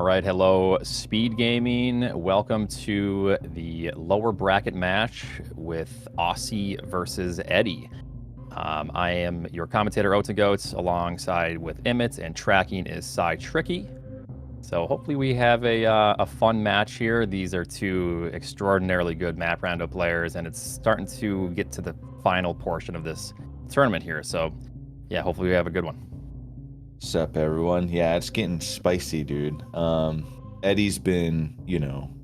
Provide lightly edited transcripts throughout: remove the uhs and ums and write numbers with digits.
right, hello, Speedgaming. Welcome to the lower bracket match with Osse versus Eddie. I am your commentator, Oats and Goats, alongside with Emmett, and tracking is Cy Tricky. So hopefully we have a fun match here. These are two extraordinarily good map rando players, and it's starting to get to the final portion of this tournament here. So yeah, hopefully we have a good one. What's up, everyone? Yeah, it's getting spicy, dude. Eddie's been,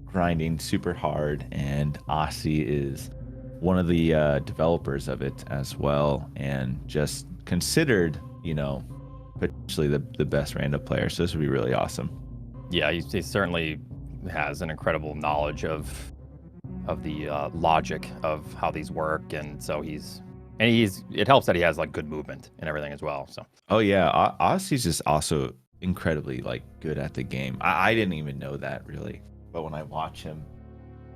grinding super hard, and Osse is one of the developers of it as well, and just considered, potentially the best random player. So this would be really awesome. Yeah, he certainly has an incredible knowledge of the logic of how these work, and so it helps that he has like good movement and everything as well. So yeah, Osse's just also incredibly good at the game. I didn't even know that really, but when I watch him,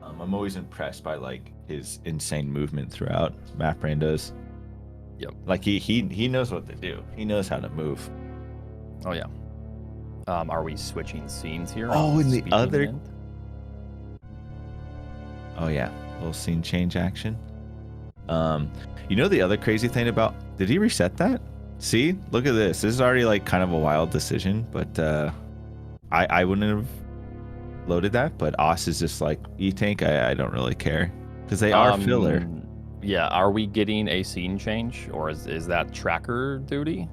I'm always impressed by his insane movement throughout map randos. Yep, he knows what to do. He knows how to move. Oh yeah. Are we switching scenes here? Oh, in the other. End? Oh yeah, a little scene change action. The other crazy thing about, did he reset that? See, look at this. This is already kind of a wild decision, but I wouldn't have loaded that. But Osse is just E-Tank. I don't really care because they are filler. Yeah, are we getting a scene change, or is that tracker duty?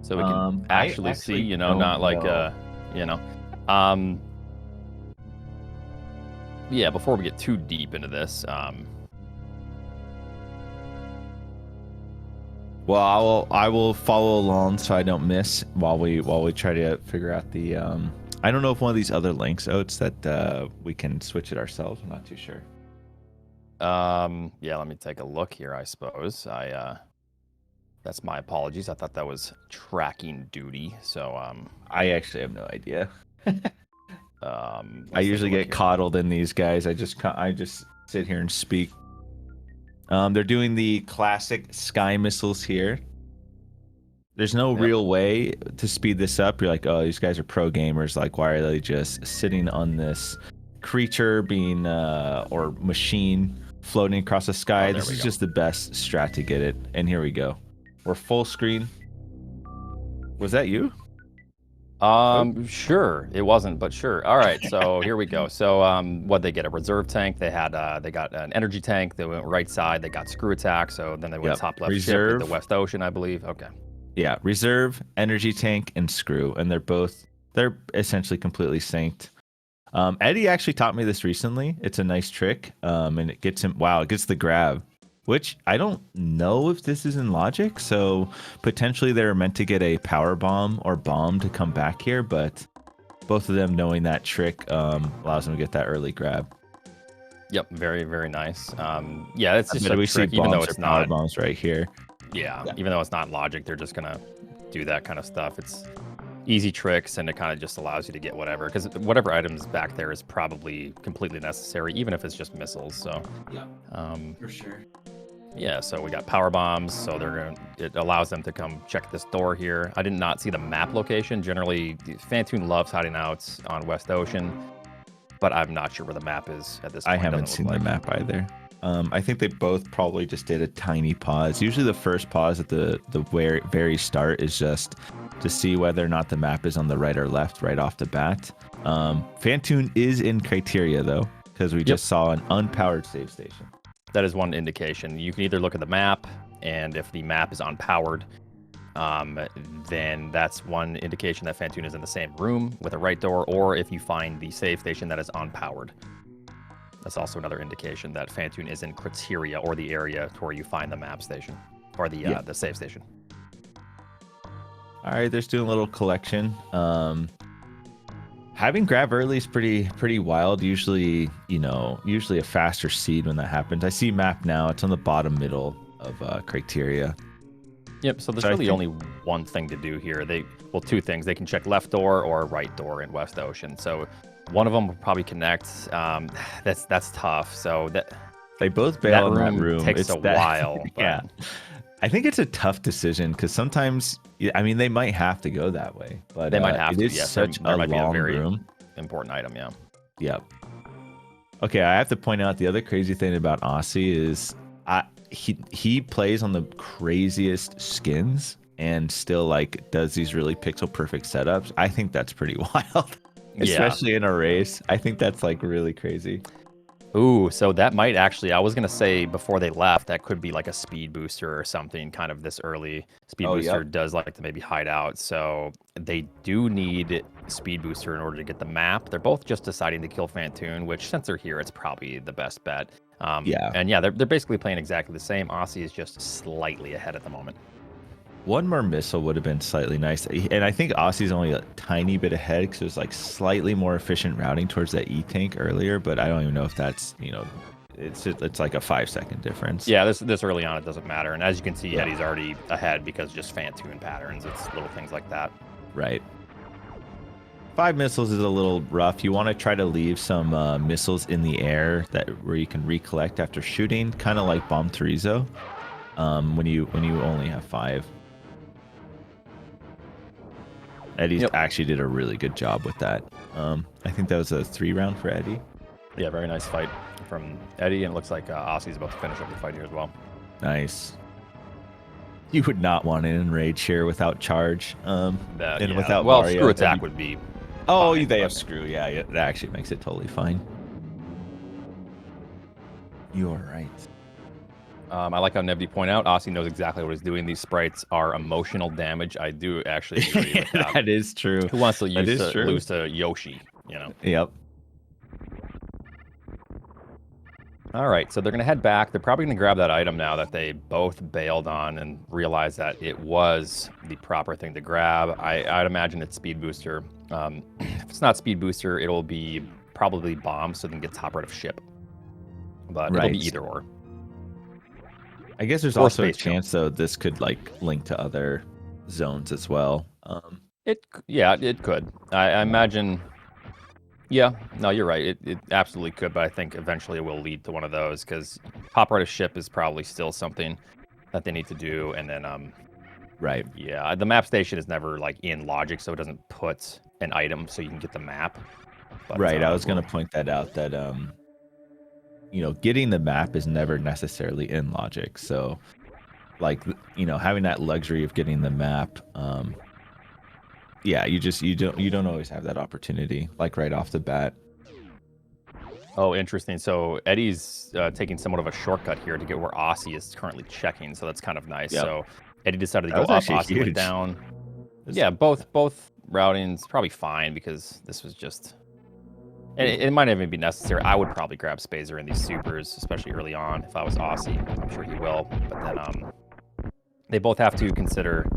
So we can actually see, not yeah, before we get too deep into this, well, I will follow along so I don't miss while we try to figure out the I don't know if one of these other links, Oats, that we can switch it ourselves. I'm not too sure. Yeah, let me take a look here, I suppose. That's my apologies. I thought that was tracking duty. So I actually have no idea. I usually get coddled in these guys. I just sit here and speak. They're doing the classic sky missiles here. There's no real way to speed this up. You're like, oh, these guys are pro gamers. Why are they just sitting on this creature being or machine floating across the sky? This is just the best strat to get it. And here we go. We're full screen. Was that you? Sure. It wasn't, but sure. All right. So here we go. So what they get? A reserve tank. They got an energy tank. They went right side. They got screw attack. So then they went top left ship with the West Ocean, I believe. Okay. Yeah, reserve, energy tank, and screw, and they're essentially completely synced. Eddie actually taught me this recently. It's a nice trick. And it gets him. Wow, it gets the grab. Which I don't know if this is in logic, so potentially they're meant to get a power bomb or bomb to come back here, but both of them knowing that trick allows them to get that early grab. Yep, very, very nice. Yeah, it's just a trick, even though it's not power bombs right here. Yeah, even though it's not logic, they're just gonna do that kind of stuff. It's easy tricks, and it kind of just allows you to get whatever, because whatever items back there is probably completely necessary, even if it's just missiles. So yeah, for sure. Yeah, so we got power bombs, so it allows them to come check this door here. I did not see the map location. Generally, Phantoon loves hiding out on West Ocean, but I'm not sure where the map is at this point. I haven't seen the map either. I think they both probably just did a tiny pause. Usually the first pause at the very start is just to see whether or not the map is on the right or left right off the bat. Phantoon is in criteria, though, because we just saw an unpowered save station. That is one indication. You can either look at the map, and if the map is unpowered, then that's one indication that Phantoon is in the same room with a right door, or if you find the save station that is unpowered. That's also another indication that Phantoon is in criteria, or the area to where you find the map station, or the save station. All right, there's doing a little collection. Having grab early is pretty wild. Usually a faster seed when that happens. I see map now. It's on the bottom middle of criteria. Yep. So there's really only one thing to do here. Two things. They can check left door or right door in West Ocean. So one of them will probably connect. That's tough. So they both bail in that room. Takes a while. Yeah. I think it's a tough decision because sometimes, I mean, they might have to go that way, but They might have it to. is Yes, such there a might be a long very room. important item. Yeah. Yep. Okay, I have to point out the other crazy thing about Osse is he plays on the craziest skins and still like does these really pixel perfect setups. I think that's pretty wild, especially in a race. I think that's like really crazy. Ooh, so that might actually, I was going to say before they left, that could be like a speed booster or something kind of this early. Speed booster does like to maybe hide out. So they do need speed booster in order to get the map. They're both just deciding to kill Phantoon, which since they're here, it's probably the best bet. And yeah, they're basically playing exactly the same. Osse is just slightly ahead at the moment. One more missile would have been slightly nice. And I think Osse's only a tiny bit ahead because there's like slightly more efficient routing towards that E-tank earlier, but I don't even know if that's, you know, it's like a 5-second difference. Yeah, this early on, it doesn't matter. And as you can see, Eddie's already ahead because just Phantoon patterns. It's little things like that. Right. 5 missiles is a little rough. You want to try to leave some missiles in the air where you can recollect after shooting, kind of like Bomb Torizo, when you only have 5. Eddie actually did a really good job with that. I think that was a 3-round for Eddie. Yeah, very nice fight from Eddie, and it looks like Osse's about to finish up the fight here as well. Nice. You would not want an enrage here without charge, without well, Mario. screw attack would be. Oh, they have screw. Yeah, that actually makes it totally fine. You are right. I like how Nevdi point out, Osse knows exactly what he's doing. These sprites are emotional damage. I do actually agree with that. That is true. Who wants to lose to Yoshi, you know? Yep. All right, so they're going to head back. They're probably going to grab that item now that they both bailed on and realize that it was the proper thing to grab. I'd imagine it's Speed Booster. If it's not Speed Booster, it'll be probably Bomb, so they can get top right of ship. But it'll be either or. I guess there's also a chance, though, this could like link to other zones as well. It could. I imagine. Yeah, no, you're right. It absolutely could, but I think eventually it will lead to one of those because pop right of ship is probably still something that they need to do, and then right. Yeah, the map station is never like in logic, so it doesn't put an item so you can get the map. But, right. I was gonna point that out that you know, getting the map is never necessarily in logic. So, like, you know, having that luxury of getting the map, yeah, you don't always have that opportunity, like right off the bat. Oh, interesting. So Eddie's taking somewhat of a shortcut here to get where Osse is currently checking, so that's kind of nice. Yep. So Eddie decided to go up, Osse went down. Yeah, both routings probably fine because this was just. It might not even be necessary. I would probably grab Spazer in these supers, especially early on. If I was Osse, I'm sure he will. But then they both have to consider.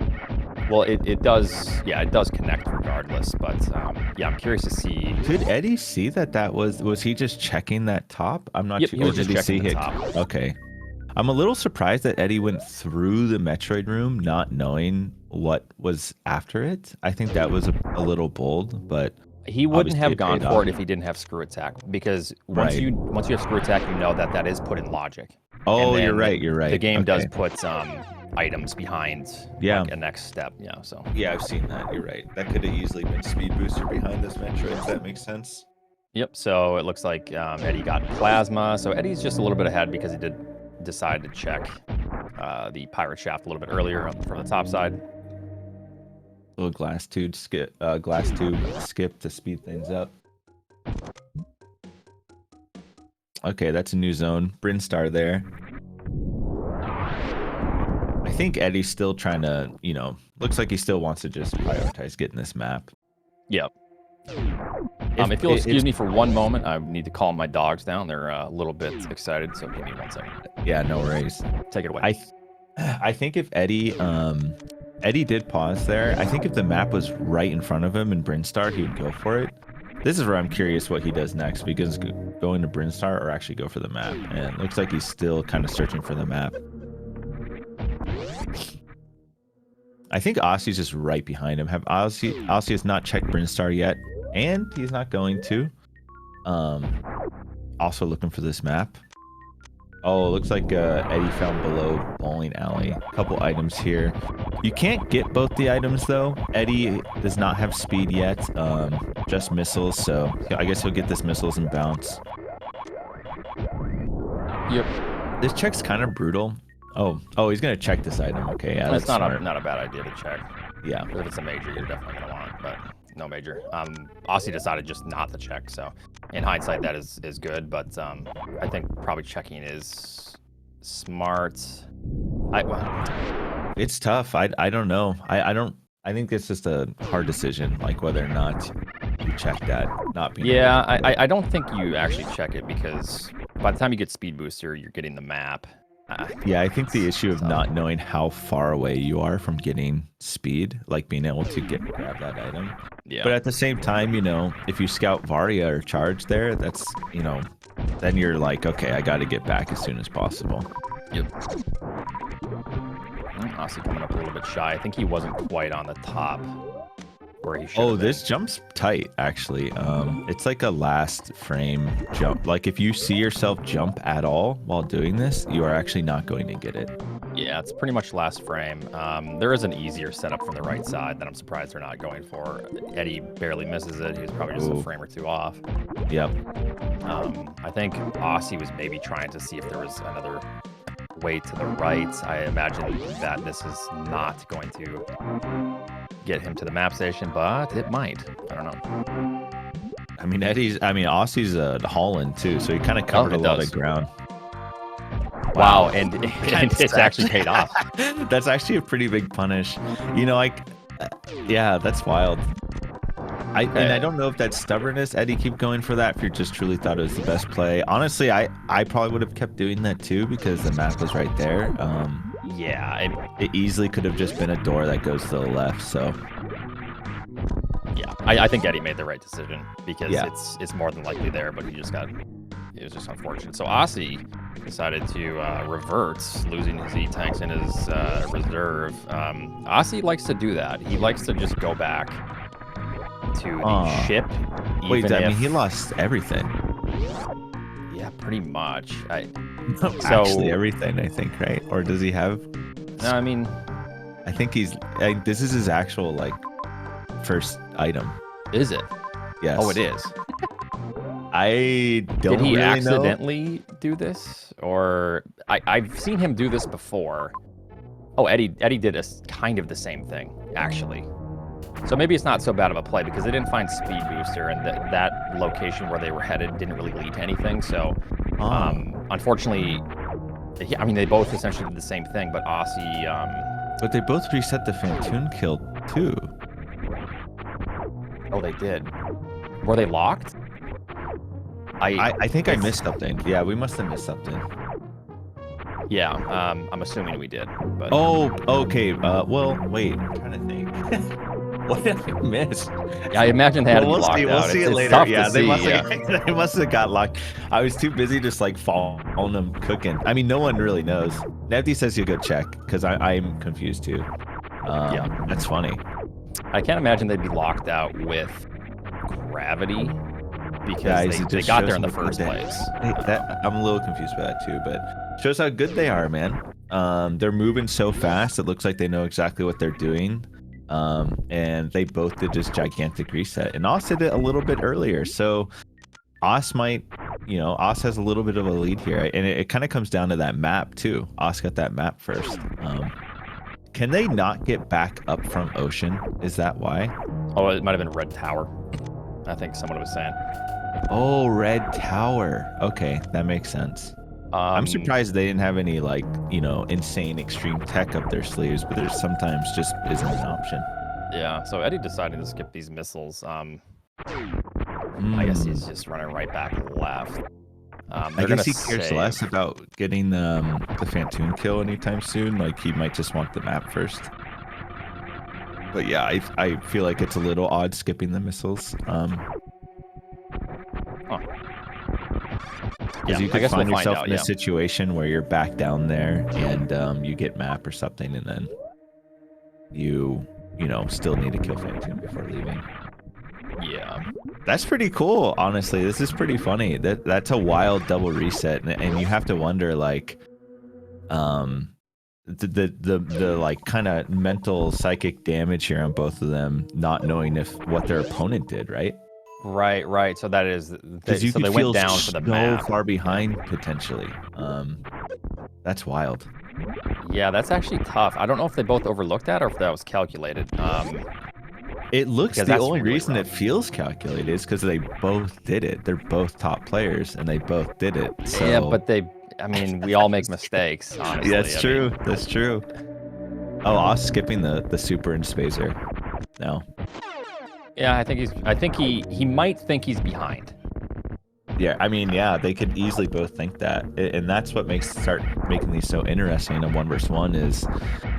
Well, it does connect regardless. But yeah, I'm curious to see. Did Eddie see that was he just checking that top? I'm not sure. He was just checking the top. Okay. I'm a little surprised that Eddie went through the Metroid room not knowing what was after it. I think that was a little bold, but. He wouldn't have gone for it if he didn't have screw attack, because once you have screw attack, you know that is put in logic. Oh, you're right. The game does put items behind like, a next step. Yeah, so. Yeah, I've seen that. You're right. That could have easily been speed booster behind this Metroid, if that makes sense. Yep, so it looks like Eddie got plasma. So Eddie's just a little bit ahead because he did decide to check the pirate shaft a little bit earlier from the top side. Little glass tube skip to speed things up. Okay, that's a new zone. Brinstar there. I think Eddie's still trying to, you know, looks like he still wants to just prioritize getting this map. Yep. If you'll excuse me for one moment, I need to calm my dogs down. They're a little bit excited, so give me 1 second. Yeah, no worries. Take it away. I think if Eddie did pause there. I think if the map was right in front of him in Brinstar, he would go for it. This is where I'm curious what he does next, because going to Brinstar or actually go for the map. And it looks like he's still kind of searching for the map. I think Osse's just right behind him. Osse has not checked Brinstar yet, and he's not going to. Also looking for this map. Oh, it looks like Eddie found below bowling alley. A couple items here. You can't get both the items though. Eddie does not have speed yet. Just missiles. So I guess he'll get this missiles and bounce. Yep. This check's kind of brutal. Oh, he's gonna check this item. Okay, yeah, It's that's not smart. not a bad idea to check. Yeah. If it's a major, you're definitely gonna want it, but no major. Osse decided just not to check, so in hindsight that is good, but I think probably checking is smart. It's tough. I don't know. I think it's just a hard decision, like whether or not you check that. Not being. Yeah, I don't think you actually check it because by the time you get speed booster, you're getting the map. Yeah, I think the issue of not knowing how far away you are from getting speed, like being able to grab that item. Yeah. But at the same time, you know, if you scout Varia or charge there, that's, you know, then you're like, okay, I got to get back as soon as possible. Yep. Osse coming up a little bit shy. I think he wasn't quite on the top where he should. Oh, this jump's tight, actually. It's like a last frame jump. Like if you see yourself jump at all while doing this, you are actually not going to get it. Yeah, it's pretty much last frame. There is an easier setup from the right side that I'm surprised they're not going for. Eddie barely misses it. He was probably just a frame or two off. Yep. I think Osse was maybe trying to see if there was another way to the right. I imagine that this is not going to get him to the map station, but it might. I don't know. I mean, Osse's Holland too, so he kind of covered a lot of ground. Wow, and it's actually paid off. That's actually a pretty big punish. You know, like, yeah, that's wild. And I don't know if that's stubbornness. Eddie, keep going for that if you just truly thought it was the best play. Honestly, I probably would have kept doing that too because the map was right there. Yeah, it easily could have just been a door that goes to the left. So yeah, I think Eddie made the right decision because yeah. it's more than likely there, but it was just unfortunate. So Osse decided to revert, losing his E-tanks in his reserve. Osse likes to do that. He likes to just go back to the ship. Wait, I mean, he lost everything. Yeah, pretty much. Actually, everything, I think, right? Or does he have? No, I mean, I think this is his actual like first item. Is it? Yes. Oh, it is. I don't. Did he really accidentally do this, or I've seen him do this before? Oh, Eddie did kind of the same thing, actually. So maybe it's not so bad of a play because they didn't find speed booster, and that location where they were headed didn't really lead to anything. So, unfortunately, I mean, they both essentially did the same thing, but Osse. But they both reset the Phantoon kill too. Oh, they did. Were they locked? I think I missed something. Yeah, we must have missed something. Yeah, I'm assuming we did. But oh, okay. Well, wait. I'm trying to think. What did I miss? Yeah, I imagine they had to be locked out. We'll see it later. Yeah, they must have got locked. I was too busy just like following them cooking. I mean, no one really knows. Nefty says he'll go check because I'm confused too. Yeah, that's funny. I can't imagine they'd be locked out with gravity because they got there in the first place. Hey, I'm a little confused by that too, but shows how good they are, man. They're moving so fast. It looks like they know exactly what they're doing. And they both did this gigantic reset, and Osse did it a little bit earlier, so Osse might, you know, Osse has a little bit of a lead here, and it kind of comes down to that map too. Osse got that map first. Can they not get back up from Ocean? Is that why? Oh, it might have been Red Tower. I think someone was saying. Oh, Red Tower. Okay, that makes sense. I'm surprised they didn't have any, like, you know, insane extreme tech up their sleeves, but there's sometimes just isn't an option. Yeah, so Eddie decided to skip these missiles. I guess he's just running right back left. I guess he cares less about getting the Phantoon kill anytime soon. Like, he might just want the map first. But yeah, I feel like it's a little odd skipping the missiles. Because you could find yourself in a situation where you're back down there and you get map or something, and then you know, still need to kill Phantoon before leaving. Yeah. That's pretty cool, honestly. This is pretty funny. That's a wild double reset, and you have to wonder like, the like kind of mental psychic damage here on both of them, not knowing if what their opponent did, right? Right. So that is Because you so could they went feel down for the so map. far behind potentially. That's wild. Yeah, that's actually tough. I don't know if they both overlooked that or if that was calculated. It looks because the that's only really reason rough. it feels calculated is because they both did it. They're both top players and they both did it. So Yeah, but I mean, we all make mistakes, honestly. yeah, that's true. mean, That's true. Oh, Oss skipping the super and spacer. No. Yeah, I think he might think he's behind. Yeah, I mean, yeah, they could easily both think that, and that's what start making these so interesting. A 1v1 is,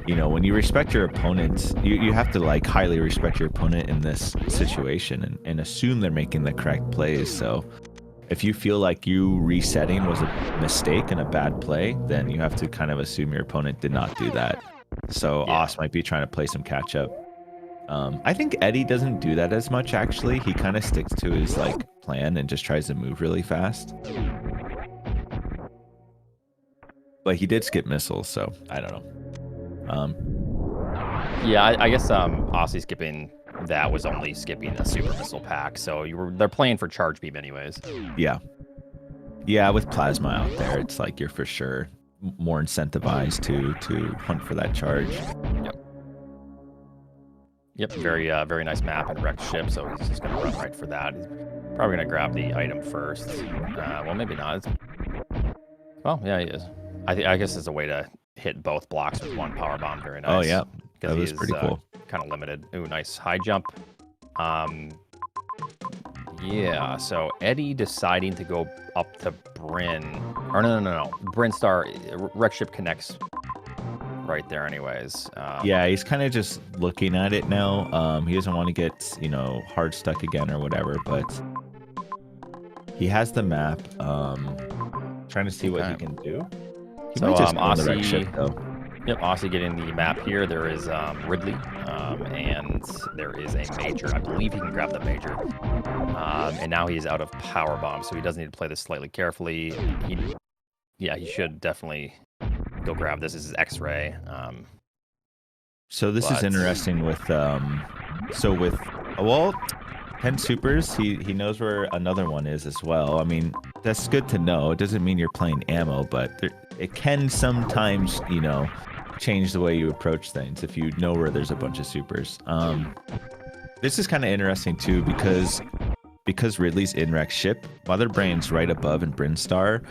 you know, when you respect your opponent, you have to like highly respect your opponent in this situation and assume they're making the correct plays. So if you feel like you resetting was a mistake and a bad play, then you have to kind of assume your opponent did not do that. So Yeah. Oss might be trying to play some catch up. I think Eddie doesn't do that as much, actually. He kind of sticks to his like plan and just tries to move really fast. But he did skip missiles, so I don't know. Yeah, I guess Osse skipping that was only skipping a super missile pack, so they're playing for charge beam anyways. Yeah, with plasma out there, it's like you're for sure more incentivized to hunt for that charge. Yep, very nice map and wrecked ship, so he's just gonna run right for that. He's probably gonna grab the item first. Well, maybe not. Well, yeah, he is. I guess it's a way to hit both blocks with one power bomb. Very nice. Oh yeah, that was pretty cool. Kind of limited. Ooh, nice high jump. Yeah. So Eddie deciding to go up to Bryn. Or no. Bryn Star wreck ship connects right there anyways. Yeah, he's kind of just looking at it now. He doesn't want to get, you know, hard stuck again or whatever, but he has the map. Trying to see what he can do. He might just Osse, the wreck ship, though. Yep, Osse getting the map here. There is Ridley, and there is a major. I believe he can grab the major. And now he's out of power bomb, so he does need to play this slightly carefully. He should definitely go grab this. This is X-ray. So this is interesting with well, 10 supers, he knows where another one is as well. I mean, that's good to know. It doesn't mean you're playing ammo, but it can sometimes, you know, change the way you approach things if you know where there's a bunch of supers. This is kind of interesting too because Ridley's in wreck ship, Mother Brain's right above in Brinstar.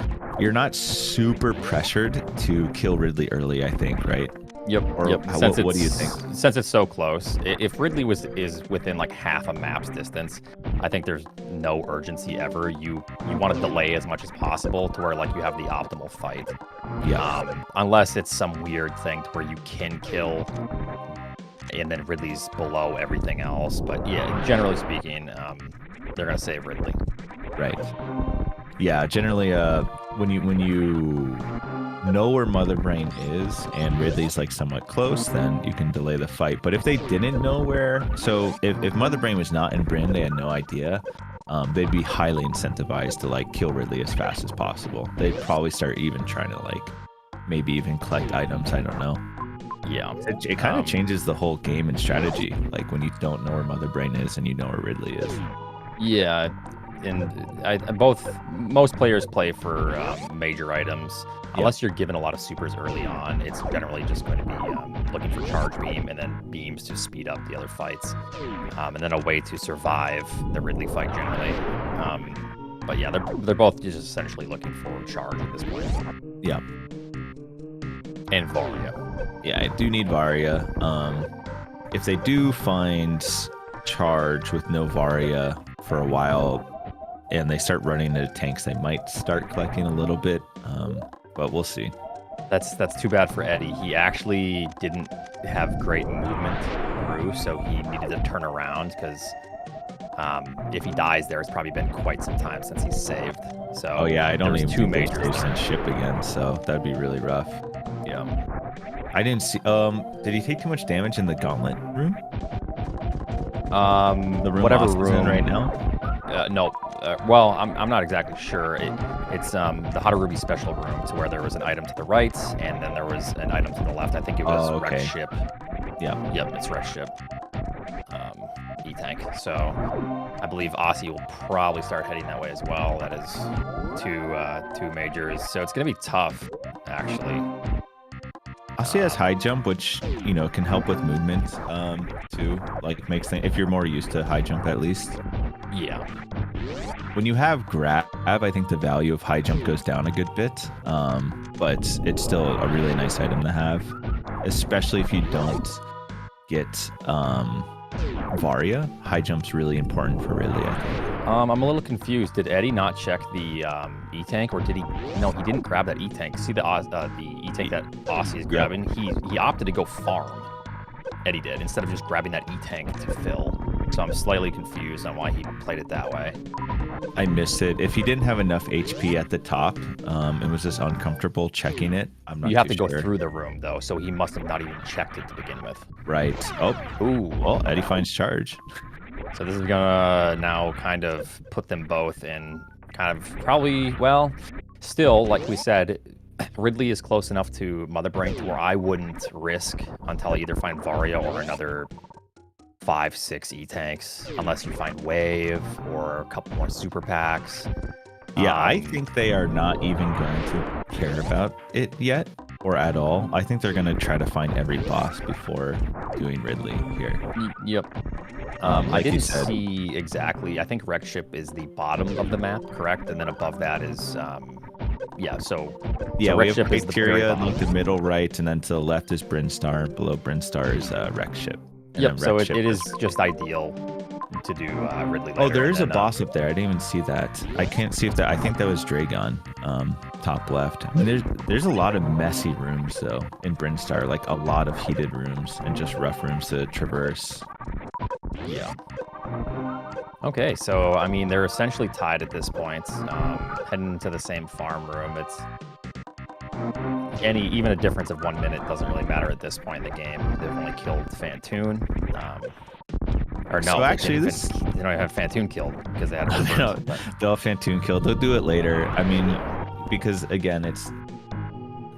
You're not super pressured to kill Ridley early, I think, right? Yep. What do you think? Since it's so close, if Ridley is within like half a map's distance, I think there's no urgency ever. You want to delay as much as possible to where like you have the optimal fight. Yeah. Unless it's some weird thing to where you can kill, and then Ridley's below everything else. But yeah, generally speaking, they're gonna save Ridley. Right. Yeah. Generally, when you know where Mother Brain is and Ridley's like somewhat close, then you can delay the fight. But if they didn't know where, so if Mother Brain was not in Bryn, they had no idea, they'd be highly incentivized to like kill Ridley as fast as possible. They'd probably start even trying to like maybe even collect items. I don't know. Yeah. It kind of changes the whole game and strategy, like when you don't know where Mother Brain is and you know where Ridley is. Yeah. And most players play for major items. Unless you're given a lot of supers early on, it's generally just going to be looking for charge beam and then beams to speed up the other fights. And then a way to survive the Ridley fight generally. But yeah, they're both just essentially looking for charge at this point. Yeah. And Varia. Yeah, I do need Varia. If they do find charge with no Varia for a while and they start running into tanks, they might start collecting a little bit. But we'll see. That's too bad for Eddie. He actually didn't have great movement through, so he needed to turn around because if he dies there, it's probably been quite some time since he's saved. So oh yeah, I don't even two majors and ship again, so that'd be really rough. Yeah. I didn't see. Did he take too much damage in the gauntlet room? The room Whatever Osse is room in right now? No. Well, I'm not exactly sure. It's the Hadarubi special room, to where there was an item to the right, and then there was an item to the left. I think it was Oh, wrecked okay. ship. Yeah. Yep, it's wrecked ship. E-tank. So I believe Osse will probably start heading that way as well. That is two majors. So it's gonna be tough, actually. Osse has high jump, which, you know, can help with movement, too. Like, makes things, if you're more used to high jump, at least. Yeah. When you have grab, I think the value of high jump goes down a good bit, but it's still a really nice item to have, especially if you don't get Varia. High jump's really important for Ridley, I think. I'm a little confused. Did Eddie not check the E-tank, or did he? No, he didn't grab that E-tank. See the E-tank that Osse is grabbing? Yep. He opted to go farm. Eddie did, instead of just grabbing that E-tank to fill. So I'm slightly confused on why he played it that way. I missed it. If he didn't have enough HP at the top, and was just uncomfortable checking it, I'm not. You have to go through the room though, so he must have not even checked it to begin with. Right. Oh. Ooh. Well, Eddie finds charge. So this is gonna now kind of put them both in kind of probably, well, still, like we said, Ridley is close enough to Mother Brain to where I wouldn't risk until I either find Varia or another 5-6 E-tanks, unless you find Wave or a couple more super packs. Yeah, I think they are not even going to care about it yet, or at all. I think they're going to try to find every boss before doing Ridley here. Yep. Like I didn't you said, see exactly. I think Wreck Ship is the bottom of the map, correct? And then above that is, yeah, so... Yeah, so we have Ship is the very Criteria, bottom. the middle right, and then to the left is Brinstar. Below Brinstar is Wreck Ship. Yep, so it is just ideal to do Ridley later. Oh, there is a boss up there. I didn't even see that. I can't see if that... I think that was Dragon, top left. I mean, there's a lot of messy rooms, though, in Brinstar. Like, a lot of heated rooms and just rough rooms to traverse. Yeah. Okay, so, I mean, they're essentially tied at this point. Heading to the same farm room. It's... even a difference of 1 minute doesn't really matter at this point in the game. They've only killed Phantoon. Or no, so actually, they don't have Phantoon killed because they had a no, they'll have Phantoon killed. They'll do it later. I mean, because again, it's...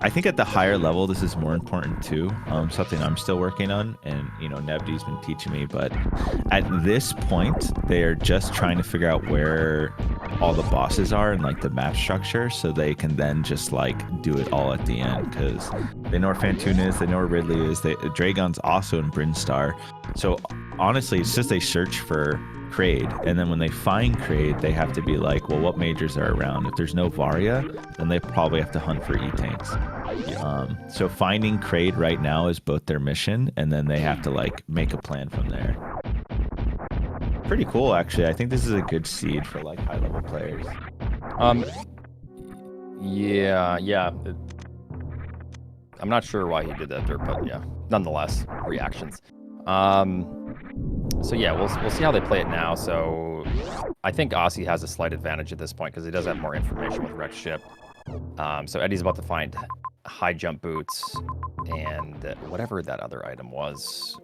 I think at the higher level, this is more important too. Something I'm still working on, and you know, Nebdy's been teaching me. But at this point, they are just trying to figure out where all the bosses are and like the map structure, so they can then just like do it all at the end. Because they know where Phantoon is, they know where Ridley is. Dragon's also in Brinstar. So honestly, it's just a search for Kraid, and then when they find Kraid, they have to be like, well, what majors are around? If there's no Varia, then they probably have to hunt for E-tanks. So finding Kraid right now is both their mission, and then they have to like make a plan from there. Pretty cool, actually. I think this is a good seed for like high level players. Yeah. I'm not sure why he did that there, but yeah, nonetheless, reactions. So yeah, we'll see how they play it now. So I think Osse has a slight advantage at this point because he does have more information with Wreck Ship. So Eddie's about to find high jump boots and whatever that other item was.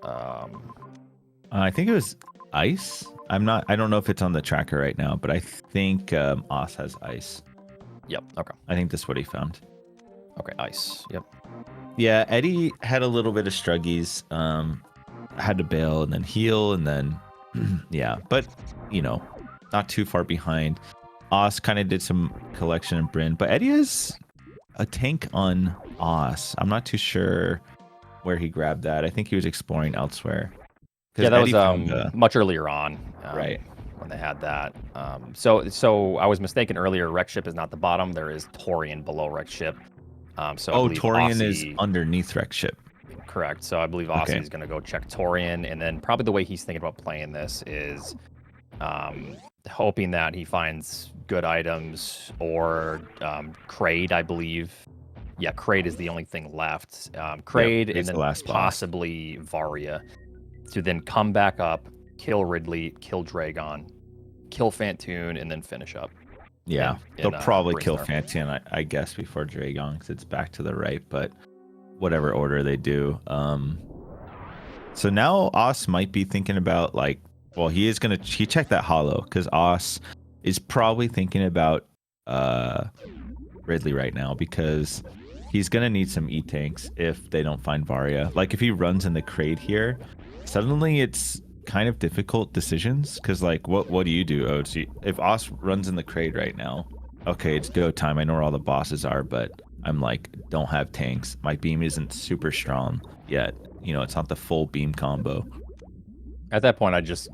I think it was ice. I don't know if it's on the tracker right now, but I think Osse has ice. Yep. Okay. I think that's what he found. Okay. Ice. Yep. Yeah, Eddie had a little bit of struggies. Had to bail and then heal and then yeah, but you know, not too far behind. Osse kind of did some collection in Bryn, but Eddie has a tank on Osse. I'm not too sure where he grabbed that. I think he was exploring elsewhere. Yeah, that was much earlier on, right when they had that. So I was mistaken earlier. Wreck Ship is not the bottom. There is Torian below Wreck Ship. So Torian Osse is underneath Wreck Ship. Correct. So I believe Osse is going to go check Torian, and then probably the way he's thinking about playing this is hoping that he finds good items or Kraid, I believe. Yeah, Kraid is the only thing left. Kraid and then possibly Varia to then come back up, kill Ridley, kill Dragon, kill Phantoon, and then finish up. Yeah, they'll probably kill Phantoon, I guess, before Dragon because it's back to the right, but whatever order they do. So now Oss might be thinking about like, well, he checked that hollow because Oss is probably thinking about Ridley right now because he's gonna need some E-tanks if they don't find Varia. Like if he runs in the crate here, suddenly it's kind of difficult decisions because like what do you do, Oats? If Oss runs in the crate right now, okay, it's go time. I know where all the bosses are, but I'm like, don't have tanks. My beam isn't super strong yet. You know, it's not the full beam combo. At that point, I just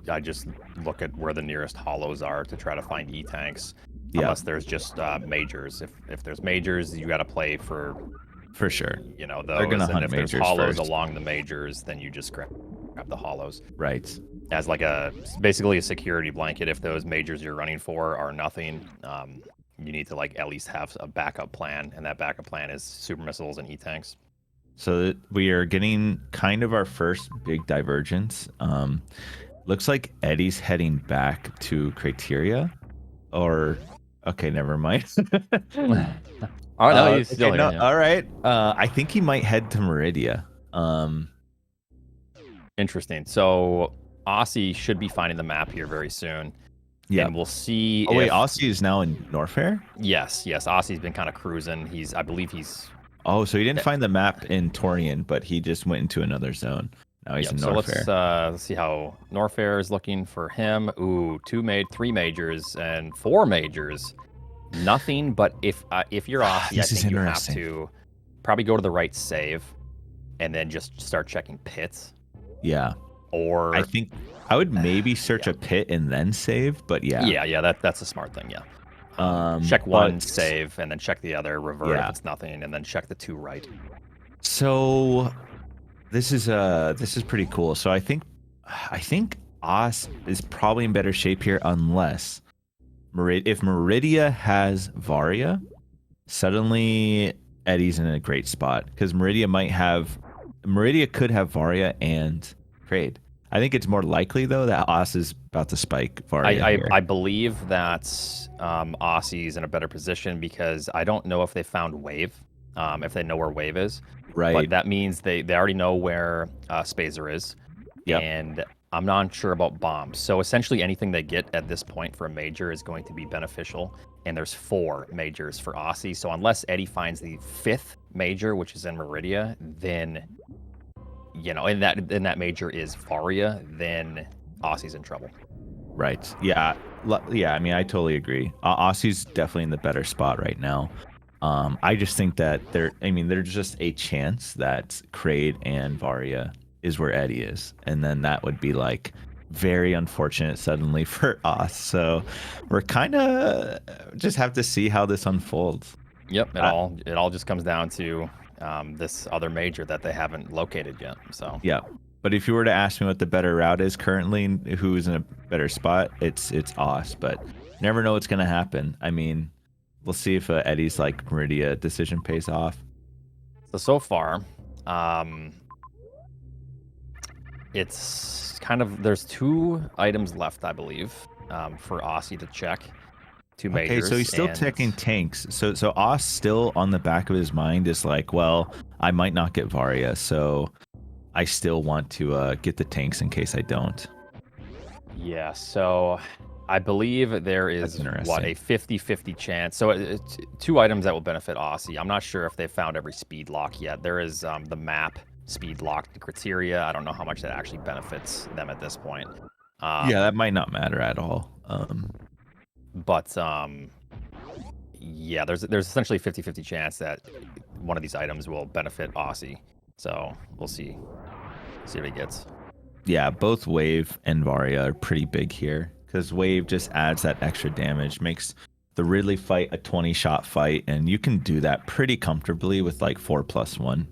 look at where the nearest hollows are to try to find E-tanks. Yeah. Unless there's just majors. If there's majors, you got to play for sure. You know, those. They're gonna hunt if majors there's hollows first. along the majors, then you just grab the hollows. Right. As like basically a security blanket. If those majors you're running for are nothing, you need to like at least have a backup plan, and that backup plan is super missiles and E-tanks. So we are getting kind of our first big divergence. Looks like Eddie's heading back to Criteria, or okay, never mind. Oh no, he's still here. No, yeah. all right. I think he might head to Meridia. Interesting. So Osse should be finding the map here very soon. Yeah, and we'll see. Oh wait, Osse is now in Norfair? Yes. Osse's been kind of cruising. I believe he's. Oh, so he didn't find the map in Torian, but he just went into another zone. Now he's in Norfair. So let's see how Norfair is looking for him. Ooh, 3 majors and 4 majors. Nothing, but if you're Osse, I think you have to probably go to the right save, and then just start checking pits. Yeah. Or I think I would maybe search a pit and then save, but yeah. Yeah, that's a smart thing, yeah. Check one, save, and then check the other, revert if it's nothing, and then check the 2 right. So this is pretty cool. So I think Oss is probably in better shape here unless if Meridia has Varia, suddenly Eddie's in a great spot because Meridia could have Varia and Kraid. I think it's more likely though that Oss is about to spike Varia. I believe that Osse's in a better position because I don't know if they found Wave, if they know where Wave is. Right. But that means they already know where Spazer is. Yep. And I'm not sure about bombs. So essentially anything they get at this point for a major is going to be beneficial. And there's 4 majors for Osse. So unless Eddie finds the 5th major, which is in Meridia, then, you know, and that major is Varia, then Osse's in trouble. Right. Yeah. I mean, I totally agree. Osse's definitely in the better spot right now. I just think that there's just a chance that Kraid and Varia is where Eddie is, and then that would be like very unfortunate suddenly for us. So we're kind of just have to see how this unfolds. Yep, it all just comes down to this other major that they haven't located yet. So yeah, but if you were to ask me what the better route is currently, who's in a better spot, it's Oss. But never know what's gonna happen. I mean, we'll see if Eddie's like Meridia decision pays off. So far, it's kind of there's 2 items left, I believe, for Osse to check. 2 majors. Okay, so he's still checking tanks. So Oss still on the back of his mind is like, well, I might not get Varia, so I still want to get the tanks in case I don't. Yeah, so I believe there is a 50-50 chance. So it's 2 items that will benefit Osse. I'm not sure if they've found every speed lock yet. There is the map speed lock criteria. I don't know how much that actually benefits them at this point. Yeah, that might not matter at all. But yeah, there's essentially a 50-50 chance that one of these items will benefit Osse. So we'll see what he gets. Yeah, both Wave and Varia are pretty big here because Wave just adds that extra damage, makes the Ridley fight a 20-shot fight, and you can do that pretty comfortably with like 4+1.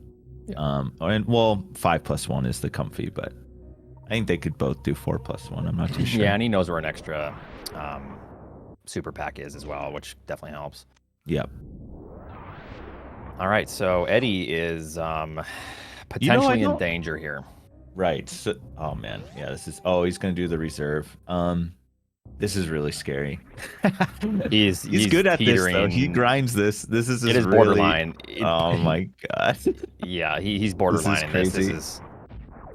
Yeah. And well, 5+1 is the comfy, but I think they could both do 4+1. I'm not too sure. Yeah, and he knows where an extra super pack is as well, which definitely helps. Yep. All right, so Eddie is potentially in danger here. Right. So, oh man, yeah. He's gonna do the reserve. This is really scary. he's good at this though. He grinds this. This is it is borderline. Oh my god. Yeah, he's borderline. This is crazy.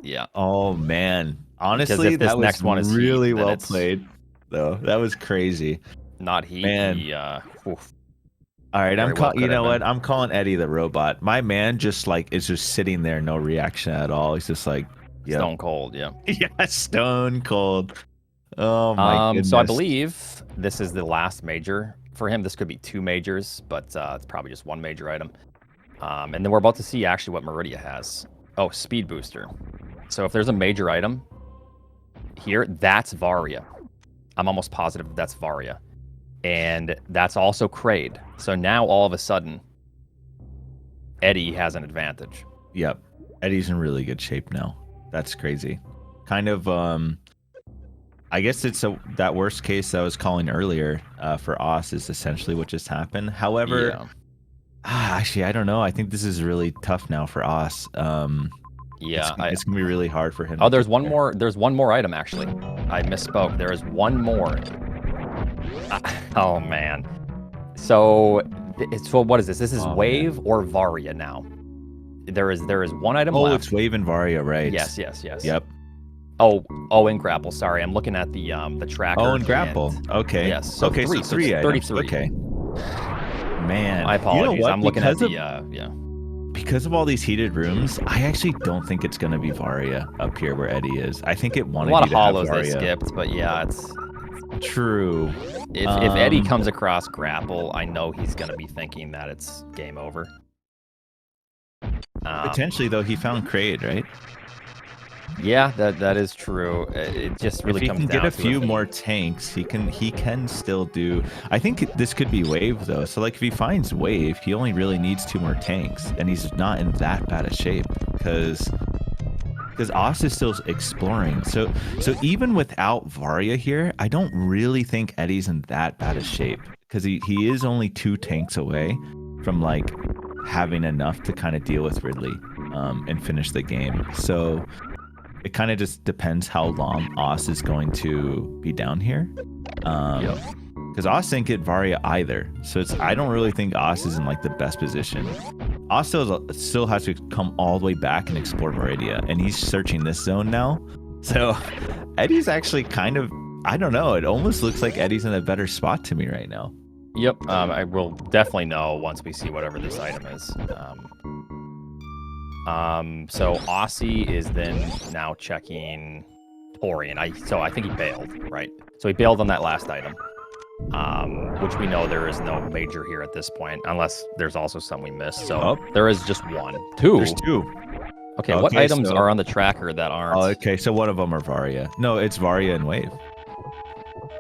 Yeah. Oh man, Because honestly, if this that was next one is heat, really then well it's played, though. That was crazy, not heat. man. He oof, All right, very well you could have know been. what? I'm calling Eddie the robot. My man just like is just sitting there, no reaction at all. He's just like, yep, Stone cold, yeah. yeah, stone cold. Oh my So I goodness. believe this is the last major for him. This could be 2 majors, but it's probably just 1 major item. And then we're about to see actually what Meridia has. Oh, speed booster. So if there's a major item here, that's Varia. I'm almost positive that's Varia. And that's also Kraid. So now all of a sudden, Eddie has an advantage. Yep, Eddie's in really good shape now. That's crazy. Kind of I guess it's that worst case that I was calling earlier for Oss is essentially what just happened. However, Yeah. Actually, I don't know. I think this is really tough now for Oss. Yeah. It's gonna be really hard for him. Oh, to there's get one there. more. There's one more item actually. I misspoke. There is one more. Oh man. So what is this? This is Oh, Wave man. or Varia now. There is one item Oh, left. it's Wave and Varia, right? Yes. Yep. Oh, and grapple. Sorry, I'm looking at the tracker. Oh, and grapple. Okay. Yes. So okay, three. so 3 items. 33. Okay. Man, My apologies. You know what? I'm looking at the yeah. Because of all these heated rooms, I actually don't think it's gonna be Varia up here where Eddie is. I think it wanted a lot you of to have hollows they Varia. skipped, but yeah, it's True. if Eddie comes across grapple, I know he's gonna be thinking that it's game over. Potentially though, he found Kraid, right? Yeah, that is true. It just really if he comes can down get a to few more tanks, he can still do. I think this could be Wave though. So like if he finds Wave, he only really needs 2 more tanks, and he's not in that bad a shape because Oss is still exploring. So even without Varia here, I don't really think Eddie's in that bad a shape because he is only 2 tanks away from like having enough to kind of deal with Ridley and finish the game. So it kind of just depends how long Oss is going to be down here. Because Oss didn't get Varia either. So I don't really think Oss is in like the best position. Oss still has to come all the way back and explore Meridia. And he's searching this zone now. So Eddie's actually kind of, I don't know. It almost looks like Eddie's in a better spot to me right now. Yep. I will definitely know once we see whatever this item is. So Osse is then now checking Torian. So I think he bailed, right? So he bailed on that last item, which we know there is no major here at this point, unless there's also some we missed. So there is just 1. 2. There's 2. Okay, what items are on the tracker that aren't? Oh, okay, so one of them are Varia. No, it's Varia and Wave.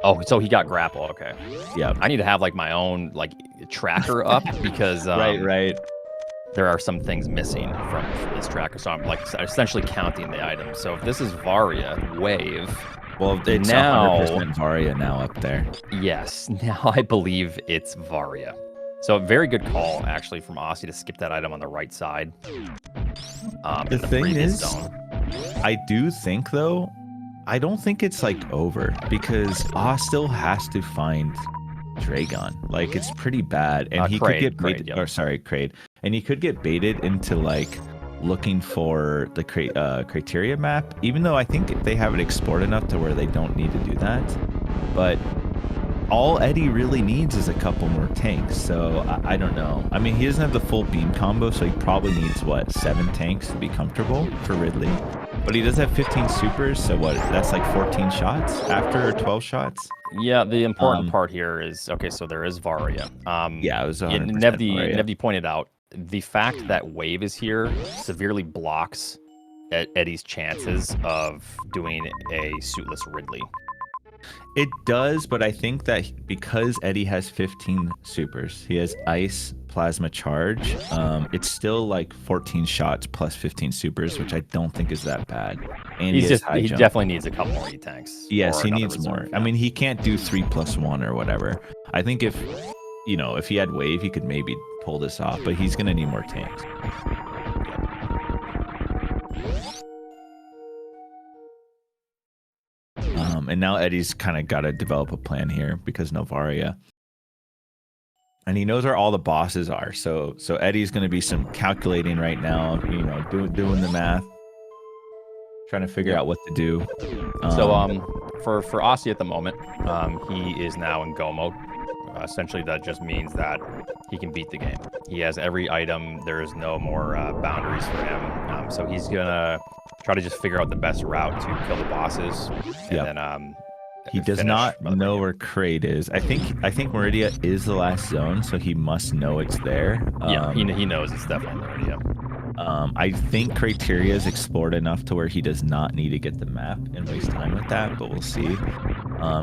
Oh, so he got grapple. Okay. Yeah. I need to have like my own like tracker up because right. There are some things missing from this tracker, so I'm like essentially counting the items. So if this is Varia, Wave. Well, it's now 100% Varia now up there. Yes, now I believe it's Varia. So very good call actually from Osse to skip that item on the right side. The thing is, I do think though, I don't think it's like over because Oss still has to find Dragon. Like it's pretty bad, and he could get baited. Or sorry, Kraid, and he could get baited into like looking for the criteria map. Even though I think they have it explored enough to where they don't need to do that, but all Eddie really needs is a couple more tanks. So I don't know. I mean, he doesn't have the full beam combo, so he probably needs what 7 tanks to be comfortable for Ridley. But he does have 15 supers, so what? That's like 14 shots after 12 shots. Yeah, the important part here is okay. So there is Varia. Yeah, it was 100% Nevdi pointed out the fact that Wave is here severely blocks Eddie's chances of doing a suitless Ridley. It does, but I think that because Eddie has 15 supers, he has ice, plasma charge, it's still like 14 shots plus 15 supers, which I don't think is that bad. And he definitely needs a couple more E-tanks. Yes, he needs more. Yeah. I mean, he can't do 3+1 or whatever. I think if he had Wave, he could maybe pull this off, but he's gonna need more tanks. And now Eddie's kind of got to develop a plan here because no Varia. And he knows where all the bosses are. So Eddie's going to be some calculating right now, doing the math. trying to figure out what to do. For Osse at the moment, he is now in go mode. Essentially, that just means that he can beat the game. He has every item. There is no more boundaries for him. So he's gonna try to just figure out the best route to kill the bosses, and then he does not know where Kraid is. I think Meridia is the last zone, so he must know it's there. Yeah, he knows it's definitely Meridia. I think Criteria is explored enough to where he does not need to get the map and waste time with that, but we'll see.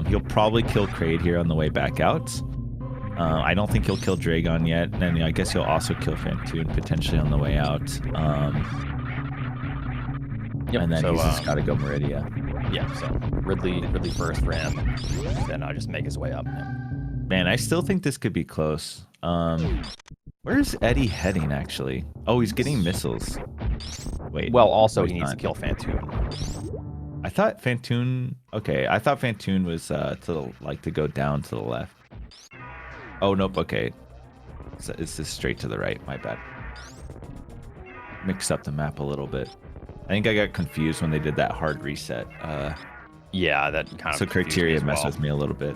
He'll probably kill Kraid here on the way back out. I don't think he'll kill Dragon yet, and I guess he'll also kill Phantoon potentially on the way out. And then he's just got to go Meridia. Yeah, so Ridley first for him, then I'll just make his way up. Man, I still think this could be close. Where's Eddie heading, actually? Oh, he's getting missiles. Wait. Well, also, he needs to kill Phantoon. I thought Phantoon... Okay, I thought Phantoon was to go down to the left. Oh, nope, okay. It's just straight to the right, my bad. Mixed up the map a little bit. I think I got confused when they did that hard reset. Yeah, that kind of... So Criteria messed with me a little bit.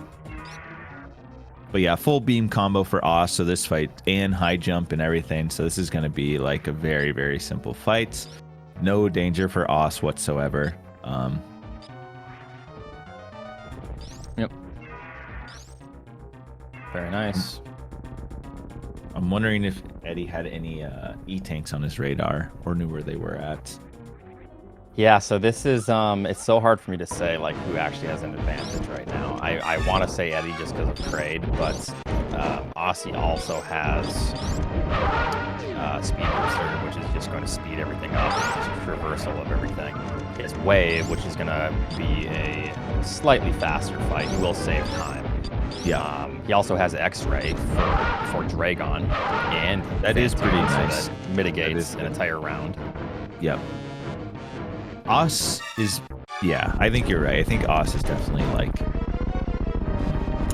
But yeah, full beam combo for Osse, so this fight, and high jump and everything. So this is going to be like a very, very simple fight. No danger for Osse whatsoever. Yep. Very nice. I'm wondering if Eddie had any E-tanks on his radar or knew where they were at. Yeah, so this is, it's so hard for me to say, like, who actually has an advantage right now. I want to say Eddie just because of Kraid, but Osse also has Speed Booster, which is just going to speed everything up, just traversal of everything. His Wave, which is going to be a slightly faster fight. He will save time. Yeah. He also has X-Ray for Dragon, and that is pretty nice. So that mitigates an entire round. Yep. Osse is, yeah, I think you're right. I think Osse is definitely like,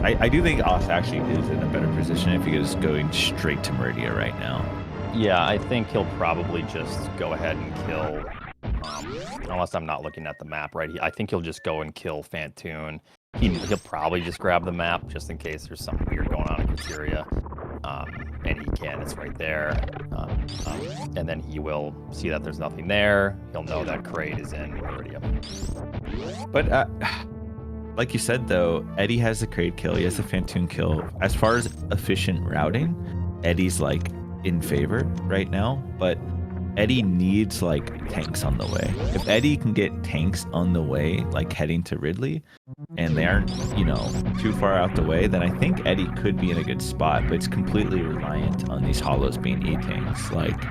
I do think Osse actually is in a better position if he is going straight to Meridia right now. Yeah, I think he'll probably just go ahead and kill, unless I'm not looking at the map right. I think he'll just go and kill Phantoon. He'll probably just grab the map just in case there's something weird going on in Criteria. And he can, it's right there. And then he will see that there's nothing there. He'll know that Kraid is in Meridia. But like you said, though, Eddie has the Kraid kill. He has the Phantoon kill. As far as efficient routing, Eddie's like in favor right now. But Eddie needs like tanks on the way. If Eddie can get tanks on the way, like heading to Ridley, and they aren't, too far out the way, then I think Eddie could be in a good spot, but it's completely reliant on these hollows being E-tanks. Like,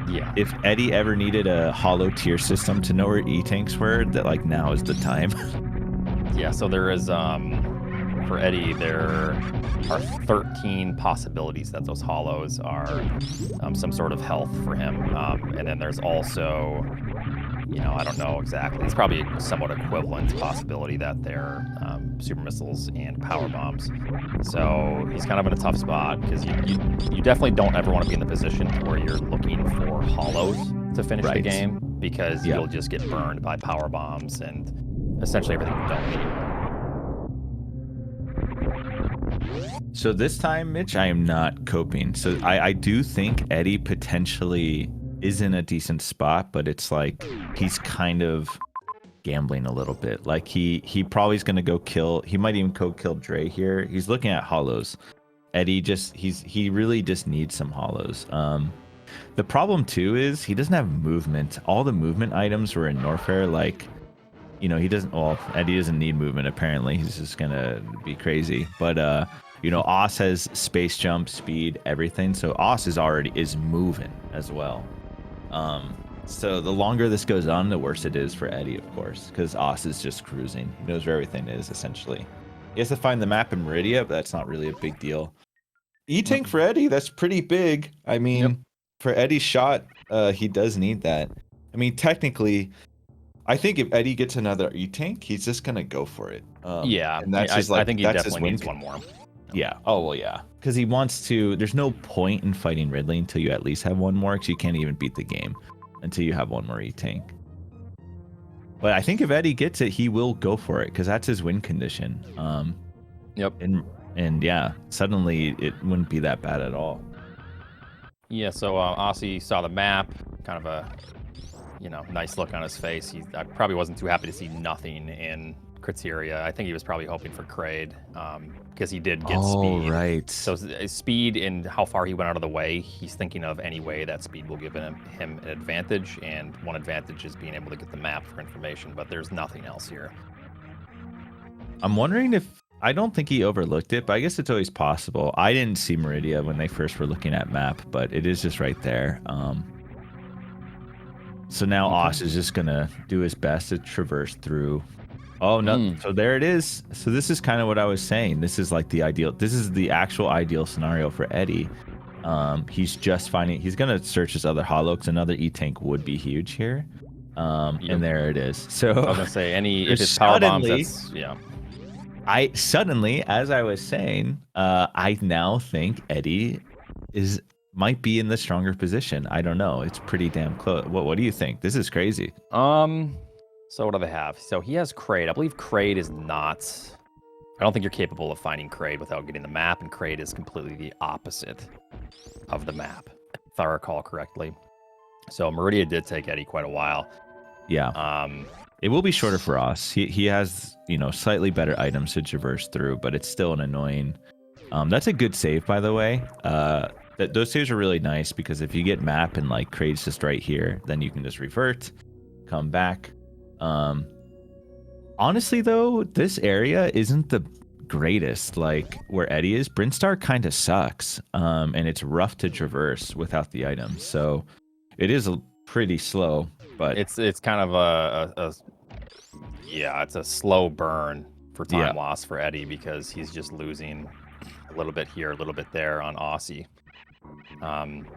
yeah, if Eddie ever needed a hollow tier system to know where E-tanks were, that like now is the time. Yeah, so there is, for Eddie, there are 13 possibilities that those hollows are some sort of health for him. And then there's also, I don't know exactly. It's probably a somewhat equivalent possibility that they're super missiles and power bombs. So he's kind of in a tough spot because you definitely don't ever want to be in the position where you're looking for hollows to finish the game, because you'll just get burned by power bombs and essentially everything you don't need. So this time, Mitch, I am not coping. So I do think Eddie potentially is in a decent spot, but it's like he's kind of gambling a little bit. Like he probably is going to go kill. He might even go kill Dre here. He's looking at hollows. Eddie he really just needs some hollows. The problem too is he doesn't have movement. All the movement items were in Norfair. Like, he doesn't. Well, Eddie doesn't need movement apparently. He's just gonna be crazy. But Osse has space jump, speed, everything. So Osse is moving as well. So the longer this goes on, the worse it is for Eddie, of course, because Osse is just cruising. He knows where everything is, essentially. He has to find the map in Meridia, but that's not really a big deal. E-tank for Eddie, that's pretty big. I mean, for Eddie's shot, he does need that. I mean, technically, I think if Eddie gets another E-tank, he's just going to go for it. And that's just like, I think he definitely needs one more. Yeah. Oh, well, yeah. Because he wants to... There's no point in fighting Ridley until you at least have one more, because you can't even beat the game until you have one more E-tank. But I think if Eddie gets it, he will go for it because that's his win condition. Yep. And yeah, suddenly it wouldn't be that bad at all. Yeah, so Osse saw the map, kind of a, nice look on his face. I probably wasn't too happy to see nothing in criteria. I think he was probably hoping for Kraid, because he did get speed. Right. So speed and how far he went out of the way, he's thinking of any way that speed will give him an advantage, and one advantage is being able to get the map for information, but there's nothing else here. I'm wondering if, I don't think he overlooked it, but I guess it's always possible. I didn't see Meridia when they first were looking at map, but it is just right there. So now Osse is just gonna do his best to traverse through. Oh no! So there it is. So this is kind of what I was saying. This is like the ideal. This is the actual ideal scenario for Eddie. He's just finding. He's gonna search his other hollow because another E-tank would be huge here. And there it is. So I was gonna say if it's power bombs, that's I suddenly, as I was saying, I now think Eddie might be in the stronger position. I don't know. It's pretty damn close. What do you think? This is crazy. So what do they have? So he has Kraid. I believe Kraid is not. I don't think you're capable of finding Kraid without getting the map, and Kraid is completely the opposite of the map, if I recall correctly. So Meridia did take Eddie quite a while. Yeah. It will be shorter for us. He has, slightly better items to traverse through, but it's still an annoying. That's a good save, by the way. Those saves are really nice because if you get map and like Kraid's just right here, then you can just revert, come back. Honestly, though, this area isn't the greatest. Like where Eddie is, Brinstar kind of sucks, and it's rough to traverse without the items. So it is pretty slow. But it's kind of it's a slow burn for time loss for Eddie because he's just losing a little bit here, a little bit there on Osse.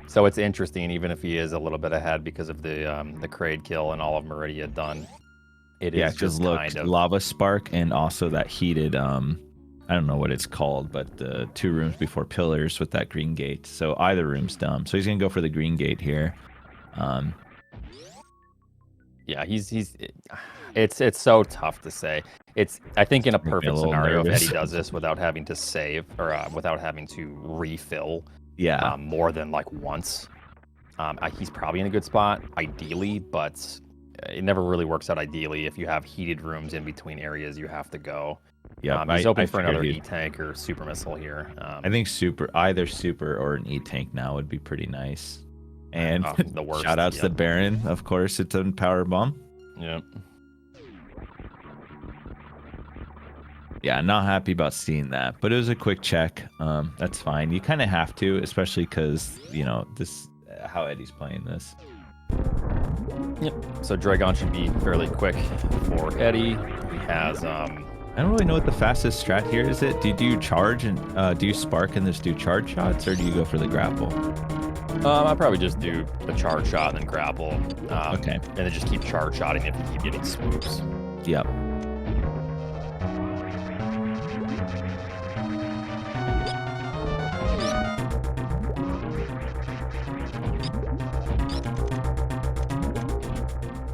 So it's interesting, even if he is a little bit ahead because of the Kraid kill and all of Meridia done. It is just kind of lava spark and also that heated I don't know what it's called, but the 2 rooms before pillars with that green gate. So either room's dumb. So he's gonna go for the green gate here. Yeah, it's so tough to say. I think in a perfect scenario, if Eddie does this without having to save or without having to refill, more than like once, he's probably in a good spot ideally, but it never really works out ideally if you have heated rooms in between areas you have to go. Yeah, he's hoping for another E-tank or super missile here. I think either super or an E-tank now would be pretty nice. And the worst, shout outs to Baron, of course, it's a power bomb. Yep. Yeah, not happy about seeing that, but it was a quick check. That's fine. You kind of have to, especially because, this how Eddie's playing this. Yep. So Dragon should be fairly quick for Eddie. He has I don't really know what the fastest strat here is. Do you do charge and do you spark and just do charge shots, or do you go for the grapple? I'll probably just do the charge shot and then grapple. Okay. And then just keep charge shotting if you keep getting swoops. Yep.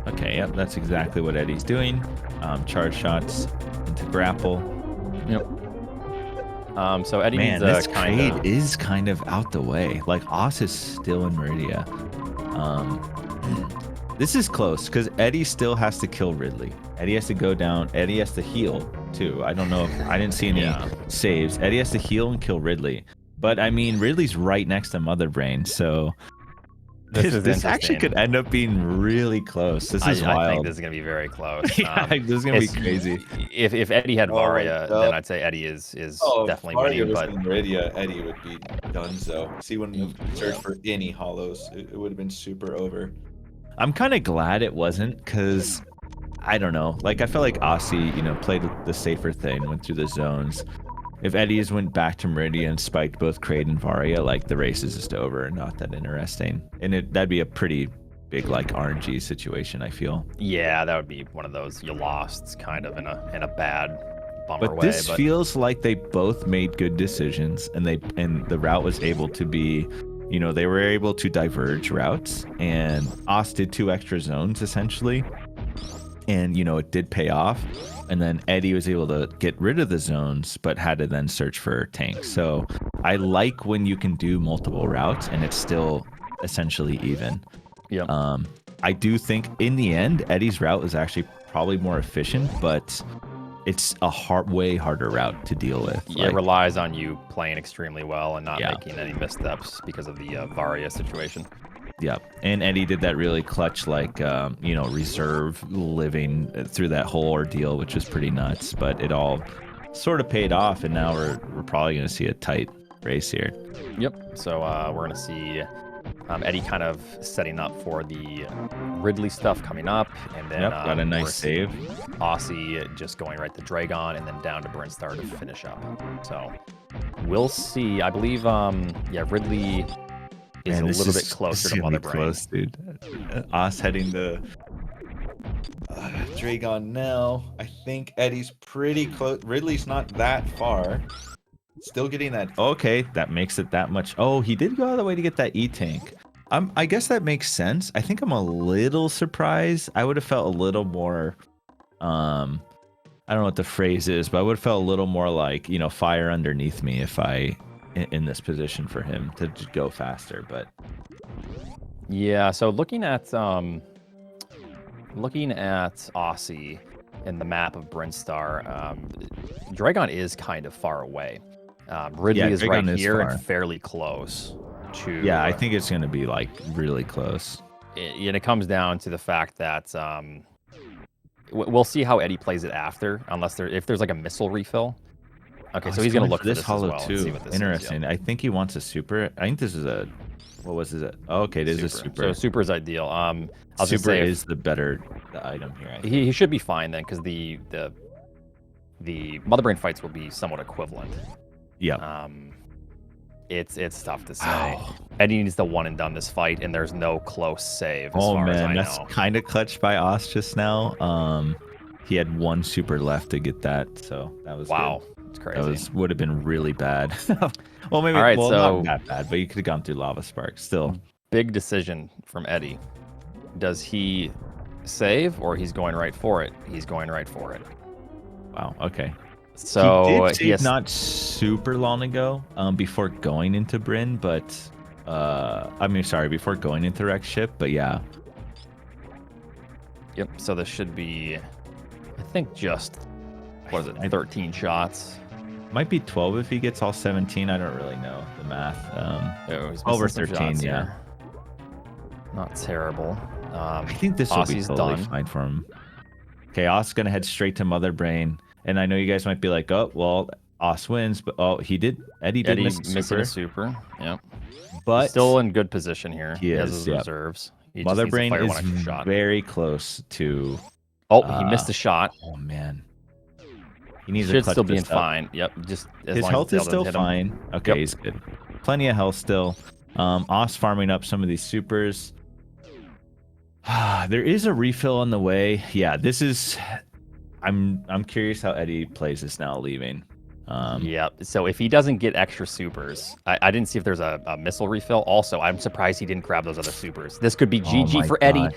Okay, yep, that's exactly what Eddie's doing. Charge shots into grapple. Yep. So Eddie needs this Kraid is kind of out the way. Like Osse is still in Meridia. This is close because Eddie still has to kill Ridley. Eddie has to go down. Eddie has to heal too. I don't know if I didn't see any saves. Eddie has to heal and kill Ridley. But I mean, Ridley's right next to Mother Brain, so this actually could end up being really close. This is wild. I think this is gonna be very close. Yeah, this is gonna be crazy. If Eddie had Varia, then I'd say Eddie is definitely winning. But Meridia, Eddie would be done. So he wouldn't have searched for any hollows. It would have been super over. I'm kind of glad it wasn't, because I don't know. Like I felt like Osse, played the safer thing, went through the zones. If Eddie's went back to Meridia and spiked both Kraid and Varia, like the race is just over and not that interesting. And that'd be a pretty big like RNG situation, I feel. Yeah, that would be one of those you lost kind of in a bad bummer but way. This feels like they both made good decisions, and the route was able to be, they were able to diverge routes, and Osse did 2 extra zones essentially. And, you know, it did pay off. And then Eddie was able to get rid of the zones, but had to then search for tanks. So I like when you can do multiple routes and it's still essentially even. Yeah. I do think in the end, Eddie's route is actually probably more efficient, but it's a way harder route to deal with. Yeah, Like, it relies on you playing extremely well and not Yeah. making any missteps because of the Varia situation. yeah. And Eddie did that really clutch, like, you know, reserve living through that whole ordeal, which was pretty nuts. But it all sort of paid off, and now we're probably going to see a tight race here. Yep. So we're going to see Eddie kind of setting up for the Ridley stuff coming up. And then Yep, got a nice save. Osse just going right to Dragon and then down to Brinstar to finish up. So we'll see. I believe, yeah, Ridley is Man, a this little bit is closer to really Mother Brain. close, dude. Us heading to Dragon now. I think Eddie's pretty close. Ridley's not that far. Still getting that. Okay, that makes it that much. Oh, he did go all the way to get that E-tank. I guess that makes sense. I think I'm a little surprised. I would have felt a little more, I don't know what the phrase is, but I would have felt a little more like, you know, fire underneath me if I, in this position for him to just go faster. But Yeah, so looking at Osse in the map of Brinstar, Dragon is kind of far away. Ridley Yeah, is Dragon right is here far. and fairly close to. yeah, I think it's going to be like really close. And it comes down to the fact that we'll see how Eddie plays it after, unless if there's like a missile refill. Okay, so he's going to look for this hollow as well and see too. what this Interesting. is. I think he wants a super. I think this is a. What was it? Oh, okay, it is a super. So super is ideal. I'll just Super say is the better item here. I think. he should be fine then, because the Mother Brain fights will be somewhat equivalent. Yeah. It's tough to say. Wow. Eddie needs the one and done this fight, and there's no close save as Oh far as I man, that's know. kind of clutched by Oss just now. He had one super left to get that, so that was Wow, good. it's crazy. Would have been really bad. Well, maybe All right, well, so- not that bad, but you could have gone through Lava Spark still. Big decision from Eddie. Does he save or he's going right for it? He's going right for it. Wow. Okay. So he did save has- not super long ago, before going into Bryn, but I mean, sorry, before going into Rex ship, but yeah. Yep. So this should be, I think, just what is it? 13 shots. Might be 12 if he gets all 17. I don't really know the math. He's Over missing some 13, shots yeah. here. Not terrible. I think this will be Osse's totally done. fine for him. Okay, Oss gonna head straight to Mother Brain, and I know you guys might be like, "Oh, well, Oss wins," but he did. Eddie did miss a missing super, a super. Yep. but He's still in good position here. He has is, his yeah. reserves. He just Mother needs to Brain fire is one extra shot. very close to. Oh, he missed a shot. Oh man, he needs Should to clutch still be this in up. fine. Yep. Just as His long health as is the tail still doesn't hit him. fine. Okay, Yep. he's good. Plenty of health still. Oss farming up some of these supers. There is a refill on the way. Yeah, this is. I'm curious how Eddie plays this now, leaving. Yep. So if he doesn't get extra supers, I didn't see if there's a missile refill. Also, I'm surprised he didn't grab those other supers. This could be GG my for Eddie. God.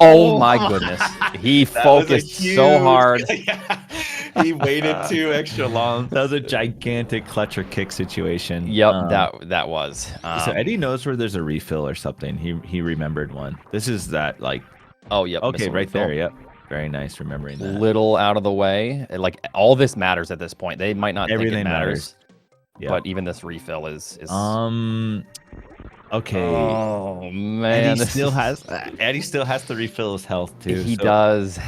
Oh my goodness. He That was a focused so huge- hard. Yeah. He waited too extra long. That was a gigantic clutch or kick situation. Yep, that was. So Eddie knows where there's a refill or something. He remembered one. This is that like. Oh, yep. Okay, missile right refill. there. Yep. Very nice remembering that. Little out of the way. Like all this matters at this point. They might not Everything think it matters. Yeah. But even this refill is Okay. Oh man. Eddie this still is- has. Eddie still has to refill his health too. He so does.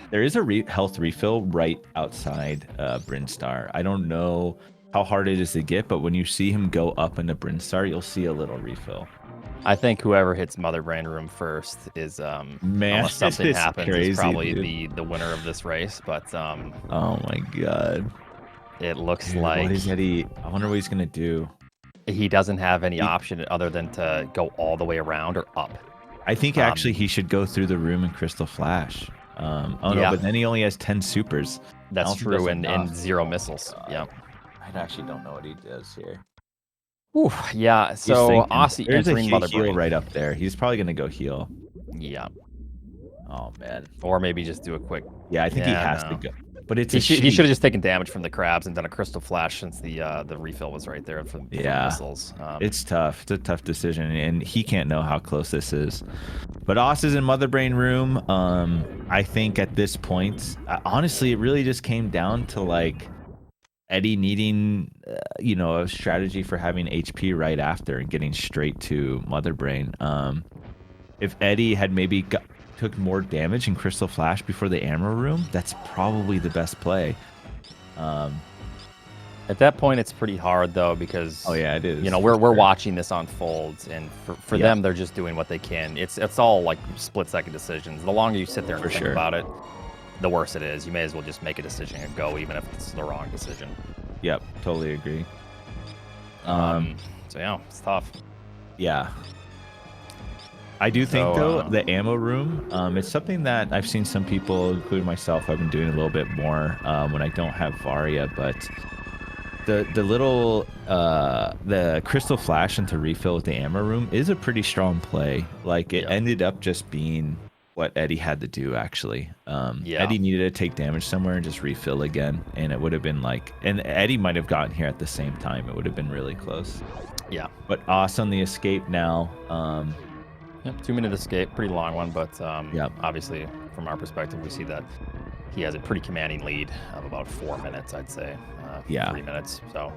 There is a health refill right outside Brinstar. I don't know how hard it is to get, but when you see him go up into Brinstar, you'll see a little refill. I think whoever hits Mother Brain Room first is Man, unless something this is happens crazy, is probably dude. the winner of this race. But Oh my god. it looks Dude, like what is Eddie? I wonder what he's gonna do. he doesn't have any option other than to go all the way around or up. I think actually he should go through the room in Crystal Flash. Yeah. No, but then he only has 10 supers. That's Also true, doesn't and knock. 0 missiles. Yeah. I actually don't know what he does here. Whew, yeah. He's So thinking. Osse There's a entering Mother heal Brain. right up there. He's probably gonna go heal. Yeah. Oh man. Or maybe just do a quick. Yeah, I think he Yeah, has to no. go. But it's He a should sheep. have just taken damage from the crabs and done a crystal flash since the refill was right there for missiles. It's tough. It's a tough decision, and he can't know how close this is. But Osse is in Mother Brain room. I think at this point, honestly, it really just came down to like Eddie needing, you know, a strategy for having HP right after and getting straight to Mother Brain. If Eddie had maybe took more damage in Crystal Flash before the ammo room, that's probably the best play. At that point, it's pretty hard though because Oh yeah, it is. you know we're watching this unfold, and for them, they're just doing what they can. It's all like split-second decisions. The longer you sit there and think about it, the worse it is. You may as well just make a decision and go, even if it's the wrong decision. Yep, totally agree. So yeah, it's tough. Yeah. I do think though the ammo room, it's something that I've seen some people, including myself, I've been doing a little bit more when I don't have Varia, but the little the Crystal Flash into refill with the ammo room is a pretty strong play. Like it ended up just being what Eddie had to do actually. Eddie needed to take damage somewhere and just refill again, and it would have been like, and Eddie might have gotten here at the same time. It would have been really close. Yeah. But Osse on the escape now. Yep, 2-minute escape, pretty long one, but obviously from our perspective, we see that he has a pretty commanding lead of about 4 minutes, I'd say. 3 minutes. So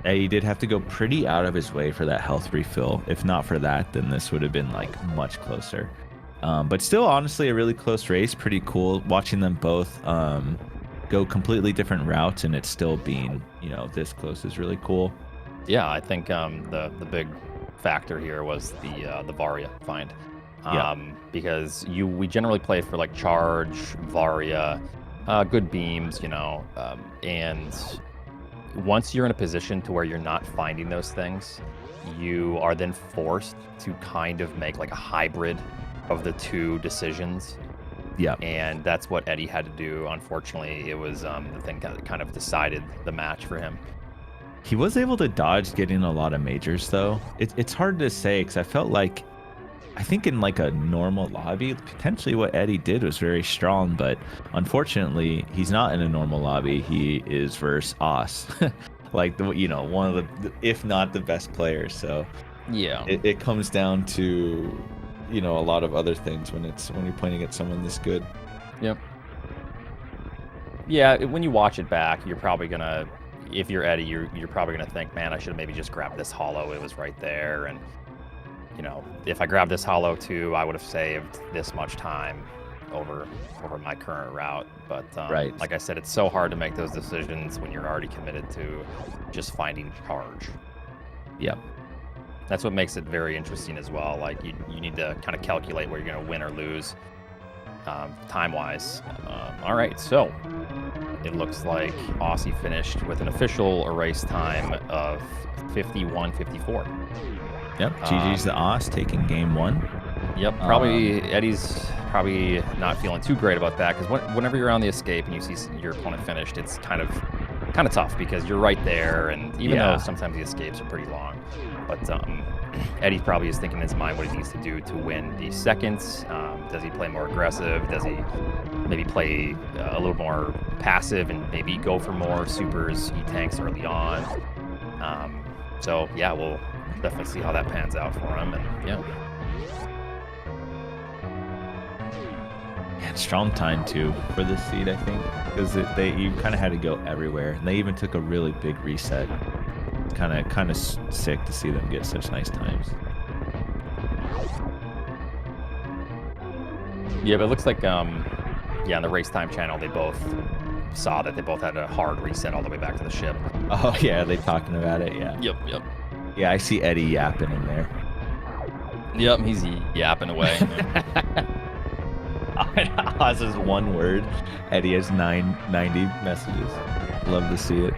Eddie did have to go pretty out of his way for that health refill. If not for that, then this would have been like much closer. But still, honestly, a really close race. Pretty cool watching them both go completely different routes, and it's still being, you know, this close is really cool. Yeah, I think the big factor here was the Varia find. Because we generally play for like charge, Varia, good beams, you know, and once you're in a position to where you're not finding those things, you are then forced to kind of make like a hybrid of the two decisions. Yeah. And that's what Eddie had to do. Unfortunately, it was the thing that kind of decided the match for him. He was able to dodge getting a lot of majors, though. It's hard to say because I felt like, I think in like a normal lobby, potentially what Eddie did was very strong, but unfortunately, he's not in a normal lobby. He is versus Osse, like you know, one of the, if not the best players. So yeah, it comes down to, you know, a lot of other things when you're playing against someone this good. Yep. Yeah, when you watch it back, you're probably gonna, if you're Eddie, you're probably gonna think, man, I should have maybe just grabbed this hollow. It was right there, and you know, if I grabbed this hollow too, I would have saved this much time over my current route. But like I said, it's so hard to make those decisions when you're already committed to just finding charge. Yep. That's what makes it very interesting as well. Like you need to kind of calculate where you're going to win or lose time-wise. All right, so it looks like Osse finished with an official erase time of 51:54. Yep, GG's the Osse taking game one. Yep, probably Eddie's probably not feeling too great about that because whenever you're on the escape and you see your opponent finished, it's kind of tough because you're right there, and even though sometimes the escapes are pretty long, but Eddie probably is thinking in his mind what he needs to do to win the seconds. Does he play more aggressive? Does he maybe play a little more passive and maybe go for more supers, E-tanks early on? So yeah, we'll definitely see how that pans out for him, and yeah. And strong time too for this seed, I think, because you kind of had to go everywhere, and they even took a really big reset. Kind of sick to see them get such nice times. Yeah, but it looks like on the race time channel they both saw that they both had a hard reset all the way back to the ship. Oh yeah, they talking about it. Yeah. Yep. Yeah, I see Eddie yapping in there. Yep, he's yapping away. Oz is one word. Eddie has 990 messages. Love to see it.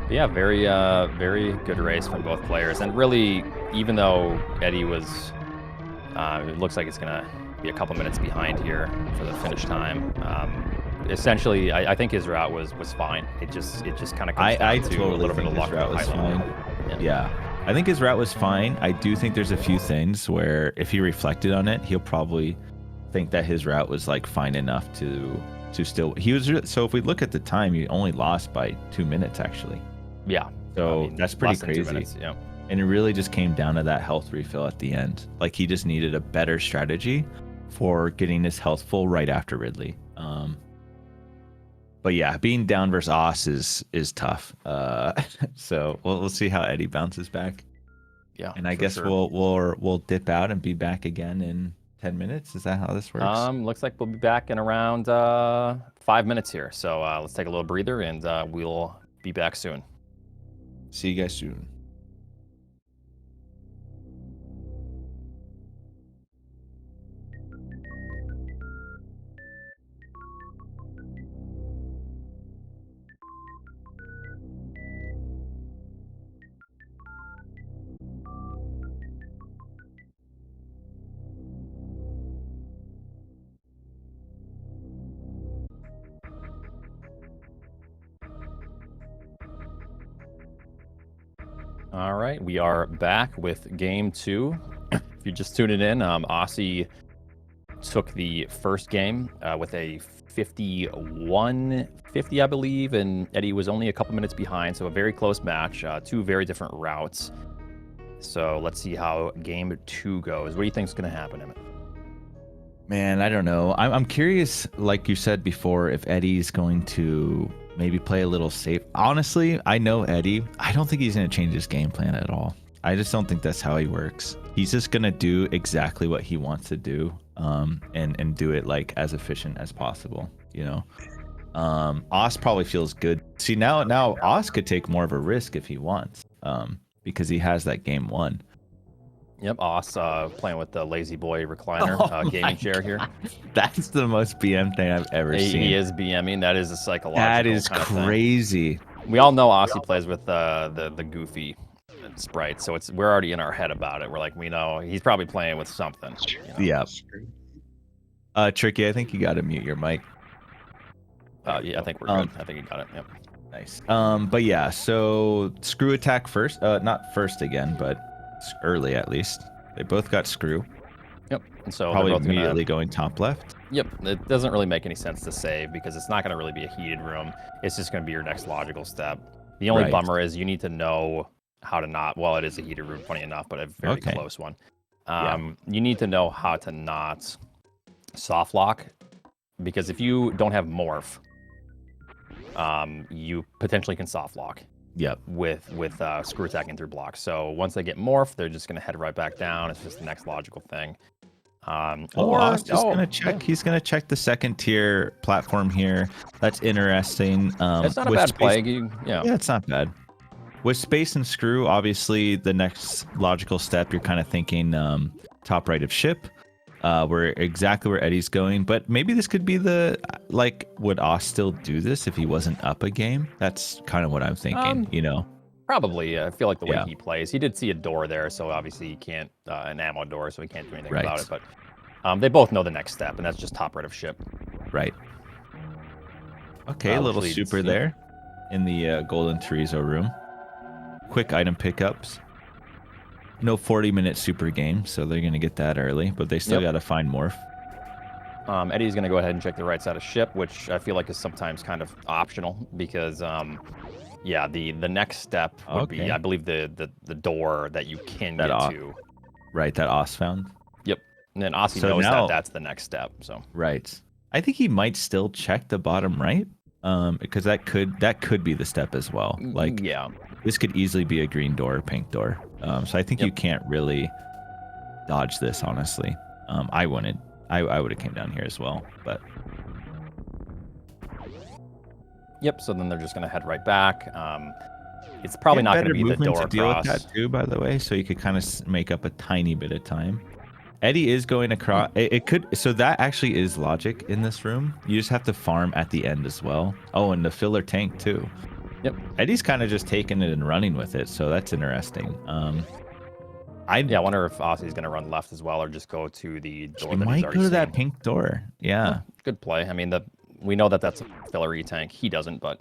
Yeah, very good race from both players, and really, even though Eddie was, it looks like it's gonna be a couple minutes behind here for the finish time. essentially, I think his route was fine. It just kind of comes down I to a totally little bit think of his luck. route was high level. fine. Yeah. I think his route was fine. I do think there's a few things where if he reflected on it, he'll probably think that his route was like fine enough to still. So if we look at the time, he only lost by 2 minutes actually. Yeah. So I mean, that's pretty less than 2 crazy. minutes, yeah. And it really just came down to that health refill at the end. Like he just needed a better strategy for getting his health full right after Ridley. But yeah, being down versus Osse is tough. So we'll see how Eddie bounces back. Yeah. And I guess sure. we'll dip out and be back again in 10 minutes. Is that how this works? Looks like we'll be back in around 5 minutes here. So let's take a little breather, and we'll be back soon. See you guys soon. All right, we are back with game 2. If you're just tuning in, Osse took the first game with a 51-50, I believe, and Eddie was only a couple minutes behind, so a very close match, 2 very different routes. So let's see how game 2 goes. What do you think is going to happen, Emmett? Man, I don't know. I'm curious, like you said before, if Eddie's going to maybe play a little safe. Honestly, I know Eddie. I don't think he's going to change his game plan at all. I just don't think that's how he works. He's just going to do exactly what he wants to do, and do it like as efficient as possible, you know. Osse probably feels good. See, now Osse could take more of a risk if he wants, because he has that game 1. Yep, Osse playing with the lazy boy recliner gaming chair here. That's the most BM thing I've ever seen. He is BMing. That is a psychological. That is kind of crazy. Thing. We all know Osse plays with the goofy sprite, so we're already in our head about it. We're like, we know he's probably playing with something. You know? Yeah. Tricky, I think you got to mute your mic. Yeah, I think we're good. I think you got it. Yep. Nice. But yeah, so screw attack first. Not first again, but early at least. They both got screw. Yep. And so probably immediately going top left. Yep. It doesn't really make any sense to save because it's not going to really be a heated room. It's just going to be your next logical step. The only bummer is you need to know how to not. Well, it is a heated room, funny enough, but a very close one. You need to know how to not soft lock, because if you don't have morph, you potentially can soft lock. Yep. With screw attacking through blocks. So once they get morph, they're just going to head right back down. It's just the next logical thing. Osse is going to check. He's going to check the second tier platform here. That's interesting. It's not a bad play. Yeah, it's not bad. With space and screw, obviously the next logical step, you're kind of thinking top right of ship. Where exactly where Eddie's going, but maybe this could be would Osse still do this if he wasn't up a game? That's kind of what I'm thinking, you know? Probably. I feel like the way he plays, he did see a door there, so obviously he can't, an ammo door, so he can't do anything about it, but they both know the next step, and that's just top right of ship. Right. Okay, a little super there in the Golden Chorizo room. Quick item pickups. No 40-minute super game, so they're going to get that early, but they still got to find morph. Eddie's going to go ahead and check the right side of ship, which I feel like is sometimes kind of optional because, the next step would be, I believe, the door that you can get to. Right, that Osse found. Yep, and then Osse knows that that's the next step. So right, I think he might still check the bottom right, because that could be the step as well. Like, this could easily be a green door or pink door. So I think you can't really dodge this, honestly. I wouldn't. I would have came down here as well, but. Yep. So then they're just gonna head right back. It's probably not gonna be the door to deal across. With that too, by the way, so you could kind of make up a tiny bit of time. Eddie is going across. It could. So that actually is logic in this room. You just have to farm at the end as well. Oh, and the filler tank too. Yep. Eddie's kind of just taking it and running with it, so that's interesting. I wonder if Osse's going to run left as well, or just go to the door. He might go to that pink door. Yeah. Good play. I mean, we know that that's a filler E-tank. He doesn't, but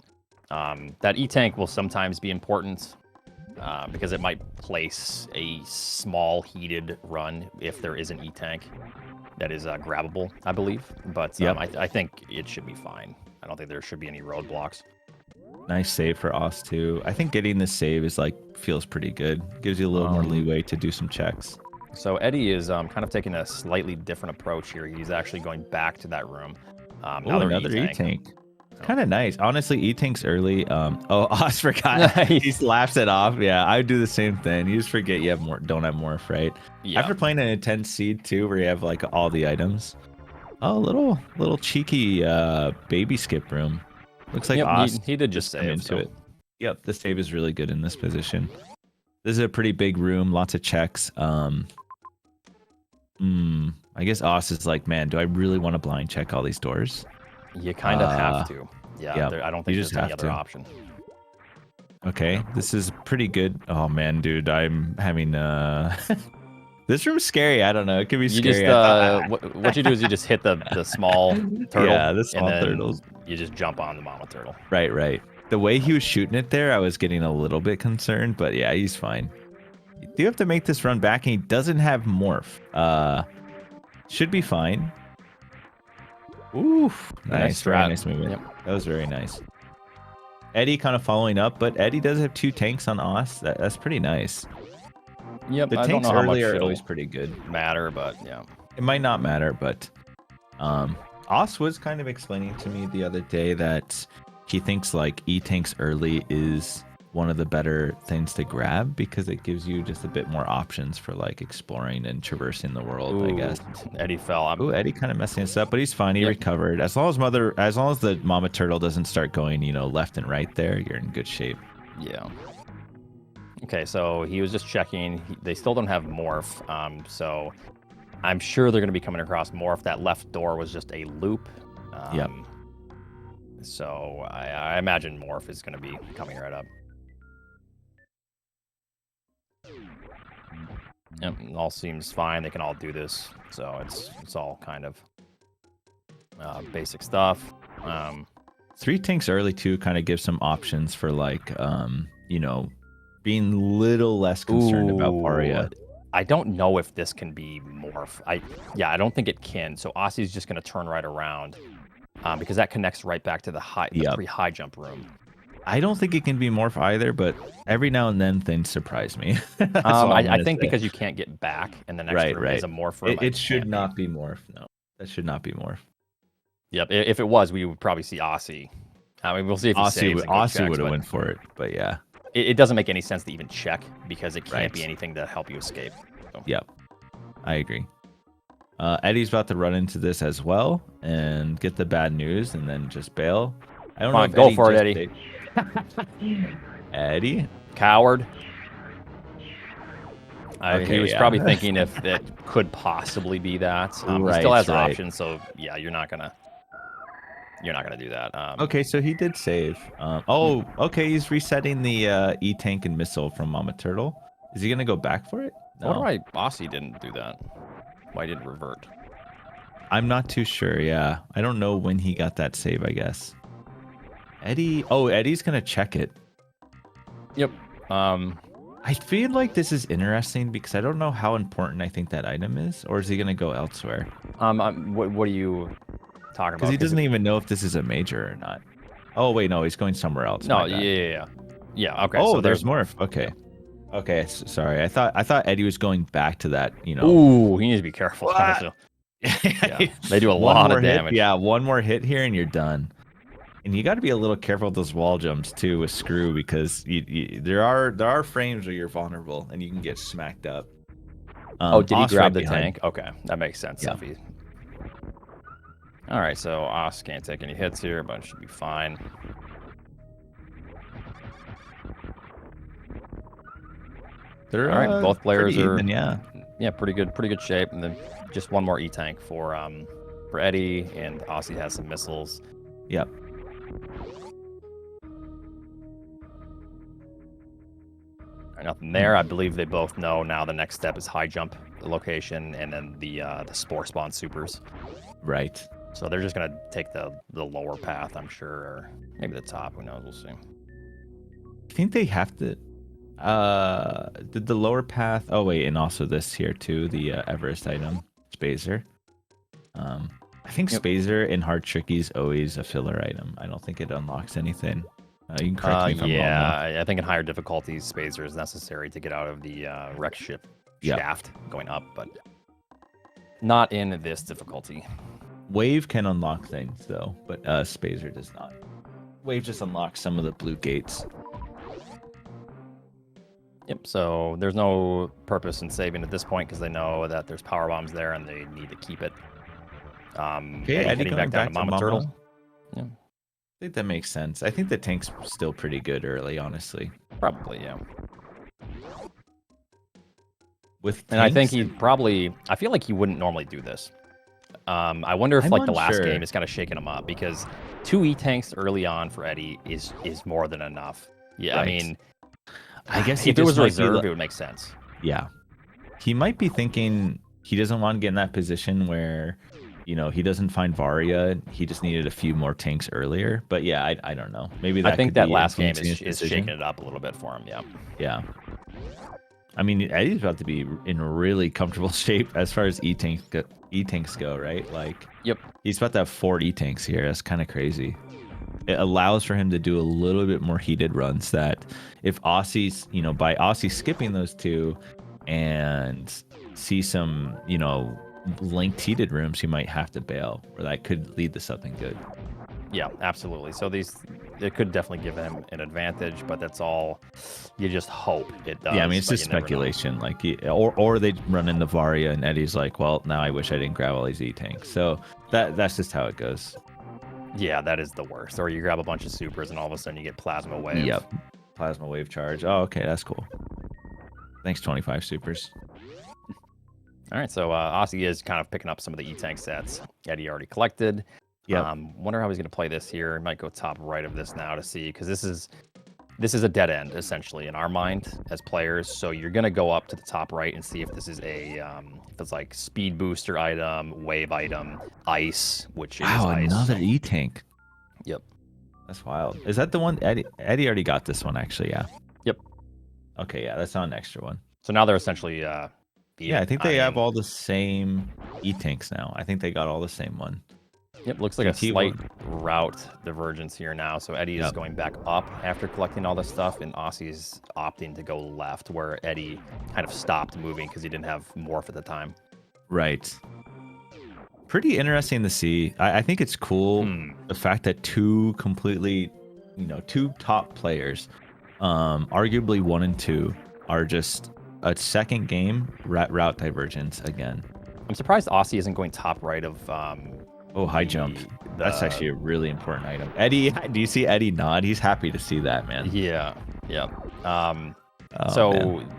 that E-tank will sometimes be important because it might place a small heated run if there is an E-tank that is grabbable, I believe. But I think it should be fine. I don't think there should be any roadblocks. Nice save for Osse too. I think getting this save is feels pretty good. Gives you a little more leeway to do some checks. So Eddie is kind of taking a slightly different approach here. He's actually going back to that room. Another E-tank. Kind of nice. Honestly, E-tanks early. Osse forgot. He laughs it off. Yeah, I would do the same thing. You just forget you don't have morph, right? Yeah. After playing an intense seed too, where you have all the items. Oh, little cheeky baby skip room. Looks like Osse he did just save into it. Yep, the save is really good in this position. This is a pretty big room, lots of checks. I guess Osse is like, man, do I really want to blind check all these doors? You kind of have to. Yeah, I don't think there's any other option. Okay, this is pretty good. Oh man, dude, I'm having this room's scary. I don't know. It could be scary. What you do is you just hit the small turtle. Yeah, the small and then turtles. You just jump on the mama turtle. Right. The way he was shooting it there, I was getting a little bit concerned, but yeah, he's fine. You do have to make this run back, and he doesn't have morph. Should be fine. Ooh, nice. Very nice movement. Yep. That was very nice. Eddie kind of following up, but Eddie does have 2 tanks on Osse. That's pretty nice. Yep, the tanks early are always pretty good. Matter, but yeah. It might not matter, but Osse was kind of explaining to me the other day that he thinks E-tanks early is one of the better things to grab because it gives you just a bit more options for exploring and traversing the world. I guess Eddie fell. Eddie kind of messing us up, but he's fine. He recovered. As long as the mama turtle doesn't start going, left and right there, you're in good shape. Yeah. Okay, so he was just checking. They still don't have morph, so I'm sure they're going to be coming across morph. That left door was just a loop. So I imagine morph is going to be coming right up. Yep, all seems fine. They can all do this, so it's all kind of basic stuff. 3 tanks early too kind of gives some options for being a little less concerned about Paria. I don't know if this can be morph. I don't think it can. So Osse's just going to turn right around because that connects right back to the pre-high jump room. I don't think it can be morph either, but every now and then things surprise me. I think because you can't get back, and the next room is a morph room. It should not be morph. No, that should not be morph. Yep, if it was, we would probably see Osse. I mean, we'll see if Osse would have went for it, but yeah. It doesn't make any sense to even check because it can't be anything to help you escape. So. Yep, I agree. Eddie's about to run into this as well and get the bad news and then just bail. I don't know if go for it, Eddie. Eddie? Coward. He was probably thinking if it could possibly be that. He still has options, so yeah, you're not gonna do that. Okay, so he did save. Okay, he's resetting the E-tank and missile from Mama Turtle. Is he gonna go back for it? No. Wonder why Osse didn't do that. Why did it revert? I'm not too sure. Yeah, I don't know when he got that save. I guess. Eddie's gonna check it. Yep. I feel like this is interesting because I don't know how important I think that item is, or is he gonna go elsewhere? What are you talking about? Because he doesn't even know if this is a major or not. Oh wait, no, he's going somewhere else. No, yeah. Okay. Oh, so there's morph. Okay. Okay, sorry. I thought Eddie was going back to that. Ooh, he needs to be careful. Yeah, they do a lot of damage. Yeah, one more hit here and you're done. And you got to be a little careful with those wall jumps too with Screw because there are frames where you're vulnerable and you can get smacked up. Did he grab the tank? Okay, that makes sense. Yeah. All right, so Osse can't take any hits here, but it should be fine. All right, both players are even, pretty good shape, and then just one more E-tank for Eddie, and Osse has some missiles. Yep. Nothing there. I believe they both know now the next step is high jump location and then the spore spawn supers. Right. So they're just gonna take the lower path, I'm sure, or maybe the top. Who knows? We'll see. I think they have to. Did the lower path? Oh wait, and also this here too, the Everest item, Spazer. I think Spazer in Hard Tricky is always a filler item. I don't think it unlocks anything. You can correct me if I'm wrong. Yeah, I think in higher difficulties, Spazer is necessary to get out of the wreck ship shaft going up, but not in this difficulty. Wave can unlock things though, but Spazer does not. Wave just unlocks some of the blue gates. Yep, so there's no purpose in saving at this point because they know that there's power bombs there and they need to keep it. Okay, Eddie heading back down to Mama Turtle. Yeah. I think that makes sense. I think the tank's still pretty good early, honestly. Probably, yeah. And I think he'd probably... I feel like he wouldn't normally do this. I wonder if I'm like the last unsure. game is kind of shaking him up because 2 E-tanks early on for Eddie is more than enough. Yeah, Right. I mean... I guess if there was a just might be reserve, it would make sense. Yeah. He might be thinking he doesn't want to get in that position where, you know, he doesn't find Varia. He just needed a few more tanks earlier. But yeah, I don't know. Maybe that I think could that be last game influencing his is decision. shaking it up a little bit for him, yeah. Yeah. I mean, Eddie's about to be in really comfortable shape as far as E-tanks go, right? Like, Yep. he's about to have 4 E-tanks here. That's kind of crazy. It allows for him to do a little bit more heated runs that if Osse's, you know, by Ossie skipping those 2 and see some, you know, linked heated rooms, he might have to bail, or that could lead to something good. Yeah, absolutely. So it could definitely give him an advantage, but that's all you just hope it does. Yeah, I mean, it's but just you never know. speculation. Like, or they run into Varia and Eddie's like, well, now I wish I didn't grab all these E-tanks. So that's just how it goes. Yeah, that is the worst. Or you grab a bunch of supers and all of a sudden you get plasma wave. Yep. Plasma wave charge. Oh, okay, that's cool. Thanks, 25 supers. All right, so Osse is kind of picking up some of the E-tank sets Eddie already collected. Yeah. Wonder how he's going to play this here. Might go top right of this now to see, because this is a dead end essentially in our mind as players. So you're going to go up to the top right and see if this is a if it's like speed booster item, wave item, ice, which is ice. Another E-tank. Yep. That's wild. Is that the one? Eddie already got this one, actually, yeah. Yep. Okay, yeah, that's not an extra one. So now they're essentially yeah, I think they have all the same E-tanks now. I think they got all the same one. Yep, looks like a TT1. slight route divergence here now. So Eddie is going back up after collecting all this stuff, and Osse's opting to go left, where Eddie kind of stopped moving because he didn't have morph at the time. Right. Pretty interesting to see. I think it's cool the fact that 2 completely, you know, 2 top players, arguably 1 and 2, are just a second game route divergence again. I'm surprised Osse isn't going top right of high jump. That's actually a really important item. Eddie, do you see Eddie nod? He's happy to see that, man. Yeah. Oh, man.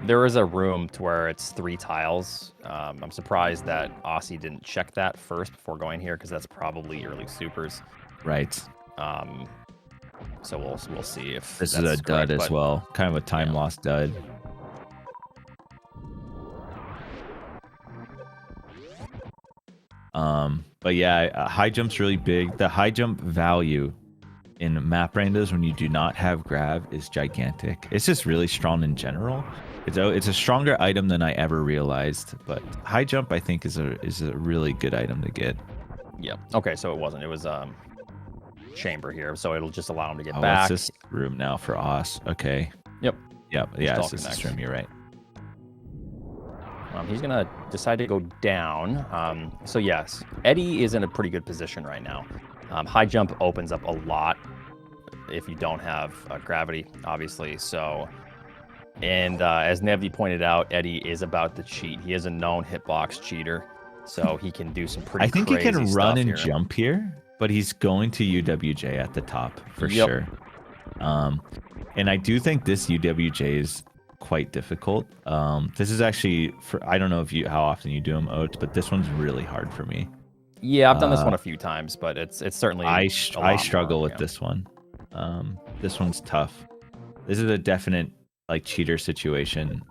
There is a room to where it's 3 tiles. I'm surprised that Osse didn't check that first before going here, because that's probably early supers. Right. So we'll see if This is a dud as well. Kind of a time loss dud. But yeah, high jump's really big. The high jump value in map randos when you do not have grab is gigantic. It's just really strong in general. It's a stronger item than I ever realized. But high jump, I think, is a really good item to get. Yeah. Okay, so it wasn't. It was chamber here, so it'll just allow him to get Oh, back. what's this room now for Osse? Okay. Yep. Yep. Yeah, all it's this room. You're right. He's going to decide to go down. So yes, Eddie is in a pretty good position right now. High jump opens up a lot if you don't have gravity, obviously. So, and as Nevy pointed out, Eddie is about to cheat. He is a known hitbox cheater, so he can do some pretty I think he crazy can stuff run and here. jump here, but he's going to UWJ at the top for sure. And I do think this UWJ is quite difficult. This is actually I don't know how often you do them, Oates, but this one's really hard for me. Yeah, I've done this one a few times, but it's certainly I struggle with this one. This one's tough. This is a definite like cheater situation.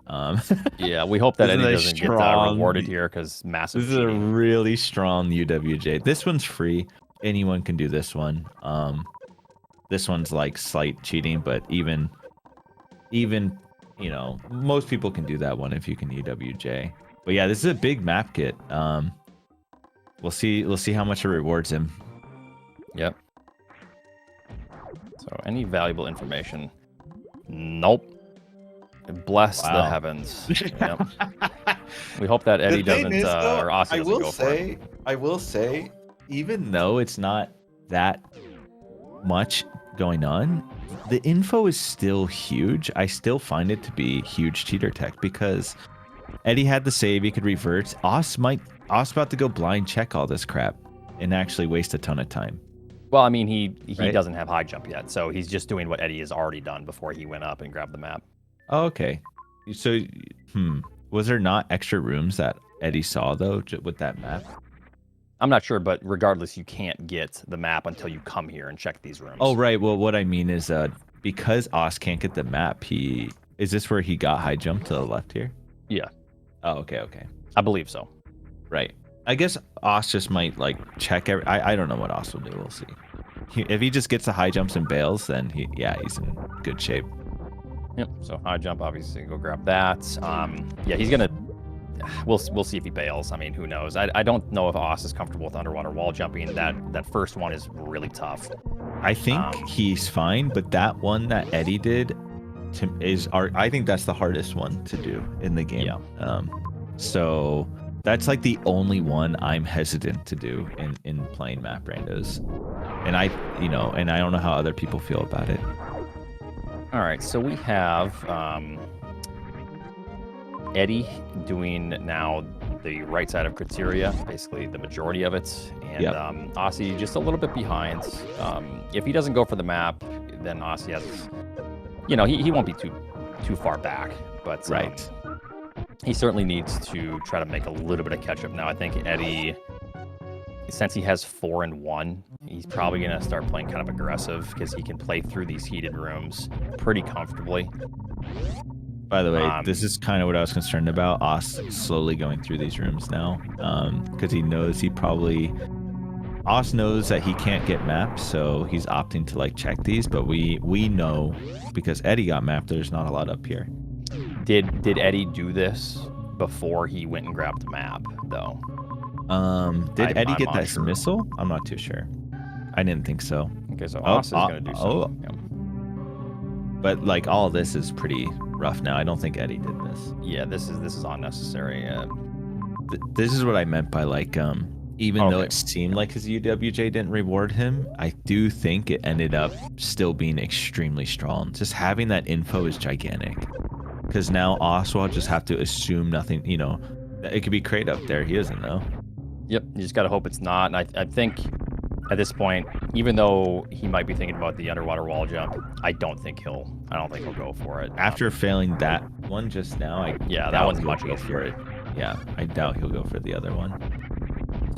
Yeah, we hope that This is Eddie a doesn't get strong- rewarded here because massive This is a cheating. really strong UWJ. This one's free. anyone can do this one. This one's like slight cheating, but even you know, most people can do that one if you can UWJ. But yeah, this is a big map kit. We'll see how much it rewards him. Yep. So any valuable information? Nope. Bless the heavens. Yep. We hope that Eddie doesn't or Osse doesn't go for it. I will say, even though it's not that much going on, the info is still huge. I still find it to be huge cheater tech because Eddie had the save, he could revert. Osse about to go blind check all this crap and actually waste a ton of time. Well, I mean, he doesn't have high jump yet, so he's just doing what Eddie has already done before he went up and grabbed the map. Oh, okay. So, was there not extra rooms that Eddie saw though with that map? I'm not sure, but regardless, you can't get the map until you come here and check these rooms. Oh, right. Well, what I mean is, because Osse can't get the map, is this where he got high jump to the left here? Yeah. Oh, okay. I believe so. Right. I guess Osse just might like check I don't know what Osse will do. We'll see. If he just gets the high jumps and bails, then he's in good shape. Yep. So high jump, obviously, go grab that. Yeah, he's gonna. We'll see if he bails. I mean, who knows? I don't know if Osse is comfortable with underwater wall jumping. That first one is really tough. I think he's fine, but that one that Eddie did I think that's the hardest one to do in the game. Yeah. So that's like the only one I'm hesitant to do in playing map randos. And I don't know how other people feel about it. All right, so we have Eddie doing now the right side of criteria, basically the majority of it, and Osse just a little bit behind. If he doesn't go for the map, then Osse has, he won't be too far back, but right. He certainly needs to try to make a little bit of catch up now. I think Eddie, since he has 4 and 1, he's probably going to start playing kind of aggressive because he can play through these heated rooms pretty comfortably. By the way, this is kind of what I was concerned about. Osse slowly going through these rooms now because he knows Osse knows that he can't get mapped, so he's opting to like check these. But we know because Eddie got mapped, there's not a lot up here. Did Eddie do this before he went and grabbed the map though? Did Eddie get that missile? I'm not too sure. I didn't think so. Okay, so Osse is going to do something. Yeah. But like all this is pretty rough now. I don't think Eddie did this. Yeah, this is unnecessary. This is what I meant by like even though it seemed like his UWJ didn't reward him, I do think it ended up still being extremely strong. Just having that info is gigantic. Because now Osse will just have to assume nothing, it could be crate up there. He doesn't know. Yep, you just got to hope it's not. And I think at this point, even though he might be thinking about the underwater wall jump, I don't think he'll go for it. After failing that one just now, that one's much easier. Yeah, I doubt he'll go for the other one.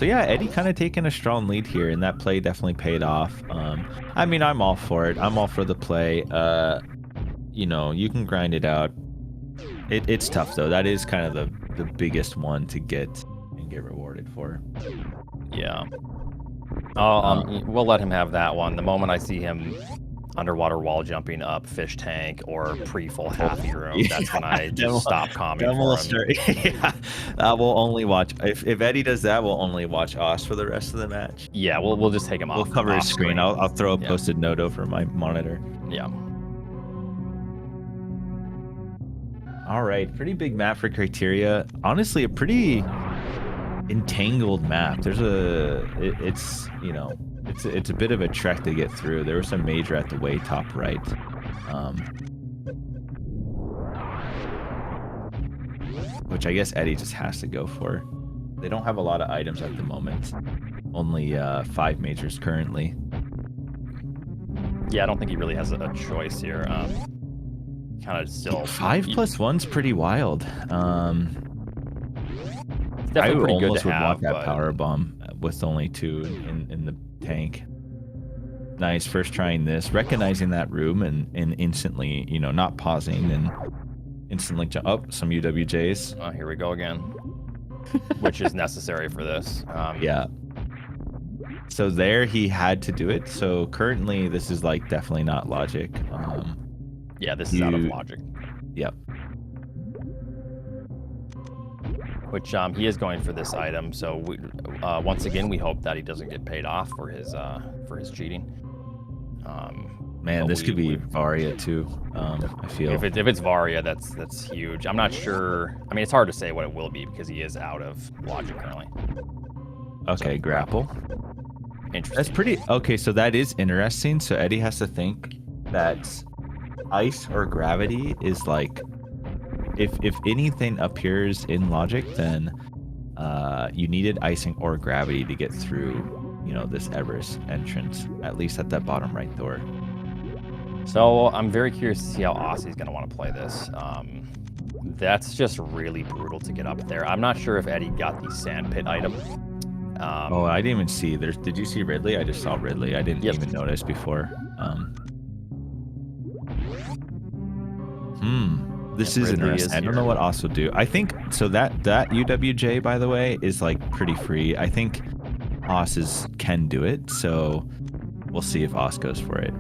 So yeah, Eddie kind of taking a strong lead here, and that play definitely paid off. I mean, I'm all for it. I'm all for the play. You can grind it out. It's tough though. That is kind of the biggest one to get and get rewarded for. Yeah. We'll let him have that one. The moment I see him underwater wall jumping up fish tank or pre-full halfy room, that's when I just stop commenting for him. We'll only watch if Eddie does that. We'll only watch Osse for the rest of the match. Yeah, we'll just take him off. We'll cover his screen. I'll throw a posted note over my monitor. Yeah. All right, pretty big map for criteria. Honestly, a pretty entangled map. It's a bit of a trek to get through. There was some major at the way top right. Which I guess Eddie just has to go for. They don't have a lot of items at the moment. Only 5 majors currently. Yeah, I don't think he really has a choice here. Kind of still 5+1's pretty wild. It's definitely pretty good to would have, want that power bomb with only 2 in the tank. Nice, first trying this, recognizing that room and instantly, not pausing and instantly jump up some UWJs. Oh, here we go again. Which is necessary for this. Yeah. So there he had to do it. So currently this is like definitely not logic. Yeah, this is out of logic. Yep. Which he is going for this item. So we, once again, we hope that he doesn't get paid off for his cheating. Man, this could be Varia too. I feel if it's Varia, that's huge. I'm not sure. I mean, it's hard to say what it will be because he is out of logic currently. Okay, so, grapple. Interesting. That's pretty okay. So that is interesting. So Eddie has to think that ice or gravity is like if anything appears in logic, then you needed icing or gravity to get through, you know, this Everest entrance, at least at that bottom right door. So I'm very curious to see how Osse's going to want to play this. That's just really brutal to get up there. I'm not sure if Eddie got the sandpit item. Oh, I didn't even see. Did you see Ridley? I just saw Ridley. I didn't even notice before. This is interesting. I don't know what Osse will do. I think so. That UWJ, by the way, is like pretty free. I think Osse's can do it. So we'll see if Osse goes for it.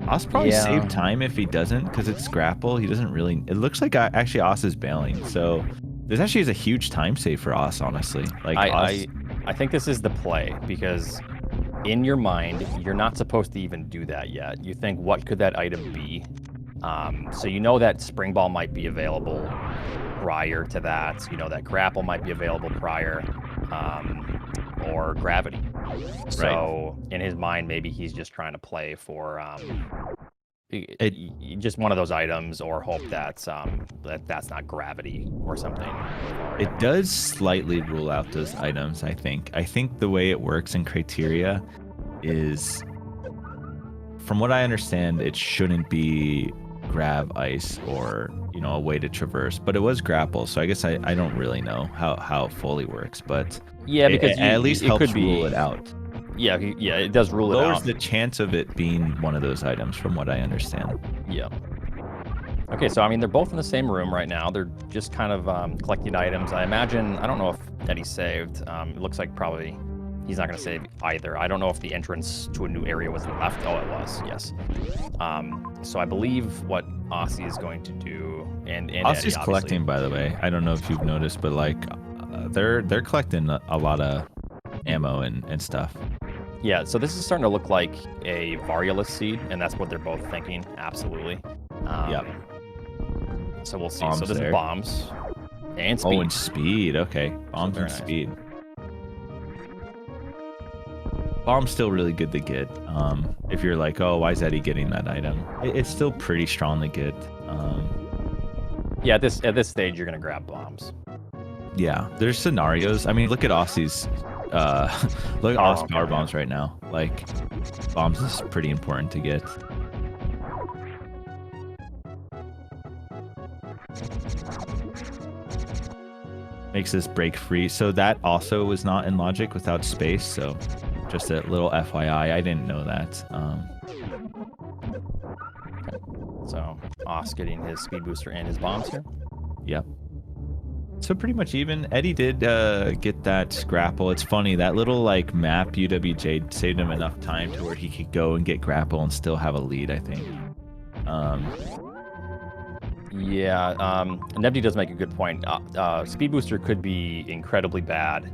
Osse probably save time if he doesn't, because it's grapple. He doesn't really. It looks like actually Osse is bailing. So this actually is a huge time save for Osse, honestly. Like I think this is the play, because in your mind you're not supposed to even do that yet. You think, what could that item be? So you know that spring ball might be available prior to that. You know that grapple might be available prior, or gravity. So in his mind, maybe he's just trying to play for just one of those items, or hope that's not gravity or something. It does slightly rule out those items, I think. I think the way it works in criteria is, from what I understand, it shouldn't be grab ice or, you know, a way to traverse, but it was grapple, so I guess I don't really know how it fully works, but yeah, because it at least helps rule it out. Yeah, it does rule it out. Lowers the chance of it being one of those items, from what I understand. Yeah. Okay, so I mean, they're both in the same room right now. They're just kind of collecting items. I imagine, I don't know if Eddie saved. It looks like probably he's not going to save either. I don't know if the entrance to a new area was left. Oh, it was, yes. So I believe what Osse is going to do, and Osse's collecting, by the way. I don't know if you've noticed, but like they're collecting a lot of ammo and stuff. Yeah, so this is starting to look like a Variolus seed, and that's what they're both thinking. Absolutely. Yep. So we'll see. Bombs so this there. is bombs and speed. Oh, and speed. Okay, bombs and speed. Bomb's still really good to get. If you're like, oh, why is Eddie getting that item? It's still pretty strong to get. Yeah, at this stage, you're gonna grab bombs. Yeah, there's scenarios. I mean, look at Osse's. Look at Osse power bombs right now. Like, bombs is pretty important to get. Makes this break free. So that also was not in logic without space. So just a little FYI. I didn't know that. So Osse getting his speed booster and his bombs here. Yep. So pretty much even. Eddie did get that grapple. It's funny, that little like map UWJ saved him enough time to where he could go and get grapple and still have a lead, I think. Yeah, Nebdi does make a good point. Speed booster could be incredibly bad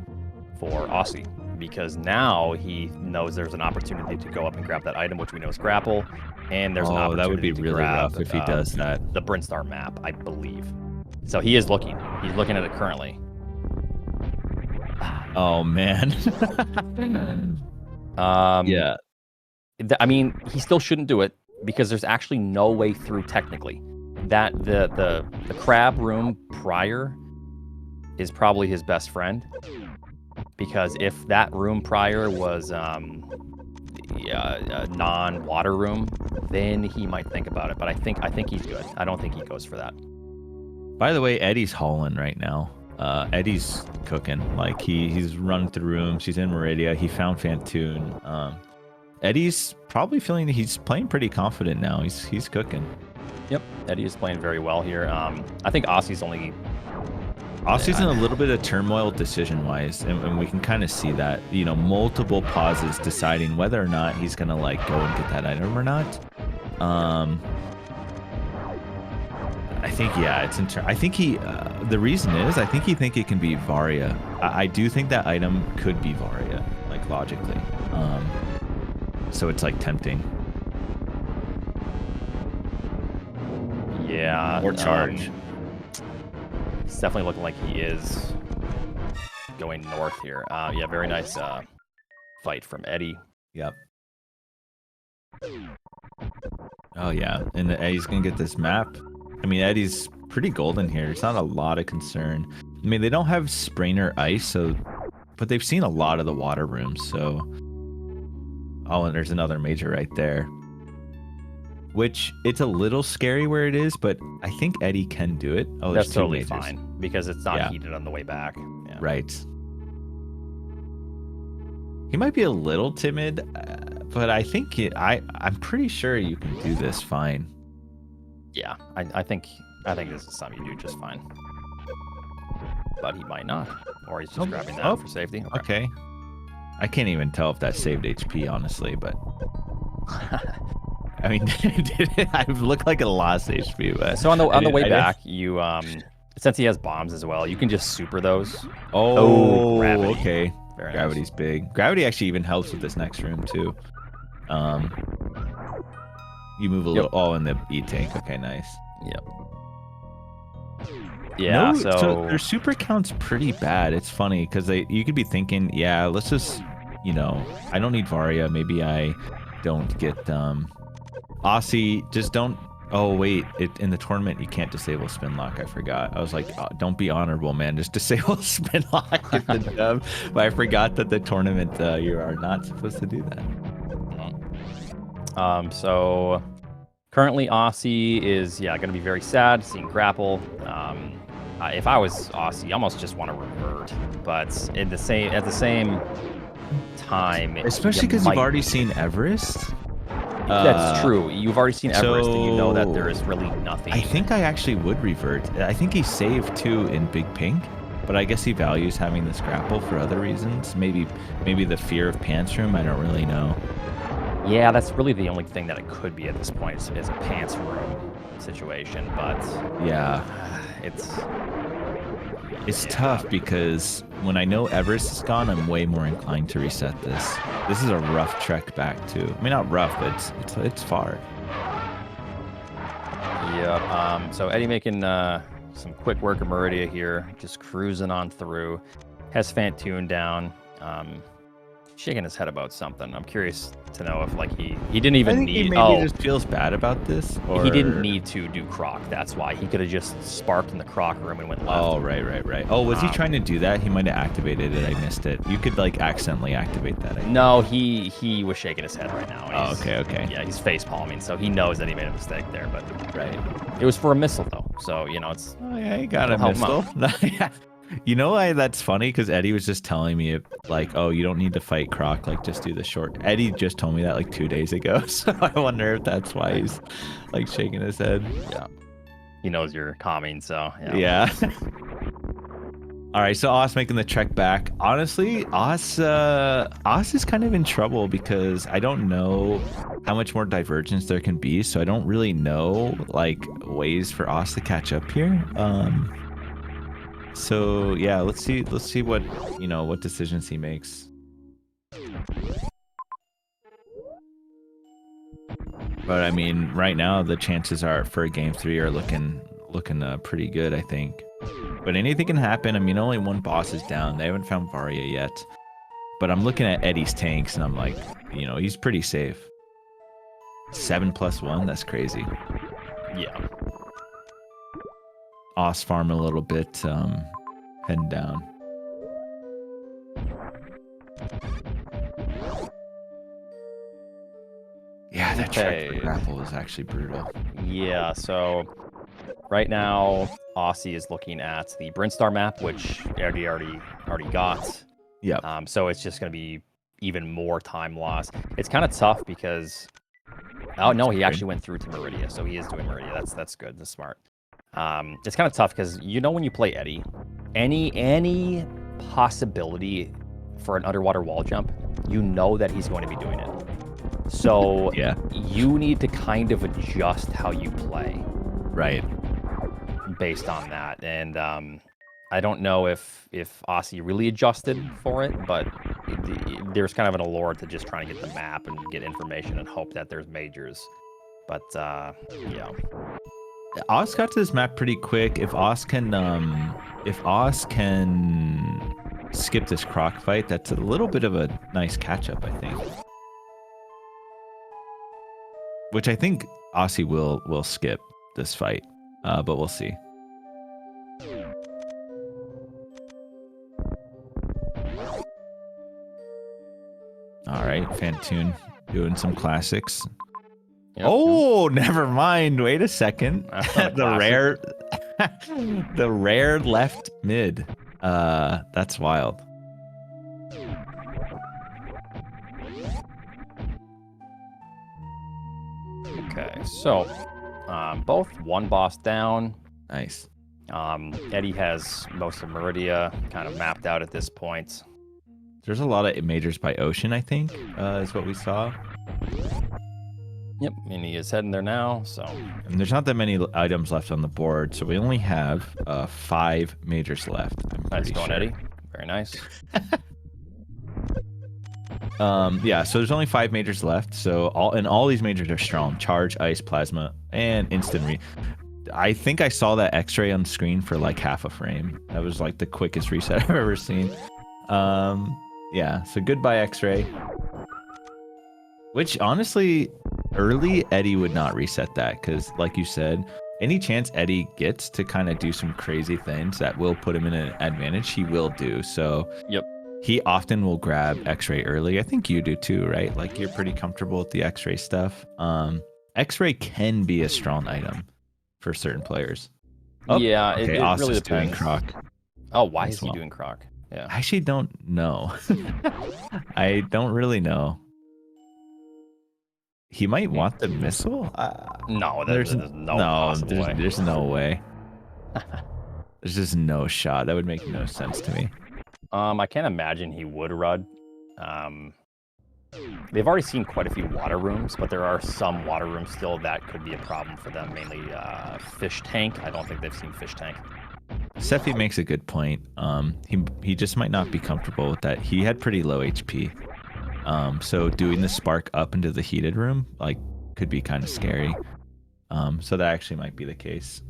for Osse, because now he knows there's an opportunity to go up and grab that item, which we know is grapple, and there's an opportunity that would be to really grab, rough if he does that. The Brinstar map, I believe. So he is looking. He's looking at it currently. Oh man. Yeah. I mean, he still shouldn't do it, because there's actually no way through technically. That the crab room prior is probably his best friend, because if that room prior was a non-water room, then he might think about it. But I think he's good. I don't think he goes for that. By the way, Eddie's hauling right now. Eddie's cooking. Like he's run through rooms. He's in Meridia. He found Phantoon. Eddie's probably feeling he's playing pretty confident now. He's cooking. Yep, Eddie is playing very well here. I think Osse's only Osse's in a little bit of turmoil decision-wise, and we can kind of see that. You know, multiple pauses deciding whether or not he's gonna like go and get that item or not. I think it's I think he. The reason is I think it can be Varia. I do think that item could be Varia, like logically. So it's like tempting. Yeah. Or charge. It's definitely looking like he is going north here. Yeah, very nice fight from Eddie. Yep. Oh yeah, and Eddie's gonna get this map. I mean, Eddie's pretty golden here. It's not a lot of concern. I mean, they don't have Sprainer Ice, but they've seen a lot of the water rooms. So, oh, and there's another major right there. Which it's a little scary where it is, but I think Eddie can do it. Oh, that's totally fine because it's not heated on the way back. Yeah. Right. He might be a little timid, but I think I'm pretty sure you can do this fine. Yeah, I think this is something you do just fine. But he might not, or he's just grabbing that for safety. Okay. I can't even tell if that saved HP, honestly, but. I mean, I've looked like a lost HP, but so on the way back, you since he has bombs as well, you can just super those. Oh, gravity. Okay. Very Gravity's nice. big. Gravity actually even helps with this next room too. You move a little. Oh, in the E tank. Okay, nice. Yep. Yeah. So their super count's pretty bad. It's funny because you could be thinking, yeah, let's just, I don't need Varia. Maybe I don't get Osse. Just don't. Oh wait, in the tournament you can't disable spin lock. I forgot. I was like, oh, don't be honorable, man. Just disable spin lock in the dub. But I forgot that the tournament you are not supposed to do that. So currently Osse is going to be very sad seeing grapple. If I was Osse, I almost just want to revert, but at the same time, especially because you've already seen Everest. That's true. You've already seen Everest, and you know that there is really nothing. I think I actually would revert. I think he saved too in Big Pink, but I guess he values having this grapple for other reasons. Maybe the fear of Pants Room. I don't really know. Yeah, that's really the only thing that it could be at this point is a Pants Room situation. But yeah, it's tough because when I know Everest is gone, I'm way more inclined to reset this. This is a rough trek back too. I mean, not rough, but it's far. Yeah. So Eddie making some quick work of Meridia here, just cruising on through. Has Phantoon down. Shaking his head about something. I'm curious to know if he didn't even need. He just feels bad about this. Or he didn't need to do Croc. That's why he could have just sparked in the Croc room and went left. Oh right. Oh, was he trying to do that? He might have activated it. I missed it. You could accidentally activate that. No, he was shaking his head right now. Oh, okay. Yeah, he's face palming, so he knows that he made a mistake there. But right, it was for a missile though, so it's. Oh yeah, he got a missile. Yeah. You know why that's funny? Because Eddie was just telling me, oh, you don't need to fight Croc, just do the short. Eddie just told me that 2 days ago, so I wonder if that's why he's shaking his head. Yeah, he knows you're coming, so yeah. All right, so Osse making the trek back. Honestly, Osse is kind of in trouble because I don't know how much more divergence there can be, so I don't really know ways for Osse to catch up here. So yeah, let's see what what decisions he makes. But I mean, right now the chances are for game 3 are looking pretty good, I think. But anything can happen. I mean, only one boss is down. They haven't found Varia yet. But I'm looking at Eddie's tanks and I'm like, he's pretty safe. 7+1, that's crazy. Yeah. Osse farm a little bit, heading down. Yeah, that trek for grapple is actually brutal. Yeah, so right now Osse is looking at the Brinstar map, which Eddie already got. Yeah. So it's just going to be even more time loss. It's kind of tough because he actually went through to Meridia, so he is doing Meridia. That's good. That's smart. It's kind of tough because when you play Eddie, any possibility for an underwater wall jump, that he's going to be doing it. So Yeah. you need to kind of adjust how you play Right. based on that. And I don't know if Osse really adjusted for it, but there's kind of an allure to just trying to get the map and get information and hope that there's majors. But yeah. Oss got to this map pretty quick. If Oss can skip this croc fight, that's a little bit of a nice catch up, I think. Which I think Osse will skip this fight, but we'll see. All right, Phantoon doing some classics. Yep. Oh, never mind. Wait a second. The The rare left mid. That's wild. Okay, so both one boss down. Nice. Eddie has most of Meridia kind of mapped out at this point. There's a lot of majors by ocean, I think, is what we saw. Yep, and he is heading there now, so... And there's not that many items left on the board, so we only have 5 majors left. Nice going, Eddie. Very nice. Yeah, so there's only 5 majors left, so all these majors are strong. Charge, ice, plasma, and instant I think I saw that X-ray on screen for like half a frame. That was like the quickest reset I've ever seen. Yeah, so goodbye X-ray. Which honestly, early Eddie would not reset that because, like you said, any chance Eddie gets to kind of do some crazy things that will put him in an advantage, he will do. So yep, he often will grab X-ray early. I think you do too, right? Like you're pretty comfortable with the X-ray stuff. X-ray can be a strong item for certain players. Oh, yeah, okay, it really Osse's doing depends. Croc. Oh, why is as he well. doing Croc? Yeah, I actually don't know. I don't really know. He might want the missile. no, there's no possible way. There's no way. There's just no shot. That would make no sense to me. I can't imagine he would, Rud. They've already seen quite a few water rooms, but there are some water rooms still that could be a problem for them, mainly fish tank. I don't think they've seen fish tank. Sephi makes a good point. He just might not be comfortable with that. He had pretty low HP. So doing the spark up into the heated room like could be kind of scary. So that actually might be the case.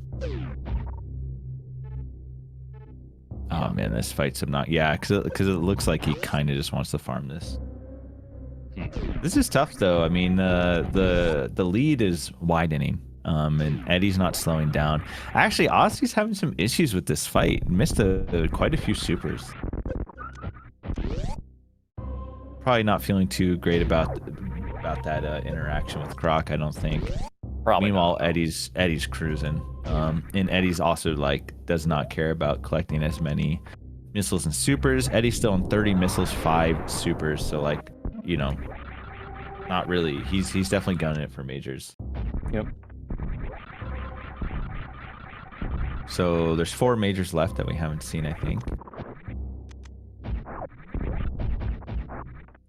Oh man, this fight's not. Yeah, because it looks like he kind of just wants to farm this. This is tough though. I mean, the lead is widening, and Eddie's not slowing down. Actually, Osse's having some issues with this fight. Missed quite a few supers. Probably not feeling too great about that interaction with Croc. I don't think. Probably. Meanwhile, not. Eddie's cruising, and Eddie's also like does not care about collecting as many missiles and supers. Eddie's still on 30 missiles, 5 supers. So like, you know, not really. He's definitely gunning it for majors. Yep. So there's 4 majors left that we haven't seen, I think.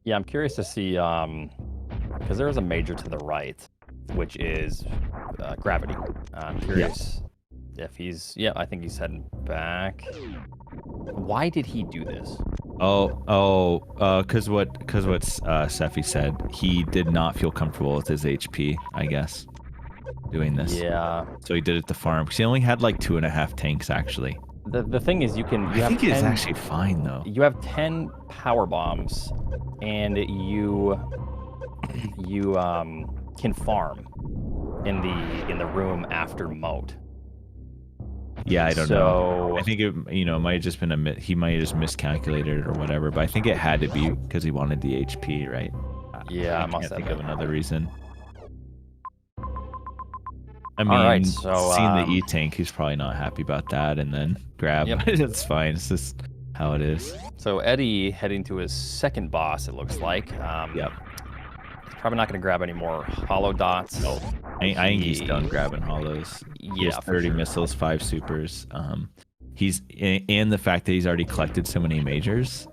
Yeah, I'm curious to see, because there is a major to the right, which is gravity. I'm curious if he's, I think he's heading back. Why did he do this? Because what Sephi said, he did not feel comfortable with his HP, I guess, doing this. Yeah. So he did it to farm, because he only had like 2.5 tanks, actually. The thing is, I think it's actually fine, though. You have 10 power bombs, and you can farm in the room after moat. Yeah, I don't know. I think it might have just been he might have just miscalculated it or whatever, but I think it had to be because he wanted the HP, right? Yeah, I can't think of another reason. I mean, all right, so, seeing the E-tank, he's probably not happy about that, and then grab. Yep. It's fine. It's just how it is. So Eddie heading to his second boss, it looks like. Yep. He's probably not going to grab any more hollow dots. No. I think he's done grabbing hollows. He has Yeah, 30 missiles, 5 supers. And the fact that he's already collected so many majors.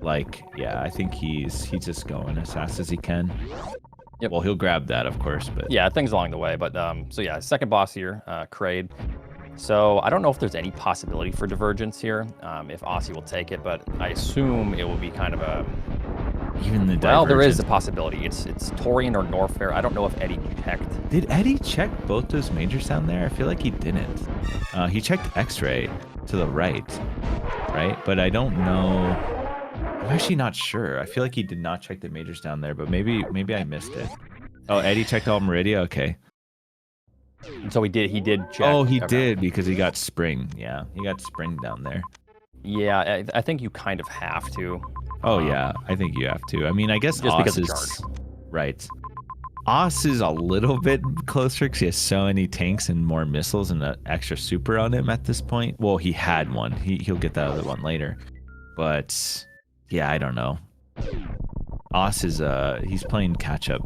Like, yeah, I think he's just going as fast as he can. Yep. Well, he'll grab that, of course, but yeah, things along the way. But so yeah, second boss here, Kraid. So I don't know if there's any possibility for divergence here, if Osse will take it, but I assume it will be kind of a. even the Well, there is divergence. a possibility. It's Torian or Norfair. I don't know if Eddie checked. Did Eddie check both those majors down there? I feel like he didn't. He checked X-ray to the right? But I don't know. I'm actually not sure. I feel like he did not check the majors down there, but maybe I missed it. Oh, Eddie checked all Meridia? Okay. So he did check. Oh, he Okay. did because he got Spring. Yeah, he got Spring down there. Yeah, I think you kind of have to. Oh, yeah. I think you have to. I mean, I guess Just Osse because of is... charge. Right. Osse is a little bit closer because he has so many tanks and more missiles and an extra super on him at this point. Well, he had one. He'll get that other one later. But, yeah, I don't know. Osse is... he's playing catch-up.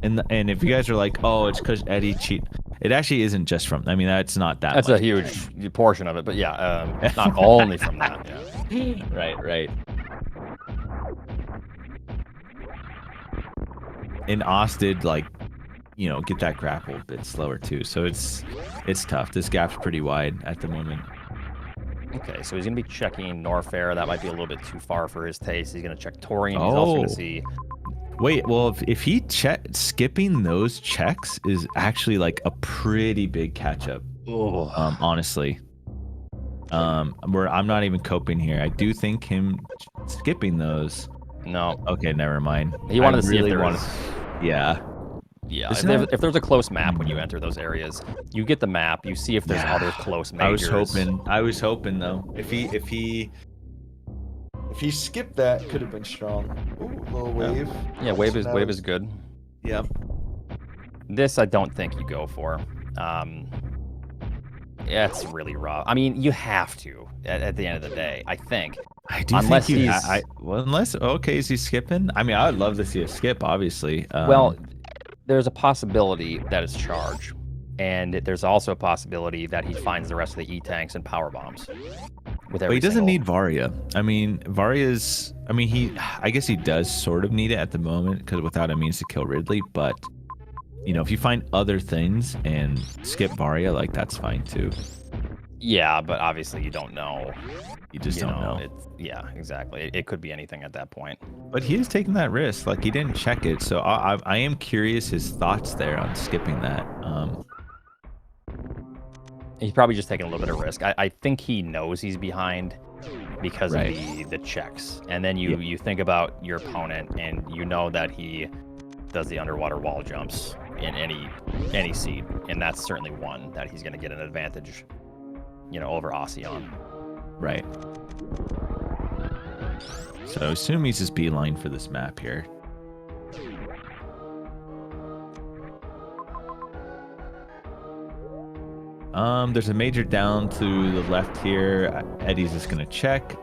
And if you guys are like, oh, it's because Eddie cheat... It actually isn't just from... I mean, that's not that That's much. a huge portion of it, but yeah, not only from that. Yeah. Right. And Osse did, like, you know, get that grapple a bit slower too. So it's tough. This gap's pretty wide at the moment. Okay, so he's going to be checking Norfair. That might be a little bit too far for his taste. He's going to check Torian. He's also going to see... Wait, well, if he skipping those checks is actually like a pretty big catch up. Honestly. Where I'm not even coping here. I do think him skipping those. No. Okay, never mind. He wanted to see if really there wanted... was... Yeah. Yeah, Isn't if there's a close map when you enter those areas, you get the map, you see if there's other close majors. I was hoping though. If he skipped that, could have been strong. Ooh, little wave. Yeah, wave is good. Yeah. This I don't think you go for. Yeah, it's really rough. I mean, you have to at the end of the day, I think. I do unless think he's unless is he skipping? I mean, I would love to see a skip, obviously. Well, there's a possibility that it's charge, and there's also a possibility that he finds the rest of the E-tanks and power bombs. But he doesn't need Varia. I mean, Varia's... I mean, I guess he does sort of need it at the moment, because without a means to kill Ridley, but... You know, if you find other things and skip Varia, like, that's fine, too. Yeah, but obviously you don't know. You just don't know. Yeah, exactly. It could be anything at that point. But he is taking that risk. Like, he didn't check it, so I am curious his thoughts there on skipping that. He's probably just taking a little bit of risk. I think he knows he's behind because of the checks. And then you think about your opponent, and you know that he does the underwater wall jumps in any seed, and that's certainly one that he's going to get an advantage, you know, over Osse on. Right. So I assume he's just beeline for this map here. There's a major down to the left here. Eddie's just gonna check.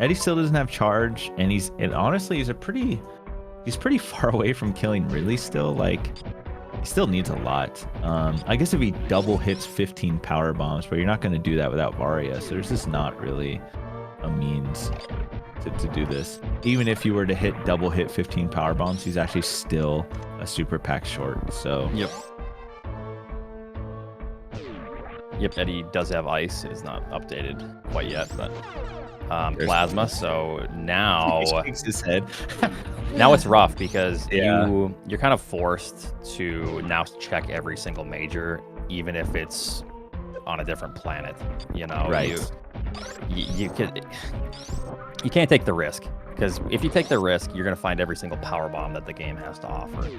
Eddie still doesn't have charge, and honestly he's pretty far away from killing Ridley still. Like, he still needs a lot. I guess if he double hits 15 power bombs, but you're not gonna do that without Varia, so there's just not really a means to do this. Even if you were to double hit 15 power bombs, he's actually still a super pack short. So Yep, Eddie does have ice. It is not updated quite yet, but plasma. So now he shakes his head. Now it's rough because Yeah. you're kind of forced to now check every single major, even if it's on a different planet. You know, Right. You can't take the risk, because if you take the risk, you're gonna find every single power bomb that the game has to offer.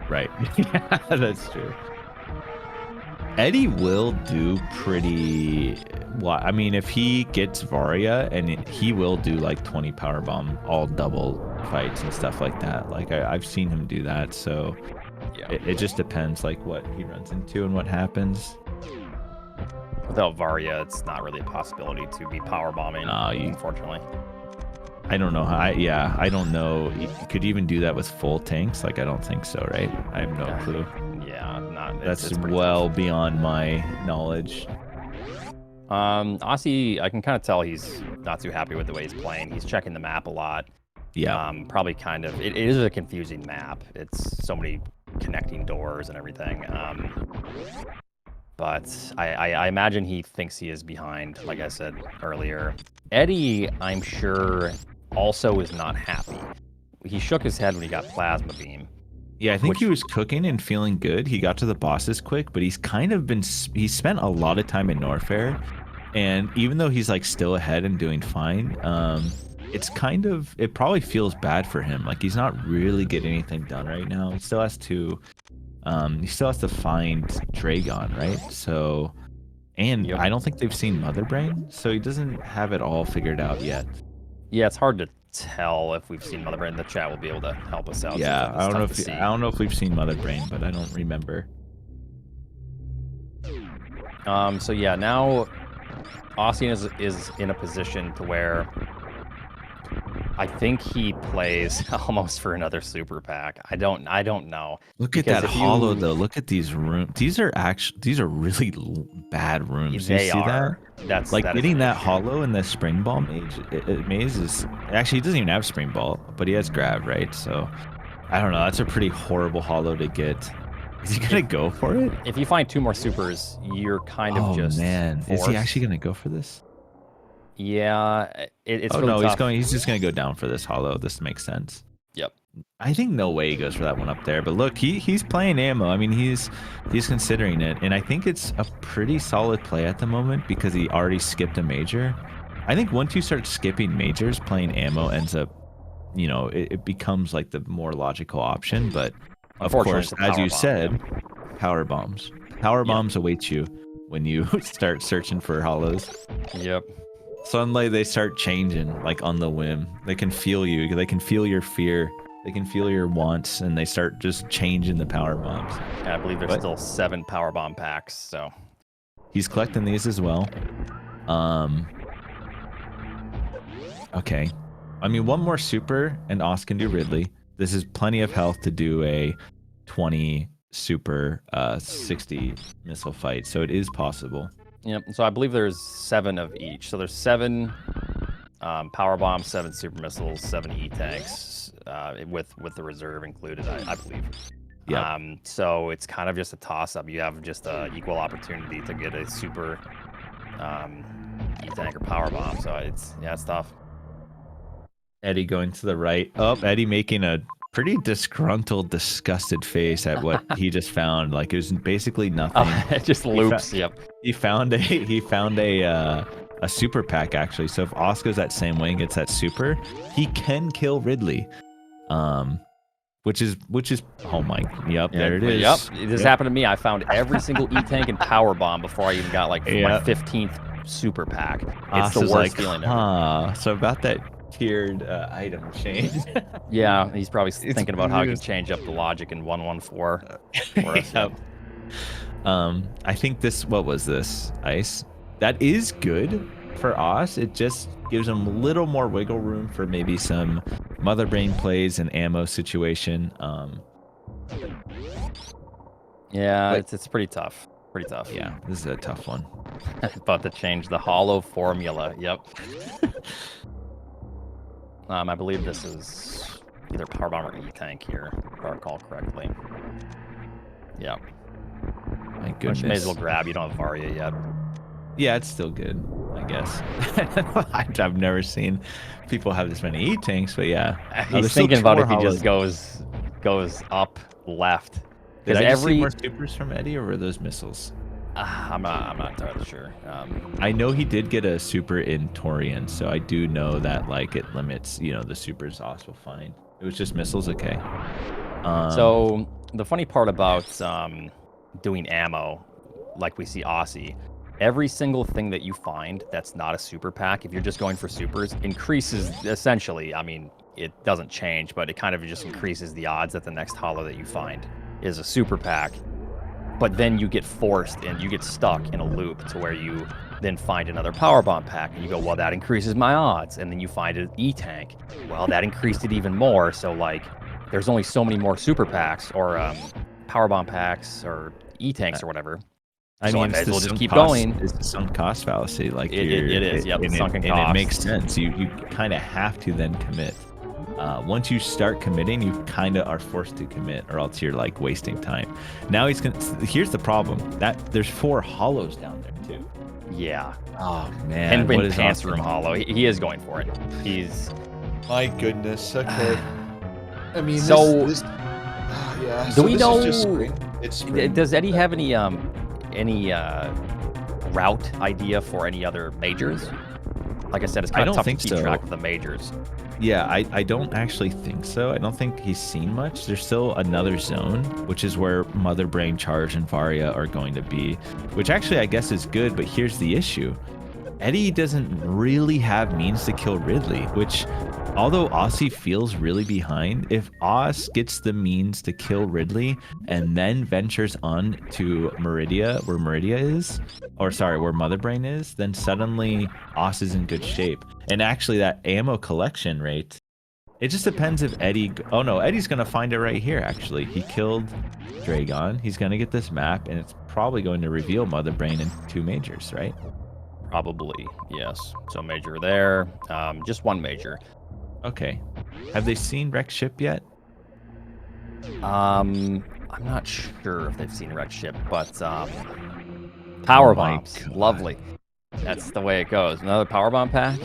Right. Yeah, that's true. Eddie will do pretty well. I mean, if he gets Varia, and he will do like 20 power bomb, all double fights and stuff like that. Like I've seen him do that. So Yeah. it just depends like what he runs into and what happens. Without Varia, it's not really a possibility to be power bombing, No, unfortunately. I don't know how. I don't know. You could even do that with full tanks. Like, I don't think so, right? I have no clue. Yeah, not. That's it's well tough. beyond my knowledge. Osse, I can kind of tell he's not too happy with the way he's playing. He's checking the map a lot. Yeah. Probably kind of. It is a confusing map. It's so many connecting doors and everything. But I imagine he thinks he is behind, like I said earlier. Eddie, I'm sure, also is not happy. He shook his head when he got Plasma Beam. Yeah, I think he was cooking and feeling good. He got to the bosses quick, but he's kind of been, he's spent a lot of time in Norfair. And even though he's like still ahead and doing fine, it's kind of, it probably feels bad for him. Like he's not really getting anything done right now. He still has to find Dragon, right? So, and Yep. I don't think they've seen Mother Brain, so he doesn't have it all figured out yet. Yeah, it's hard to tell if we've seen Mother Brain. The chat will be able to help us out. Yeah, I don't know if if we've seen Mother Brain, but I don't remember. So yeah, now Osse is in a position to where I think he plays almost for another super pack. I don't know. Look at that hollow though. Look at these rooms. These are really bad rooms. They you see are. That? Like getting that hollow in the spring ball maze is actually, he doesn't even have spring ball, but he has grab, right? So I don't know. That's a pretty horrible hollow to get. Is he gonna go for it? If you find 2 more supers, you're kind of just. Oh man, forced. Is he actually gonna go for this? Yeah, it's oh really no, tough. he's just gonna go down for this hollow. This makes sense. Yep. I think no way he goes for that one up there. But look, he's playing ammo. I mean, he's considering it, and I think it's a pretty solid play at the moment because he already skipped a major. I think once you start skipping majors, playing ammo ends up, you know, it becomes like the more logical option. But of course, as you said, power bombs. Power bombs await you when you start searching for hollows. Yep. Suddenly they start changing, like on the whim. They can feel you. They can feel your fear. They can feel your wants, and they start just changing the power bombs. And I believe there's still 7 power bomb packs, so. He's collecting these as well. Okay. I mean, one more super, and Osse can do Ridley. This is plenty of health to do a 20 super 60 missile fight, so it is possible. Yep. So I believe there's 7 of each. So there's 7 power bombs, 7 super missiles, 7 E-tanks, with the reserve included, I believe. Yeah. So it's kind of just a toss-up. You have just an equal opportunity to get a super E-tank or power bomb. So it's tough. Eddie going to the right. Oh, Eddie making a pretty disgruntled, disgusted face at what he just found. Like it was basically nothing. It just loops. Yep. He found a super pack actually. So if Osse goes that same way and gets that super, he can kill Ridley. Which is oh my, yep, there it is. Yep. This happened to me. I found every single E-tank and power bomb before I even got like my 15th super pack. It's the worst feeling ever. So about that tiered item change. Yeah, he's probably thinking about how he can change up the logic in 114. Yep. I think this, what was this? Ice. That is good for Osse. It just gives him a little more wiggle room for maybe some Mother Brain plays and ammo situation. Yeah, it's pretty tough. Pretty tough. Yeah, this is a tough one. About to change the hollow formula. Yep. I believe this is either power bomb or E-tank here, if I recall correctly. Yeah. My goodness. Which may as well grab. You don't have Varia yet. Yeah, it's still good, I guess. I've never seen people have this many E-tanks, but yeah. He's thinking about if he just goes up left. Did I just see more supers from Eddie, or were those missiles? I'm not entirely sure. I know he did get a super in Torian, so I do know that like it limits, you know, the supers Osse will find. It was just missiles, okay. So the funny part about doing ammo, like we see Osse, every single thing that you find that's not a super pack, if you're just going for supers, increases essentially. I mean, it doesn't change, but it kind of just increases the odds that the next hollow that you find is a super pack. but then you get forced and you get stuck in a loop to where you then find another power bomb pack and you go, well, that increases my odds. And then you find an E-tank. Well, that increased it even more. So like there's only so many more super packs or power bomb packs or E-tanks or whatever. I So mean, I may as well just keep cost, going. It's the sunk cost fallacy. Like it is, yep, sunken and cost. it makes sense. You kind of have to then commit. Once you start committing, you kind of are forced to commit, or else you're like wasting time. Now he's gonna. Here's the problem: that there's 4 hollows down there too. Yeah. Oh man. And what in is Pants Osse Room Hollow, he is going for it. He's. My goodness. Okay. I mean, So- yeah. Do so we this know? is just spring. It's spring. Does Eddie have any route idea for any other majors? Like I said, it's I kind don't of tough to think keep so. track of the majors. Yeah, I don't actually think so. I don't think he's seen much. There's still another zone, which is where Mother Brain, Charge, and Varia are going to be, which actually I guess is good, but here's the issue. Eddie doesn't really have means to kill Ridley, which, although Osse feels really behind, if Osse gets the means to kill Ridley and then ventures on to Meridia, where Meridia is, or sorry, where Mother Brain is, then suddenly Osse is in good shape. And actually that ammo collection rate, it just depends if Eddie, oh no, Eddie's gonna find it right here actually. He killed Dragon, he's gonna get this map, and it's probably going to reveal Mother Brain in 2 majors, right? Probably, yes. So major there. Just one major. Okay. Have they seen Wreck Ship yet? I'm not sure if they've seen Wreck Ship, but power Oh my bombs, God. lovely. That's the way it goes. Another power bomb pack.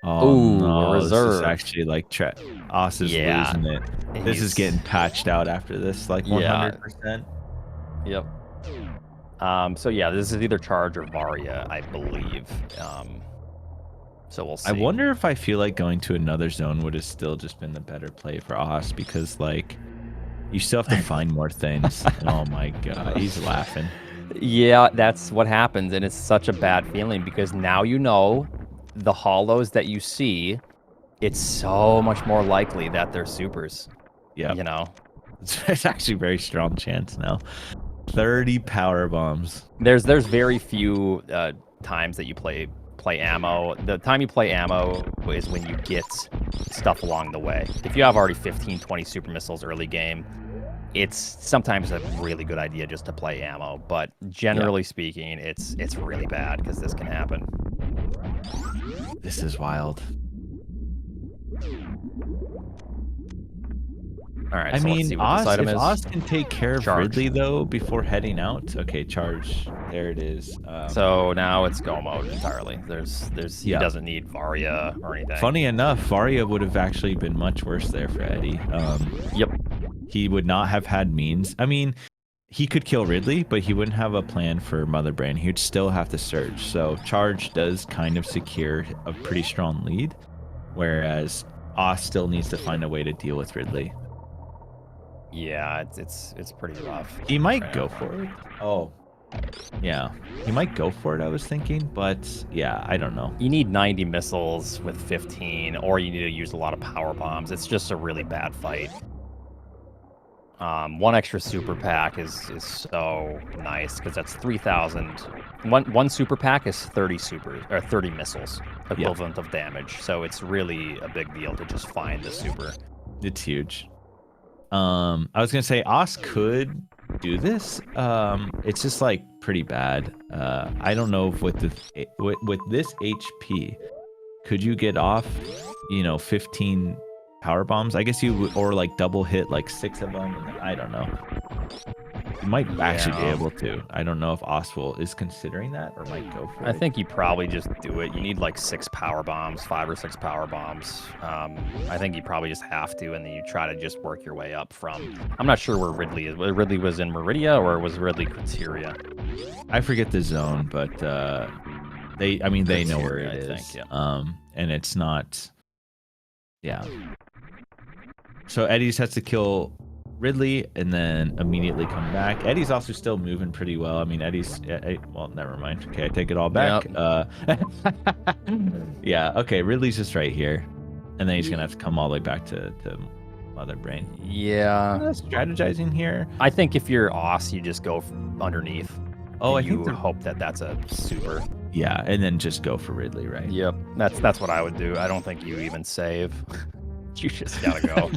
Oh Ooh, no, a this reserve. is actually like Osse is Yeah. losing it. This is getting patched out after this, like 100%. Yep. So yeah, this is either Charge or Varia, I believe. So we'll see. I wonder if I feel like going to another zone would have still just been the better play for Osse, because like you still have to find more things. Oh my God, he's laughing. Yeah, that's what happens, and it's such a bad feeling because now you know the hollows that you see, it's so much more likely that they're supers. Yeah, You know, it's actually a very strong chance now. 30 power bombs. there's very few times that you play ammo. The time you play ammo is when you get stuff along the way. If you have already 15, 20 super missiles early game, it's sometimes a really good idea just to play ammo. But generally speaking, it's really bad because this can happen. This is wild. All right, I so mean, let's see what this Osse, item if is. Osse can take care of Charge. Ridley though before heading out. Okay, Charge. There it is. So now it's go mode entirely. He Yeah. doesn't need Varia or anything. Funny enough, Varia would have actually been much worse there for Eddie. Yep. He would not have had means. I mean, he could kill Ridley, but he wouldn't have a plan for Mother Brain. He would still have to surge. So Charge does kind of secure a pretty strong lead, whereas Osse still needs to find a way to deal with Ridley. Yeah, it's pretty rough. He might right go now. for it. Oh, yeah, he might go for it. I was thinking, but yeah, I don't know. You need 90 missiles with 15, or you need to use a lot of power bombs. It's just a really bad fight. One extra super pack is so nice because that's 3,000. One super pack is 30 missiles equivalent of damage. So it's really a big deal to just find the super. It's huge. I was gonna say Osse could do this. It's just like pretty bad. I don't know if with this HP, could you get off, 15 power bombs? I guess you would, or like double hit like 6 of them. I don't know. You might actually be able to. I don't know if Osse is considering that or might go for it. I think you probably just do it. You need like 6 power bombs, 5 or 6 power bombs. I think you probably just have to, and then you try to just work your way up from. I'm not sure where Ridley is. Whether Ridley was in Meridia or was Ridley Criteria. I forget the zone, but they know where it is. I think, yeah. And it's not. Yeah. So Eddie's has to kill Ridley and then immediately come back. Eddie's also still moving pretty well. I mean, well, never mind. Okay, I take it all back. Yeah, okay, Ridley's just right here. And then he's going to have to come all the way back to Mother Brain. Yeah. Strategizing here. I think if you're Osse, you just go underneath. Oh, I you think hope that that's a super. Yeah, and then just go for Ridley, right? Yep, that's what I would do. I don't think you even save. You just gotta go.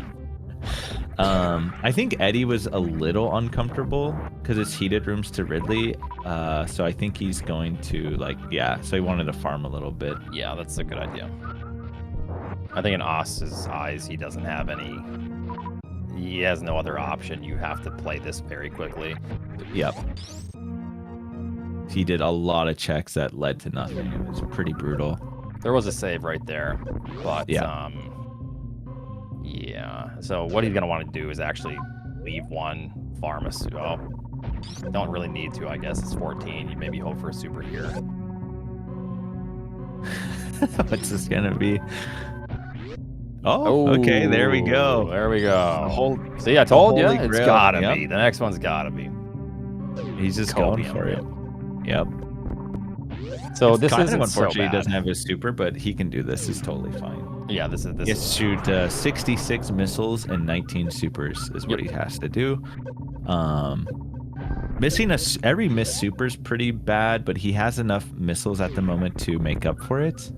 I think Eddie was a little uncomfortable because it's heated rooms to Ridley. So I think he's going to so he wanted to farm a little bit. Yeah, that's a good idea. I think in Osse's eyes, he doesn't have any. He has no other option. You have to play this very quickly. Yep. He did a lot of checks that led to nothing. It was pretty brutal. There was a save right there, but yeah. So what he's gonna want to do is actually leave one, farm a oh, don't really need to, I guess. It's 14. You maybe hope for a super here. What's this gonna be? Oh, okay, there we go. There we go. See, I told you, it's gotta be. The next one's gotta be. He's just going for it. Yep. So it's this kind is of unfortunate he doesn't have his super, but he can do this. It's totally fine. Yeah, this is. He has to shoot 66 missiles and 19 supers is what he has to do. Missing every missed super is pretty bad, but he has enough missiles at the moment to make up for it.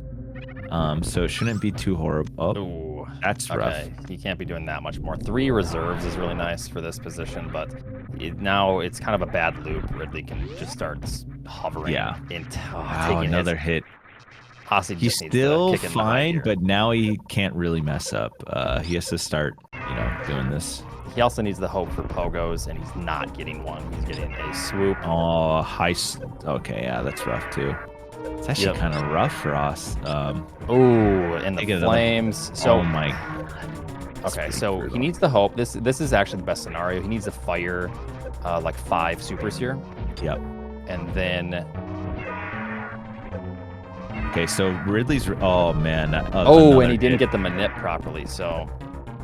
So it shouldn't be too horrible. Oh, that's rough. He can't be doing that much more. 3 reserves is really nice for this position, but now it's kind of a bad loop. Ridley can just start hovering. Yeah. Wow, another hit. Osse He's still fine, but now he can't really mess up. He has to start, doing this. He also needs the hope for pogos, and he's not getting one. He's getting a swoop. Oh, high. Okay, yeah, that's rough too. It's actually kind of rough for us. And the flames. So, oh my. Okay, so brutal. He needs the hope. This is actually the best scenario. He needs to fire like 5 supers here. Yep. And then. Okay, so Ridley's. Oh man. And he didn't get the manip properly. So.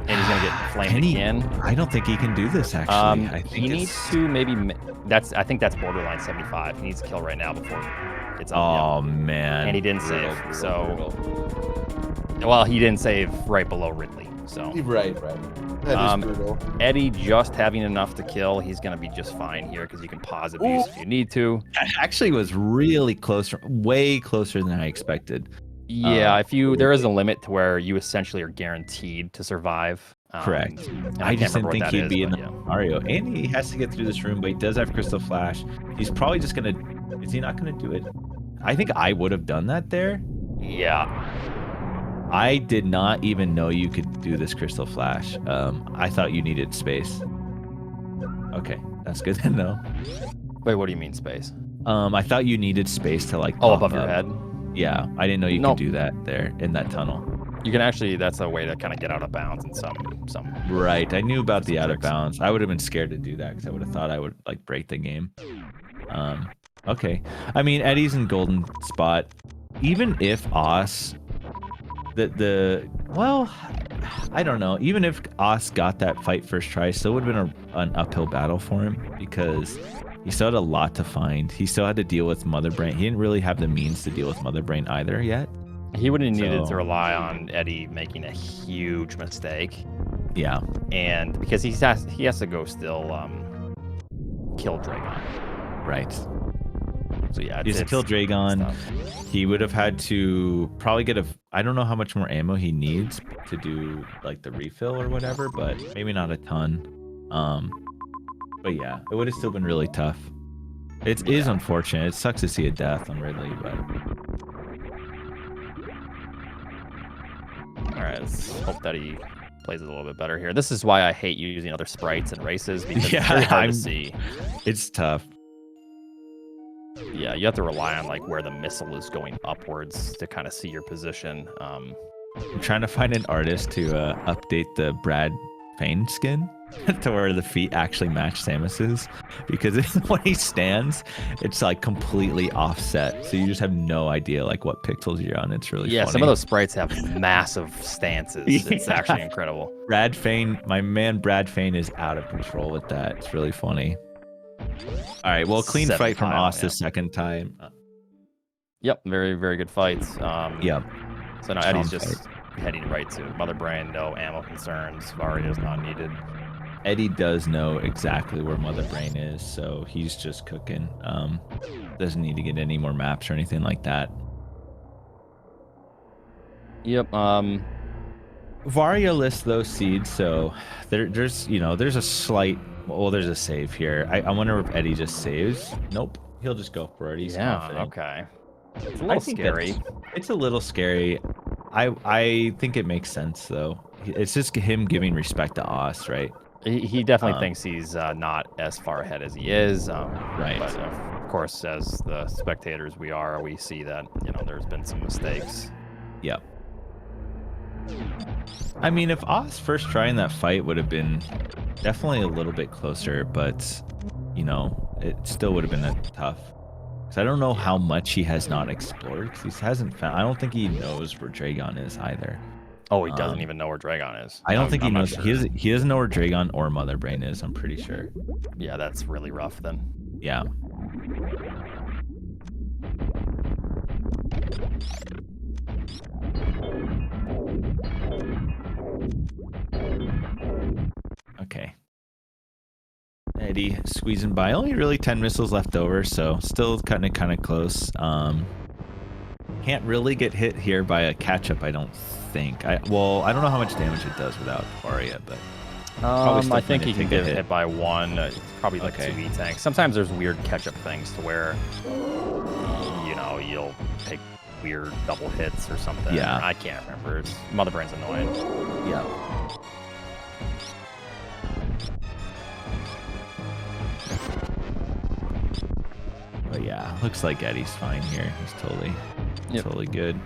And he's gonna get flamed again. I don't think he can do this actually. I think he needs to maybe. I think that's borderline 75. He needs to kill right now before it's up. Oh man. And he didn't save. Well, he didn't save right below Ridley. So. Right. That is brutal. Eddie just having enough to kill. He's gonna be just fine here because you can pause abuse if you need to. That actually was really close, way closer than I expected. Yeah, there is a limit to where you essentially are guaranteed to survive. Correct. I just didn't think he'd be in the scenario. And he has to get through this room, but he does have Crystal Flash. He's probably just gonna. Is he not gonna do it? I think I would have done that there. Yeah. I did not even know you could do this Crystal Flash. I thought you needed space. Okay, that's good to know. Wait, what do you mean space? I thought you needed space to above your head. Yeah, I didn't know you could do that there in that tunnel. You can actually, that's a way to kind of get out of bounds in some. Right, I knew about the out of bounds. I would have been scared to do that because I would have thought I would break the game. Okay. I mean, Eddie's in golden spot. Even if Osse, well, I don't know. Even if Osse got that fight first try, still would have been an uphill battle for him because he still had a lot to find. He still had to deal with Mother Brain. He didn't really have the means to deal with Mother Brain either yet. He would have needed to rely on Eddie making a huge mistake. Yeah. And because he has to go still kill Dragon. Right. So yeah, he has to kill Dragon. He would have had to probably get I don't know how much more ammo he needs to do the refill or whatever, but maybe not a ton. But yeah, it would have still been really tough. It is unfortunate. It sucks to see a death on Ridley, but. All right, let's hope that he plays it a little bit better here. This is why I hate using other sprites and races because it's very hard to see. It's tough. Yeah, you have to rely on where the missile is going upwards to kind of see your position. I'm trying to find an artist to update the Brad Fane skin to where the feet actually match Samus's, because when he stands, it's completely offset, so you just have no idea what pixels you're on. It's really funny. Some of those sprites have massive stances. It's actually incredible. Brad Fane, my man Brad Fane is out of control with that. It's really funny. All right, well, clean fight from Osse the second time. Yep, very, very good fights. Yep. So now Eddie's just heading right to. Mother Brain, no ammo concerns. Varia is not needed. Eddie does know exactly where Mother Brain is, so he's just cooking. Doesn't need to get any more maps or anything like that. Yep. Varia lists those seeds, so there's there's a slight. Well, there's a save here. I wonder if Eddie just saves. Nope, he'll just go for it. He's confident. Okay. It's a little scary. It's a little scary. I think it makes sense though. It's just him giving respect to Osse, right? He definitely thinks he's not as far ahead as he is. Right. But of course, as the spectators we see that there's been some mistakes. Yep. I mean, if Osse first trying that fight would have been definitely a little bit closer, but it still would have been tough. Because I don't know how much he has not explored. Because he hasn't found. I don't think he knows where Dragon is either. Oh, he doesn't even know where Dragon is. I don't think he knows. Sure. He doesn't know where Dragon or Mother Brain is. I'm pretty sure. Yeah, that's really rough then. Yeah. Okay. Eddie squeezing by. Only really 10 missiles left over, so still kind of close. Can't really get hit here by a catch-up, I don't think. I don't know how much damage it does without Varia, but I think he can get hit by one. It's probably like 2 E-tanks. Sometimes there's weird catch-up things to where you'll take weird double hits or something. Yeah. I can't remember. Mother Brain's annoying. Yeah. But yeah, looks like Eddie's fine here. He's totally good.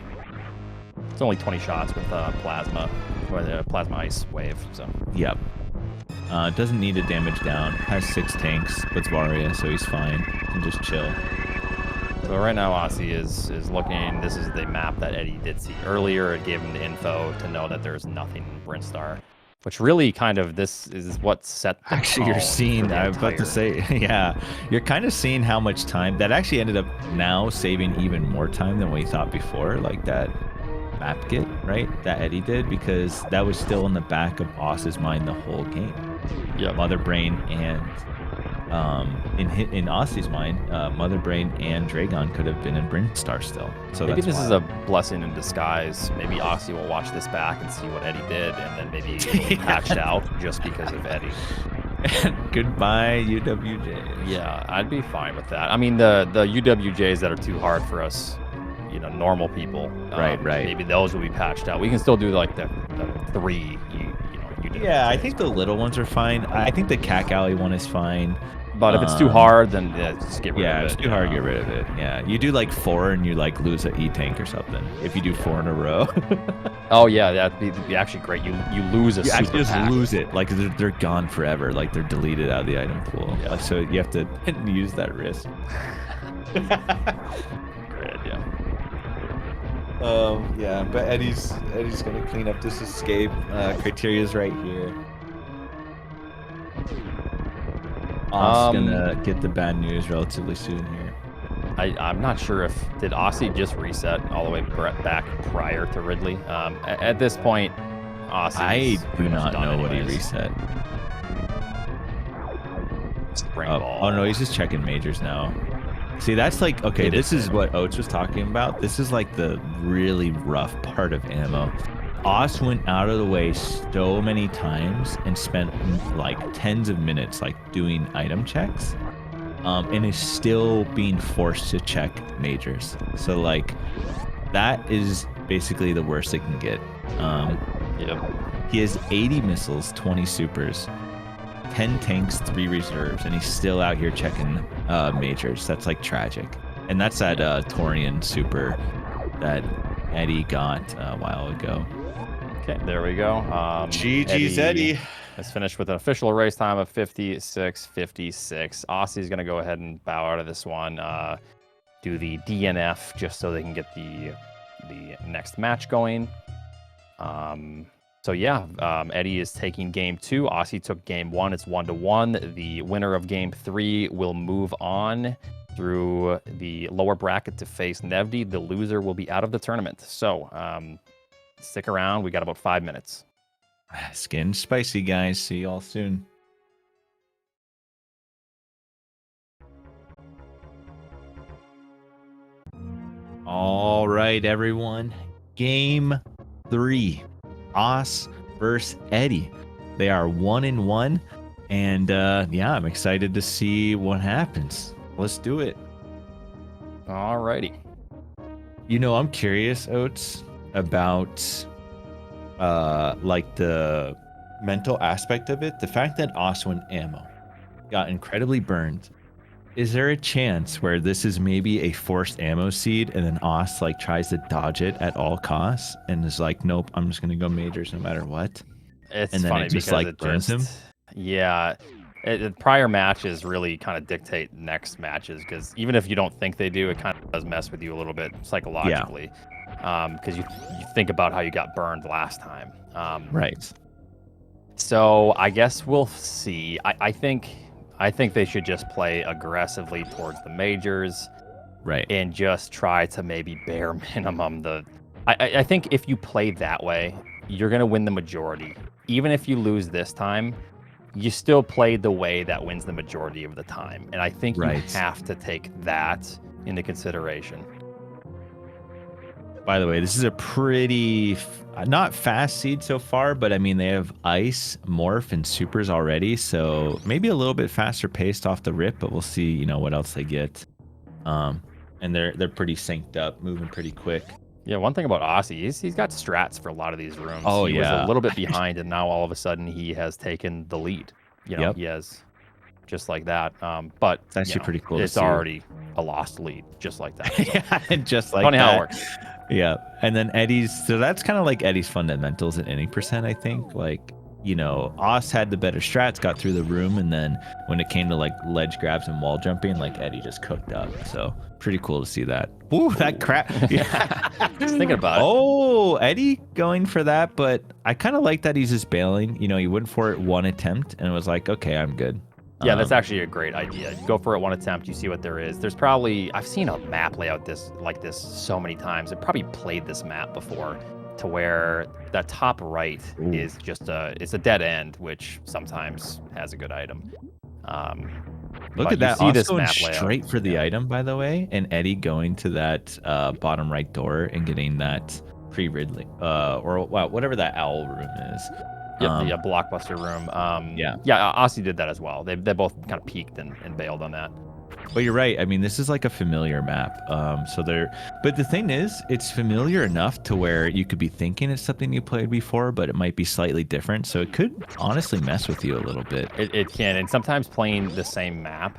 It's only 20 shots with plasma, or the plasma ice wave. So. Yep. Doesn't need to damage down. Has 6 tanks with Varia, so he's fine. Can just chill. So right now, Osse is looking. This is the map that Eddie did see earlier. It gave him the info to know that there's nothing in Brinstar. Which really kind of, this is what set the actually you're seeing, I was about to say, yeah, you're kind of seeing how much time that actually ended up now saving even more time than we thought before, like that map get, right, that Eddie did, because that was still in the back of Osse's mind the whole game. Yeah, Mother Brain and in Osse's mind, Mother Brain and Dragon could have been in Brinstar still. So maybe that's this is a blessing in disguise. Maybe Osse will watch this back and see what Eddie did, and then maybe it'll be patched out just because of Eddie. Goodbye, UWJs. Yeah, I'd be fine with that. I mean, the UWJs that are too hard for us, normal people. Right. Maybe those will be patched out. We can still do like the 3. Yeah, I think the little ones are fine. I think the Cack Alley one is fine. But if it's too hard, then just get rid of it. Yeah, if it's too hard, get rid of it. Yeah, you do like 4 and you like lose an E-tank or something. If you do 4 in a row. Oh yeah, that'd be actually great. You lose a super just pack. lose it. Like they're gone forever. Like they're deleted out of the item pool. Yeah. Like, so you have to use that risk. Great idea. Yeah, but Eddie's gonna clean up this escape. Criteria's right here. Osse's gonna get the bad news relatively soon here. I'm not sure if did Osse just reset all the way back prior to Ridley. At this point, Osse. I do not know what he reset. Spring ball. Oh no, he's just checking majors now. See, that's like, okay, this is what Oates was talking about. This is like the really rough part of ammo. Osse went out of the way so many times and spent like tens of minutes like doing item checks, and is still being forced to check majors. So like that is basically the worst it can get. He has 80 missiles, 20 supers, 10 tanks, 3 reserves, and he's still out here checking majors. That's like tragic. And that's that Torian super that Eddie got a while ago. Okay, there we go. GG's Eddie has finished with an official race time of 56:56. Osse's going to go ahead and bow out of this one, do the DNF just so they can get the next match going. So yeah, Eddie is taking game 2. Osse took game 1. It's 1-1. The winner of game 3 will move on through the lower bracket to face Nevdi. The loser will be out of the tournament. So stick around. We got about 5 minutes. It's getting spicy, guys. See you all soon. All right, everyone. Game 3. Osse versus Eddie. They are 1-1. And yeah, I'm excited to see what happens. Let's do it. Alrighty. You know, I'm curious, Oates, about like the mental aspect of it. The fact that Osse went ammo got incredibly burned. Is there a chance where this is maybe a forced ammo seed and then Osse like tries to dodge it at all costs and is like, nope, I'm just gonna go majors no matter what? It's And then funny it just because like burns him. Yeah, prior matches really kind of dictate next matches, because even if you don't think they do, it kind of does mess with you a little bit psychologically. Because you think about how you got burned last time. Right. So I guess we'll see. I think they should just play aggressively towards the majors, Right. and just try to maybe bare minimum the. I think if you play that way, you're gonna win the majority. Even if you lose this time, you still played the way that wins the majority of the time, and I think you have to take that into consideration. By the way, this is a pretty not fast seed so far, but I mean they have ice, morph, and supers already, so maybe a little bit faster paced off the rip, but we'll see, you know, what else they get. And they're pretty synced up, moving pretty quick. Yeah, one thing about Osse, he's got strats for a lot of these rooms. Oh, he yeah. was a little bit behind, and now all of a sudden he has taken the lead. You know, he has just like that. But it's actually pretty cool. It's already a lost lead, just like that. So. Yeah, just like funny that. how it works. Yeah, and then Eddie's. So that's kind of like Eddie's fundamentals at any percent, I think. Like, you know, Osse had the better strats, got through the room, and then when it came to like ledge grabs and wall jumping, like Eddie just cooked up. So pretty cool to see that. Ooh, that crap. Yeah. Just thinking about it. Oh, Eddie going for that, but I kind of like that he's just bailing. You know, he went for it one attempt and it was like, okay, I'm good. Yeah, that's actually a great idea. You go for it one attempt, you see what there is. There's probably, I've seen a map layout like this so many times. I've probably played this map before, to where that top right is just it's a dead end, which sometimes has a good item. Look at that. Osse going straight for the item, by the way, and Eddie going to that bottom right door and getting that pre-Ridley, or wow, whatever that owl room is. Yep, the blockbuster room. Yeah, Osse did that as well. They both kind of peaked and bailed on that. But you're right. I mean, this is like a familiar map. But the thing is, it's familiar enough to where you could be thinking it's something you played before, but it might be slightly different. So it could honestly mess with you a little bit. It can, and sometimes playing the same map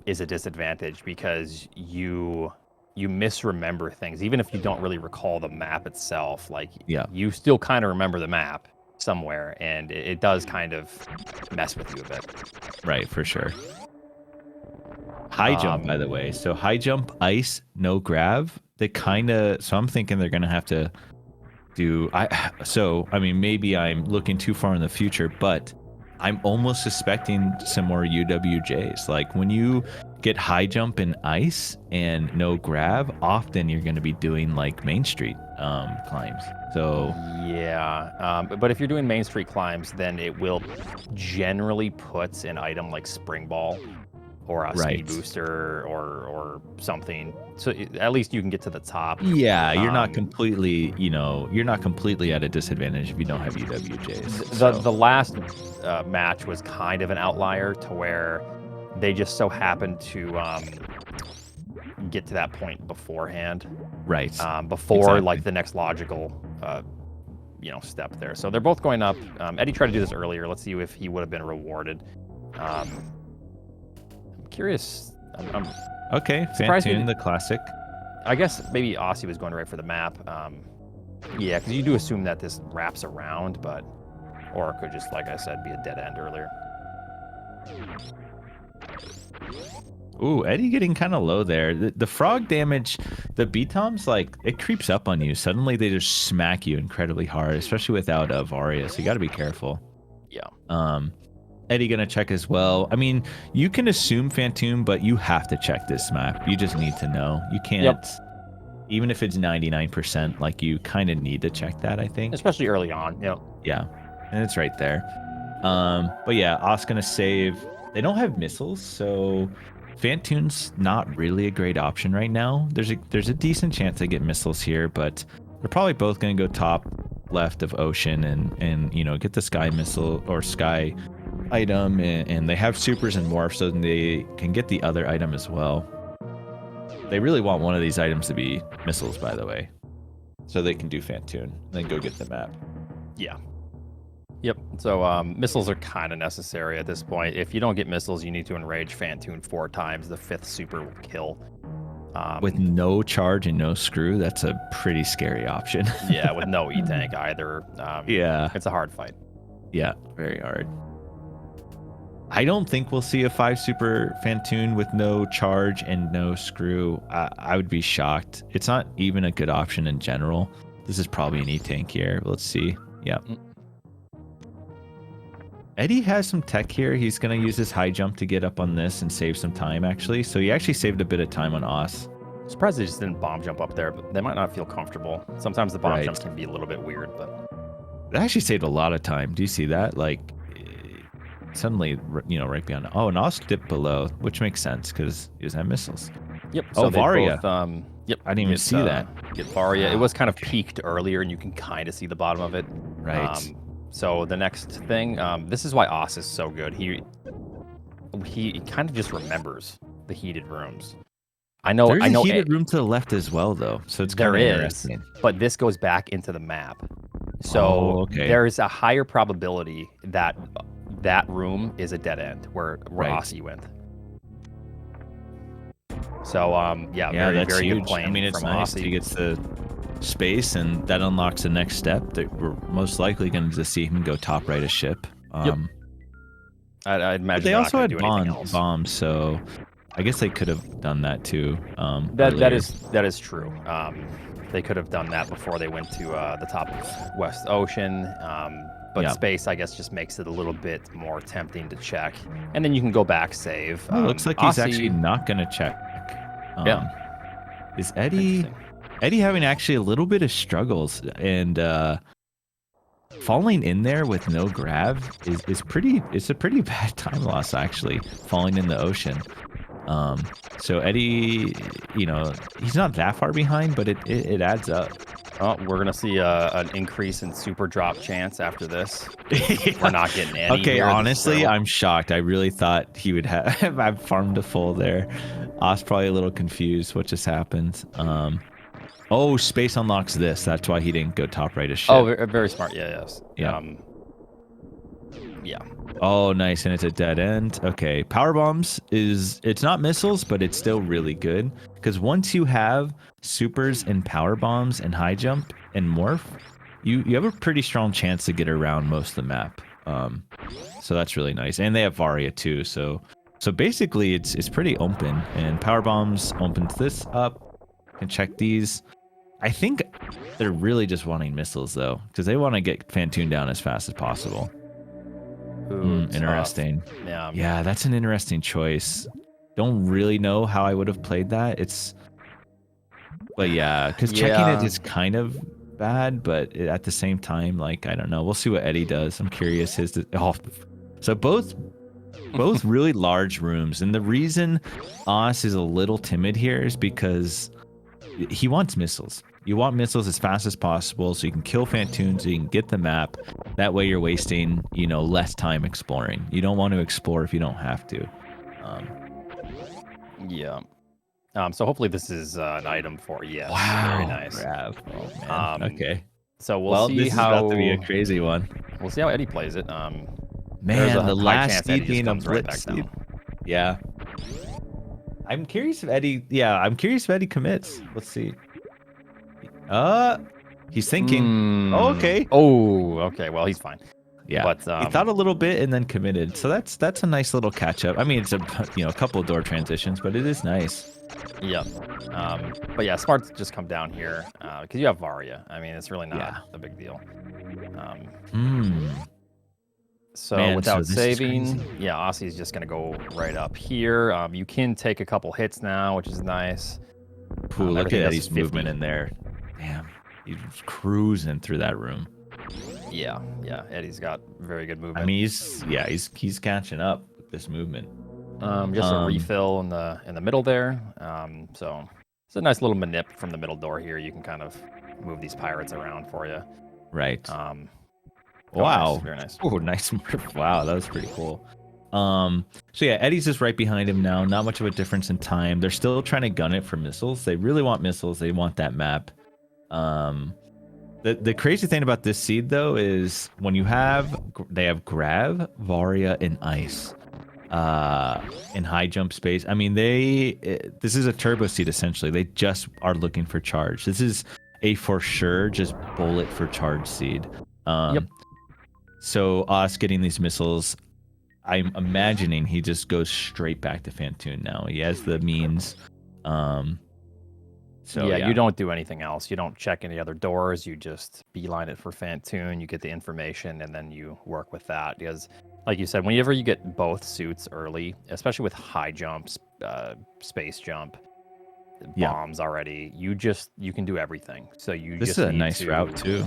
is a disadvantage, because you misremember things, even if you don't really recall the map itself. Like, you still kind of remember the map somewhere, and it does kind of mess with you a bit. Right, for sure. High jump, by the way. So high jump, ice, no grav. So I'm thinking they're gonna have to do. I mean, maybe I'm looking too far in the future, but I'm almost suspecting some more UWJs. Like when you get high jump and ice and no grav, often you're going to be doing like Main Street climbs. So yeah, but if you're doing Main Street climbs, then it will generally put an item like Spring Ball or a speed booster or something, so at least you can get to the top. Yeah, you're not completely, you're not completely at a disadvantage if you don't have UWJs. The last match was kind of an outlier, to where they just so happened to get to that point beforehand. Right. Before like the next logical step there. So they're both going up. Eddie tried to do this earlier. Let's see if he would have been rewarded. I'm curious. Okay, Phantoon, the classic. I guess maybe Osse was going right for the map. Yeah, because you do assume that this wraps around, or it could just, like I said, be a dead end earlier. Ooh, Eddie getting kind of low there. The frog damage, the B-toms, like, it creeps up on you. Suddenly they just smack you incredibly hard, especially without Varia, so you got to be careful. Yeah. Eddie gonna check as well. I mean, you can assume Phantoon, but you have to check this map. You just need to know. You can't, even if it's 99%, like you kind of need to check that, I think. Especially early on. Yeah, and it's right there. But yeah, Osse gonna save. They don't have missiles, so Phantoon's not really a great option right now. There's a decent chance they get missiles here, but they're probably both gonna go top left of ocean and you know, get the sky missile or sky item, and they have supers and morphs, so they can get the other item as well. They really want one of these items to be missiles, by the way, so they can do Phantoon and then go get the map. Yeah. Yep. So missiles are kind of necessary at this point. If you don't get missiles, you need to enrage Phantoon 4 times. The 5th super will kill. With no charge and no screw, that's a pretty scary option. Yeah, with no E-tank either. Yeah. It's a hard fight. Yeah, very hard. I don't think we'll see a 5 super Phantoon with no charge and no screw. I would be shocked. It's not even a good option in general. This is probably an E-tank here. Let's see. Yeah. Eddie has some tech here. He's going to use his high jump to get up on this and save some time, actually. So he actually saved a bit of time on Osse. Surprised they just didn't bomb jump up there, but they might not feel comfortable. Sometimes the bomb jumps can be a little bit weird, but... It actually saved a lot of time. Do you see that? Like, suddenly, you know, right beyond... Oh, and Osse dipped below, which makes sense, because he doesn't have missiles. Yep. So Varia. Both, yep. I didn't even see that. Get Varia. Wow, it was kind of peaked earlier, and you can kind of see the bottom of it. Right. So the next thing, this is why Osse is so good. He kind of just remembers the heated rooms. I know. There's a heated room to the left as well, though. So it's kind of interesting. But this goes back into the map. So there's a higher probability that that room is a dead end where Osse went. So yeah, very that's huge. Good plan. I mean, it's from nice. Osse. He gets the space, and that unlocks the next step. That we're most likely going to see him go top right a ship. Yep. I'd imagine but they also had bombs, so I guess they could have done that too. That is true. They could have done that before they went to the top of West Ocean. But space, I guess, just makes it a little bit more tempting to check. And then you can go back, save. It looks like he's actually not going to check. Is Eddie having actually a little bit of struggles, and falling in there with no grav is a pretty bad time loss, actually, falling in the ocean. So Eddie, you know, he's not that far behind, but it adds up. Oh, we're gonna see an increase in super drop chance after this. We're not getting any. Okay, honestly, I'm shocked. I really thought he would have farmed a full there. Osse probably a little confused what just happened. Oh, space unlocks this. That's why he didn't go top right as ship. Oh, very smart. Yeah, yes. Yeah. Yeah. Oh, nice, and it's a dead end. Okay, power bombs it's not missiles, but it's still really good, because once you have supers and power bombs and high jump and morph, you have a pretty strong chance to get around most of the map. So that's really nice, and they have Varia too. So basically, it's pretty open, and power bombs opens this up. And check these. I think they're really just wanting missiles though, because they want to get Phantoon down as fast as possible. Ooh, interesting. Yeah. Yeah, that's an interesting choice. Don't really know how I would have played that. But yeah, because checking it is kind of bad, but at the same time, like, I don't know. We'll see what Eddie does. I'm curious. So both really large rooms, and the reason Osse is a little timid here is because he wants missiles. You want missiles as fast as possible so you can kill Phantoon, so you can get the map. That way you're wasting, you know, less time exploring. You don't want to explore if you don't have to. Yeah. So hopefully this is an item for you. Yeah. Wow. Very nice. Oh, man. Okay. So we'll see this how... is about to be a crazy one. We'll see how Eddie plays it. Man, the last Eddie being a blitz. Yeah. I'm curious if Eddie commits. Let's see. He's thinking. Oh, okay. Oh, okay. Well, he's fine. Yeah. But he thought a little bit and then committed. So that's a nice little catch up. I mean, it's a couple of door transitions, but it is nice. Yeah. But yeah, smart to just come down here because you have Varia. I mean, it's really not a big deal. So without saving, Osse's just going to go right up here. You can take a couple hits now, which is nice. Ooh, look at everything does Eddie's 50. movement in there. Damn, he's cruising through that room. Yeah, Eddie's got very good movement. I mean, he's catching up with this movement. Just a refill in the middle there. So it's a nice little manip from the middle door here. You can kind of move these pirates around for you. Right. Oh, Wow. nice, very nice. Oh, nice. Wow, that was pretty cool. So yeah, Eddie's just right behind him now. Not much of a difference in time. They're still trying to gun it for missiles. They really want missiles. They want that map. The crazy thing about this seed though is when they have Grav, Varia, and Ice. In high jump space. I mean, this is a turbo seed essentially. They just are looking for charge. This is a for sure just bullet for charge seed. Yep. So us getting these missiles, I'm imagining he just goes straight back to Phantoon now. He has the means. So yeah, you don't do anything else. You don't check any other doors. You just beeline it for Phantoon. You get the information, and then you work with that. Because, like you said, whenever you get both suits early, especially with high jumps, space jump, bombs already, you can do everything. So this just is a need nice route too.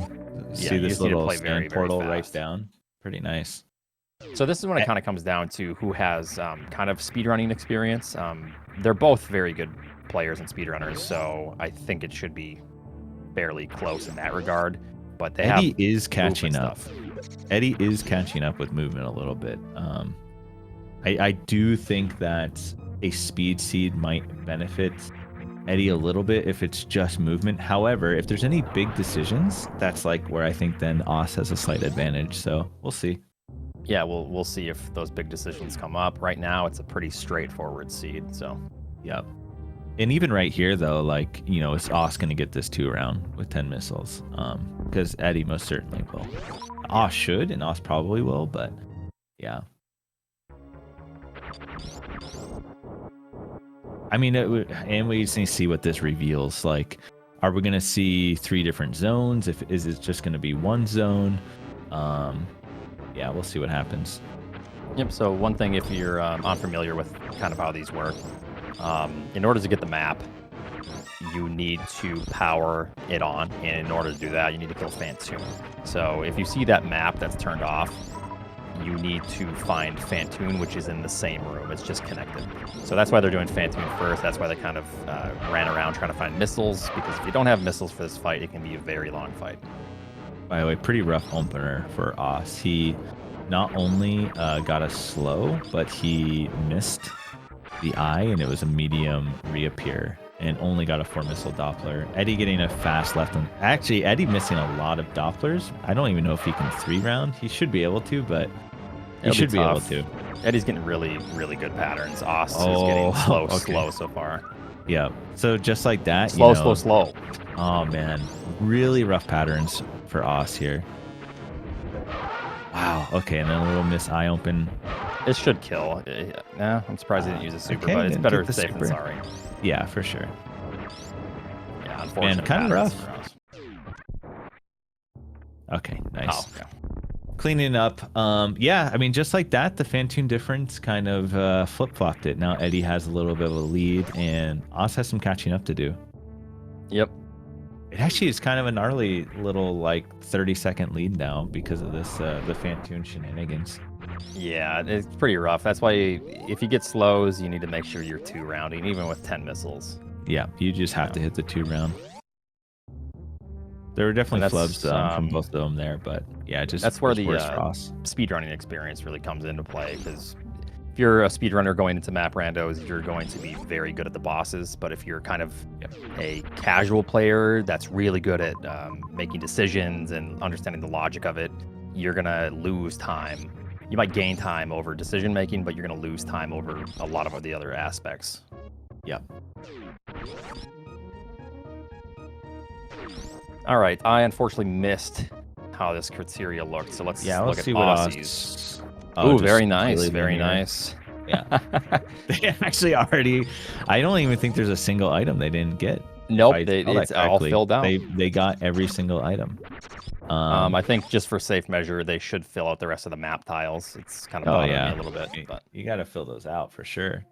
See this little sand portal right down. Pretty nice. So this is when it kind of comes down to who has kind of speedrunning experience. They're both very good players and speedrunners, so I think it should be fairly close in that regard. But Eddie is catching up. Eddie is catching up with movement a little bit. I do think that a speed seed might benefit Eddie a little bit if it's just movement. However, if there's any big decisions, that's like where I think then Osse has a slight advantage. So we'll see. Yeah, we'll see if those big decisions come up. Right now, it's a pretty straightforward seed. So, yep. And even right here, though, like, you know, is Osse going to get this 2-round with 10 missiles? Because Eddie most certainly will. Osse should, and Osse probably will, but yeah. I mean, and we just need to see what this reveals. Like, are we going to see 3 different zones? Is it just going to be one zone? Yeah, we'll see what happens. Yep. So one thing, if you're unfamiliar with kind of how these work, in order to get the map, you need to power it on, and in order to do that, you need to kill Phantoon. So if you see that map that's turned off, you need to find Phantoon, which is in the same room. It's just connected. So that's why they're doing Phantoon first. That's why they kind of ran around trying to find missiles, because if you don't have missiles for this fight, it can be a very long fight. By the way, pretty rough opener for Osse. He not only got a slow, but he missed the eye, and it was a medium reappear, and only got a 4-missile Doppler. Eddie getting a fast left. Actually, Eddie missing a lot of Dopplers. I don't even know if he can 3-round. He should be able to, but he should be able to. Eddie's getting really, really good patterns. Osse is getting slow so far. Yeah. So just like that. Slow. Oh, man. Really rough patterns for Osse here. Wow. Okay, and then a little miss eye open. It should kill. Nah, I'm surprised he didn't use a super, but it's better safe than sorry. Yeah, for sure. Yeah, unfortunately. And kind of rough. Okay, nice. Oh, okay. Cleaning up. Yeah, I mean, just like that, the Phantoon difference kind of flip-flopped it. Now Eddie has a little bit of a lead, and Osse has some catching up to do. Yep. It actually is kind of a gnarly little, like, 30-second lead now because of this, the Phantoon shenanigans. Yeah, it's pretty rough. That's why if you get slows, you need to make sure you're 2-rounding, even with 10 missiles. Yeah, you just have to hit the 2-round. There were definitely flubs from both of them there, but yeah, that's where the speedrunning experience really comes into play, because if you're a speedrunner going into map randos, you're going to be very good at the bosses. But if you're kind of a casual player that's really good at making decisions and understanding the logic of it, you're going to lose time. You might gain time over decision making, but you're going to lose time over a lot of the other aspects. Yeah. All right. I unfortunately missed how this criteria looked. So let's look at see Osse's. Oh, very nice. Very nice. Yeah. They actually already, I don't even think there's a single item they didn't get. Nope. It's all filled out. They got every single item. I think just for safe measure, they should fill out the rest of the map tiles. It's kind of bothering me a little bit. But you got to fill those out for sure.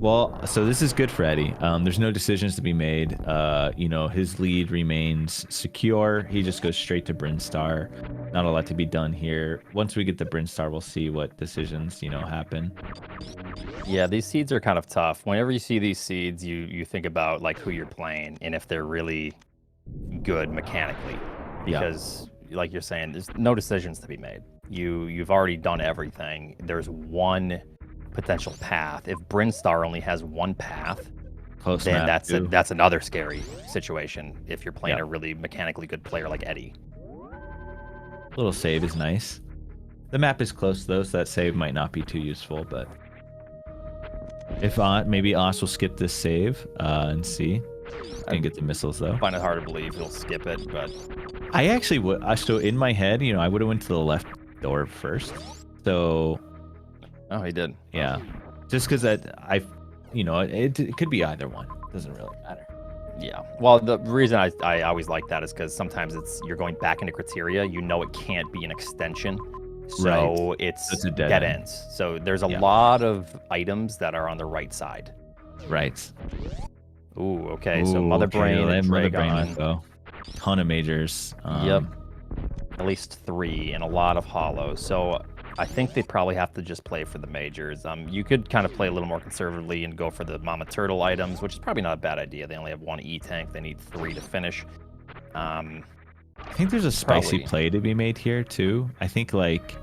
Well, so this is good for Eddie. There's no decisions to be made. You know, his lead remains secure. He just goes straight to Brinstar. Not a lot to be done here. Once we get the Brinstar, we'll see what decisions, you know, happen. Yeah, these seeds are kind of tough. Whenever you see these seeds, you think about like who you're playing and if they're really good mechanically. Because like you're saying, there's no decisions to be made. You've already done everything. There's one potential path. If Brinstar only has one path, Close then map, that's another scary situation if you're playing a really mechanically good player like Eddie. Little save is nice. The map is close though, so that save might not be too useful, but if maybe Osse will skip this save and see. Can get the missiles though. I find it hard to believe he'll skip it, but I actually would. So in my head, you know, I would have went to the left door first. So. Oh, he did. Yeah, just because you know, it could be either one. Doesn't really matter. Yeah. Well, the reason I always like that is because sometimes you're going back into criteria. You know, it can't be an extension, so it's a dead ends. So there's a lot of items that are on the right side. Right. Ooh. Okay. So Mother Brain and Dragon. Ton of majors. Yep. At least 3 and a lot of hollows. So I think they'd probably have to just play for the majors. You could kind of play a little more conservatively and go for the Mama Turtle items, which is probably not a bad idea. They only have 1 E-Tank. They need 3 to finish. I think there's a spicy play to be made here, too. I think, like,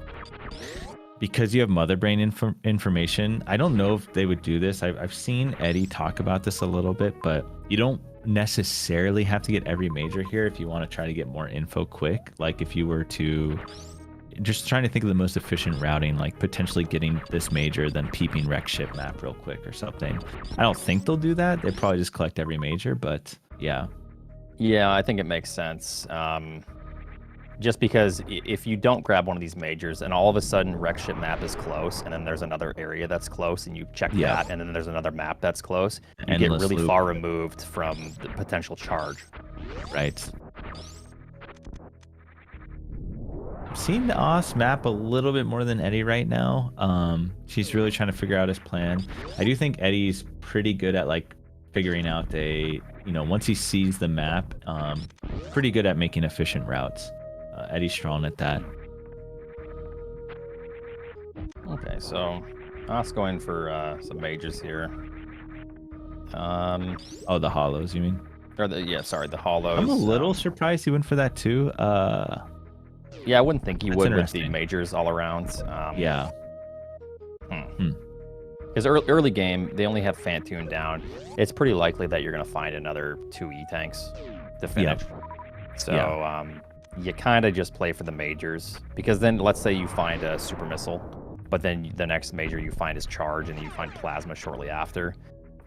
because you have Mother Brain information, I don't know if they would do this. I've seen Eddie talk about this a little bit, but you don't necessarily have to get every major here if you want to try to get more info quick. Like, if you were to... Just trying to think of the most efficient routing, like potentially getting this major, then peeping wreck ship map real quick or something. I don't think they'll do that. They probably just collect every major, but yeah. Yeah, I think it makes sense. Just because if you don't grab one of these majors and all of a sudden wreck ship map is close and then there's another area that's close and you check that and then there's another map that's close, you get really far removed from the potential charge. Right. Seeing the Osse map a little bit more than Eddie right now. She's really trying to figure out his plan. I do think Eddie's pretty good at like figuring out once he sees the map, pretty good at making efficient routes. Eddie's strong at that. Okay, so Osse going for some majors here. Oh, the hollows, you mean? Or the hollows. I'm a little surprised he went for that too. Yeah, I wouldn't think he would with the majors all around. Yeah. Because early game, they only have Phantoon down. It's pretty likely that you're going to find another 2 E-Tanks to finish. So you kind of just play for the majors. Because then, let's say you find a super missile, but then the next major you find is charge, and you find plasma shortly after.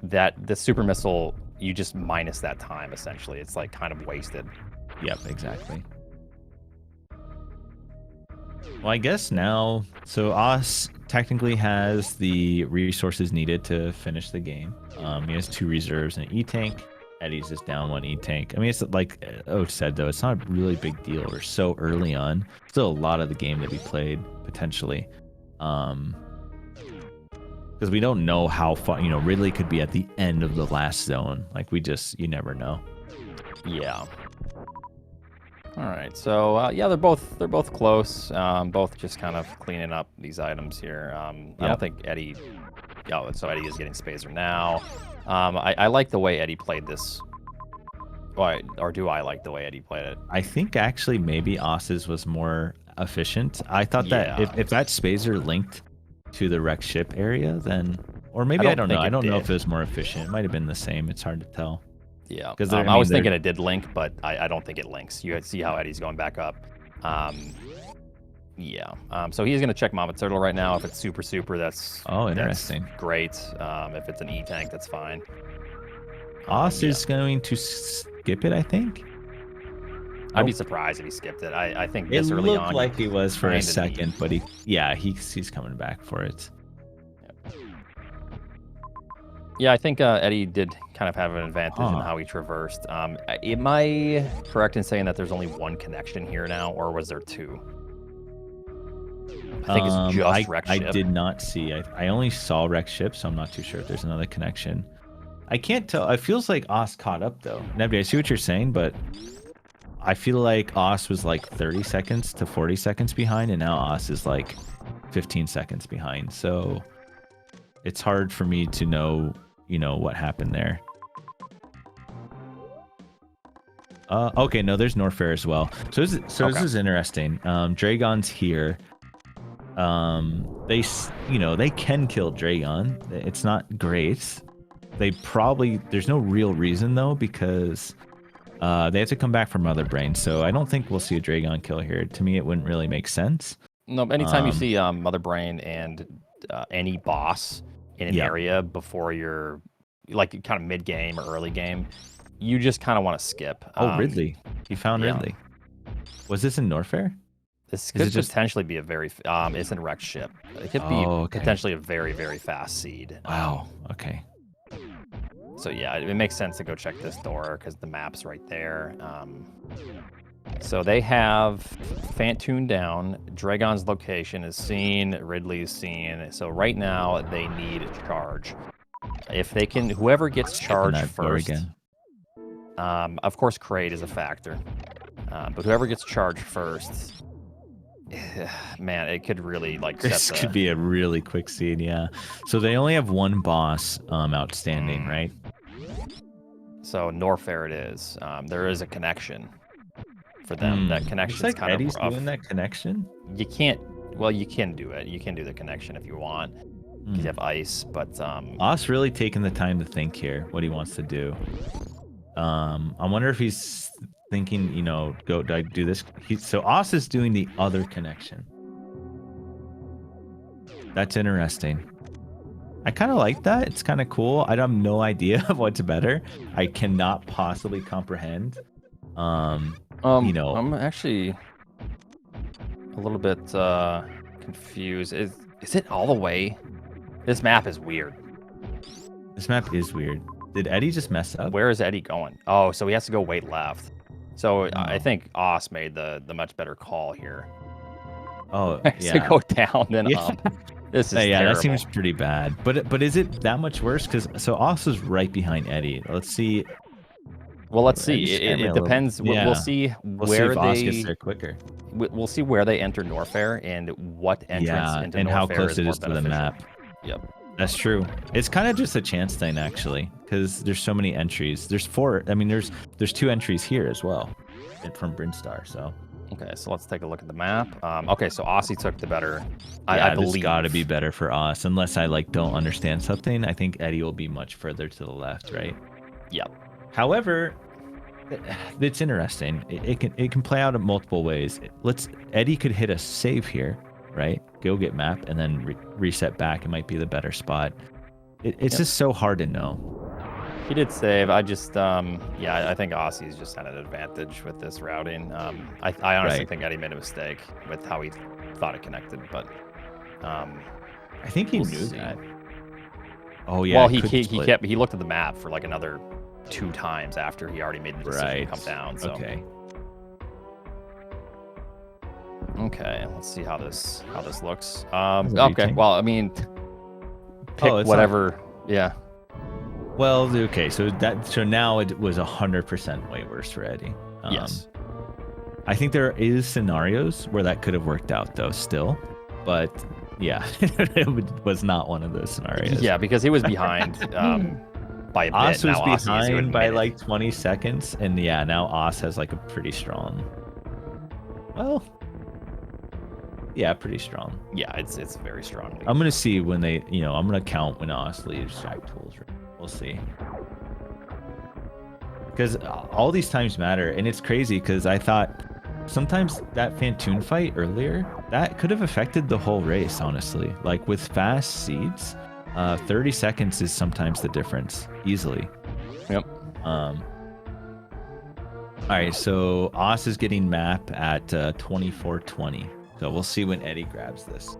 The super missile, you just minus that time, essentially. It's like kind of wasted. Yep, exactly. Well, I guess now, so Osse technically has the resources needed to finish the game. He has 2 reserves and an E-Tank. Eddie's just down 1 E-Tank. I mean, it's like Oche said, though, it's not a really big deal. We're so early on. Still a lot of the game to be played, potentially. Because we don't know how far, Ridley could be at the end of the last zone. Like, you never know. Yeah. All right, so they're both close. Both just kind of cleaning up these items here. I don't think Eddie. So Eddie is getting Spazer now. I like the way Eddie played this. Or do I like the way Eddie played it? I think actually maybe Osse's was more efficient. I thought that if that Spazer linked to the wreck ship area, then, or maybe I don't know. I don't know if it was more efficient. It might have been the same. It's hard to tell. Yeah, because I was thinking it did link, but I don't think it links. You see how Eddie's going back up. So he's going to check Mama Turtle right now. If it's super, that's interesting. That's great. If it's an E-Tank, that's fine. Osse is going to skip it, I think. I'd be surprised if he skipped it. I think this early on. It looked like he was for a second, but he's coming back for it. Yeah, I think Eddie did kind of have an advantage in how he traversed. Am I correct in saying that there's only 1 connection here now, or was there 2? I think it's just wrecked I ship. did not see. I only saw wrecked ship, so I'm not too sure if there's another connection. I can't tell. It feels like Oss caught up though. Nebby, I see what you're saying, but I feel like Oss was like 30 seconds to 40 seconds behind, and now Oss is like 15 seconds behind. So it's hard for me to know, what happened there. Okay, no, there's Norfair as well. So this is interesting. Dragon's here. They can kill Dragon. It's not great. There's no real reason though, because they have to come back from Mother Brain. So I don't think we'll see a Dragon kill here. To me, it wouldn't really make sense. No, anytime you see Mother Brain and any boss in an area before you're like kind of mid game or early game, you just kind of want to skip. Ridley. You found Ridley. Was this in Norfair? This could potentially be a very it's in wrecked ship. It could be potentially a very, very fast seed. Wow. Okay. So yeah, it makes sense to go check this door because the map's right there. So they have Phantoon down. Dragon's location is seen. Ridley's seen. So right now they need a charge. If they can, whoever gets charged first. Of course, Kraid is a factor. But whoever gets charged first, man, it could really like. This could be a really quick seed, yeah. So they only have one boss outstanding, right? So Norfair it is. There is a connection for them. That connection is kind Eddie's of rough. doing that connection. You can't. Well, you can do it. You can do the connection if you want. Because you have ice, but Oss really taking the time to think here what he wants to do. I wonder if he's thinking, do I do this? So Oss is doing the other connection. That's interesting. I kind of like that. It's kind of cool. I have no idea of what's better. I cannot possibly comprehend. I'm actually a little bit confused. Is it all the way? This map is weird. This map is weird. Did Eddie just mess up? Where is Eddie going? Oh, so he has to go wait left. So I think Oss made the much better call here. Oh, yeah. To go down then up. This is terrible. That seems pretty bad. But is it that much worse? Because Oss is right behind Eddie. Let's see. Well, let's see. It depends. We'll see where Oss gets there quicker. We'll see where they enter Norfair and what entrance into and Norfair how close it is to the beneficial. map. Yep. That's true. It's kind of just a chance thing, actually, because there's so many entries. There's 4. I mean, there's 2 entries here as well, from Brinstar. So. Okay, so let's take a look at the map. Okay, so Osse took the better. I believe. It's got to be better for Oss, unless I don't understand something. I think Eddie will be much further to the left, right? Yep. However, it's interesting. It can play out in multiple ways. Eddie could hit a save here, right? Go get map and then reset back. It might be the better spot. It's just so hard to know. He did save. I just, I think Osse's just had an advantage with this routing. I honestly think Eddie made a mistake with how he thought it connected, but I think he knew that. Oh yeah. Well, he looked at the map for like another 2 times after he already made the decision to come down. So. Okay, let's see how this looks. Okay, well, I mean, pick whatever. Yeah. Well, okay, so now it was 100% way worse for Eddie. Yes. I think there is scenarios where that could have worked out though, still, but yeah, it was not one of those scenarios. Yeah, because he was behind by a bit. Oss was behind by like 20 seconds, and now Oss has like a pretty strong. Well. Yeah, pretty strong. Yeah, it's very strong. I'm gonna see when they, I'm gonna count when Oss leaves Jack Tools. We'll see. Because all these times matter, and it's crazy because I thought sometimes that Phantoon fight earlier, that could have affected the whole race, honestly. Like with fast seeds, 30 seconds is sometimes the difference, easily. Yep. All right, so Oss is getting map at 24:20. So we'll see when Eddie grabs this.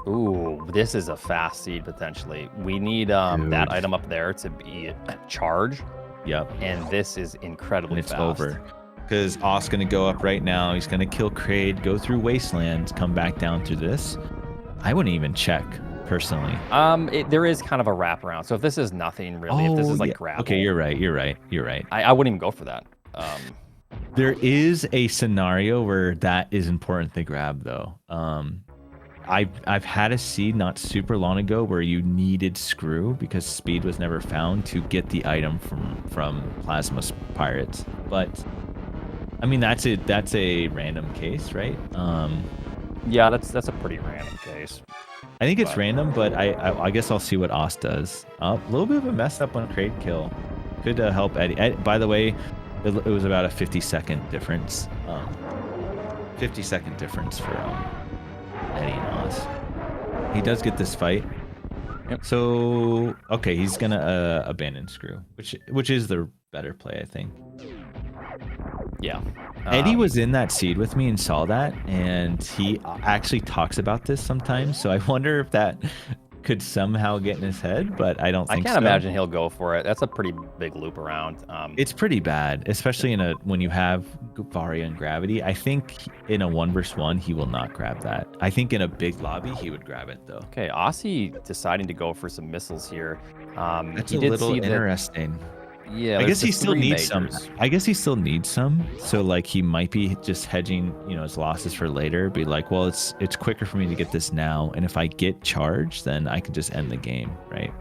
Ooh, this is a fast seed potentially. We need that item up there to be charged. Yep. And this is incredibly fast. It's over. because Osse gonna go up right now. He's gonna kill Kraid, go through Wasteland, come back down through this. I wouldn't even check personally. There is kind of a wraparound. So if this is nothing really, if this is like gravel. Okay, you're right. I wouldn't even go for that. There is a scenario where that is important to grab though. I've had a seed not super long ago where you needed screw because speed was never found to get the item from Plasma Pirates. But I mean that's a random case, right? Yeah, that's a pretty random case. I think it's random, but I guess I'll see what Osse does. A little bit of a mess up on Kraid kill. Could help Eddie. By the way, it was about a 50-second difference. 50-second difference for Eddie and Osse. He does get this fight. Yep. So okay, he's gonna abandon screw, which is the better play, I think. Yeah. Eddie was in that seed with me and saw that, and he actually talks about this sometimes. So I wonder if that could somehow get in his head, but I don't think so. I can't imagine he'll go for it. That's a pretty big loop around. It's pretty bad, especially when you have Varia and Gravity. I think in a 1v1 he will not grab that. I think in a big lobby he would grab it though. Okay, Osse deciding to go for some missiles here. That's a little interesting. Yeah, I guess he still needs some. I guess he still needs some. So like he might be just hedging, his losses for later. Be like, well, it's quicker for me to get this now, and if I get charged, then I can just end the game, right?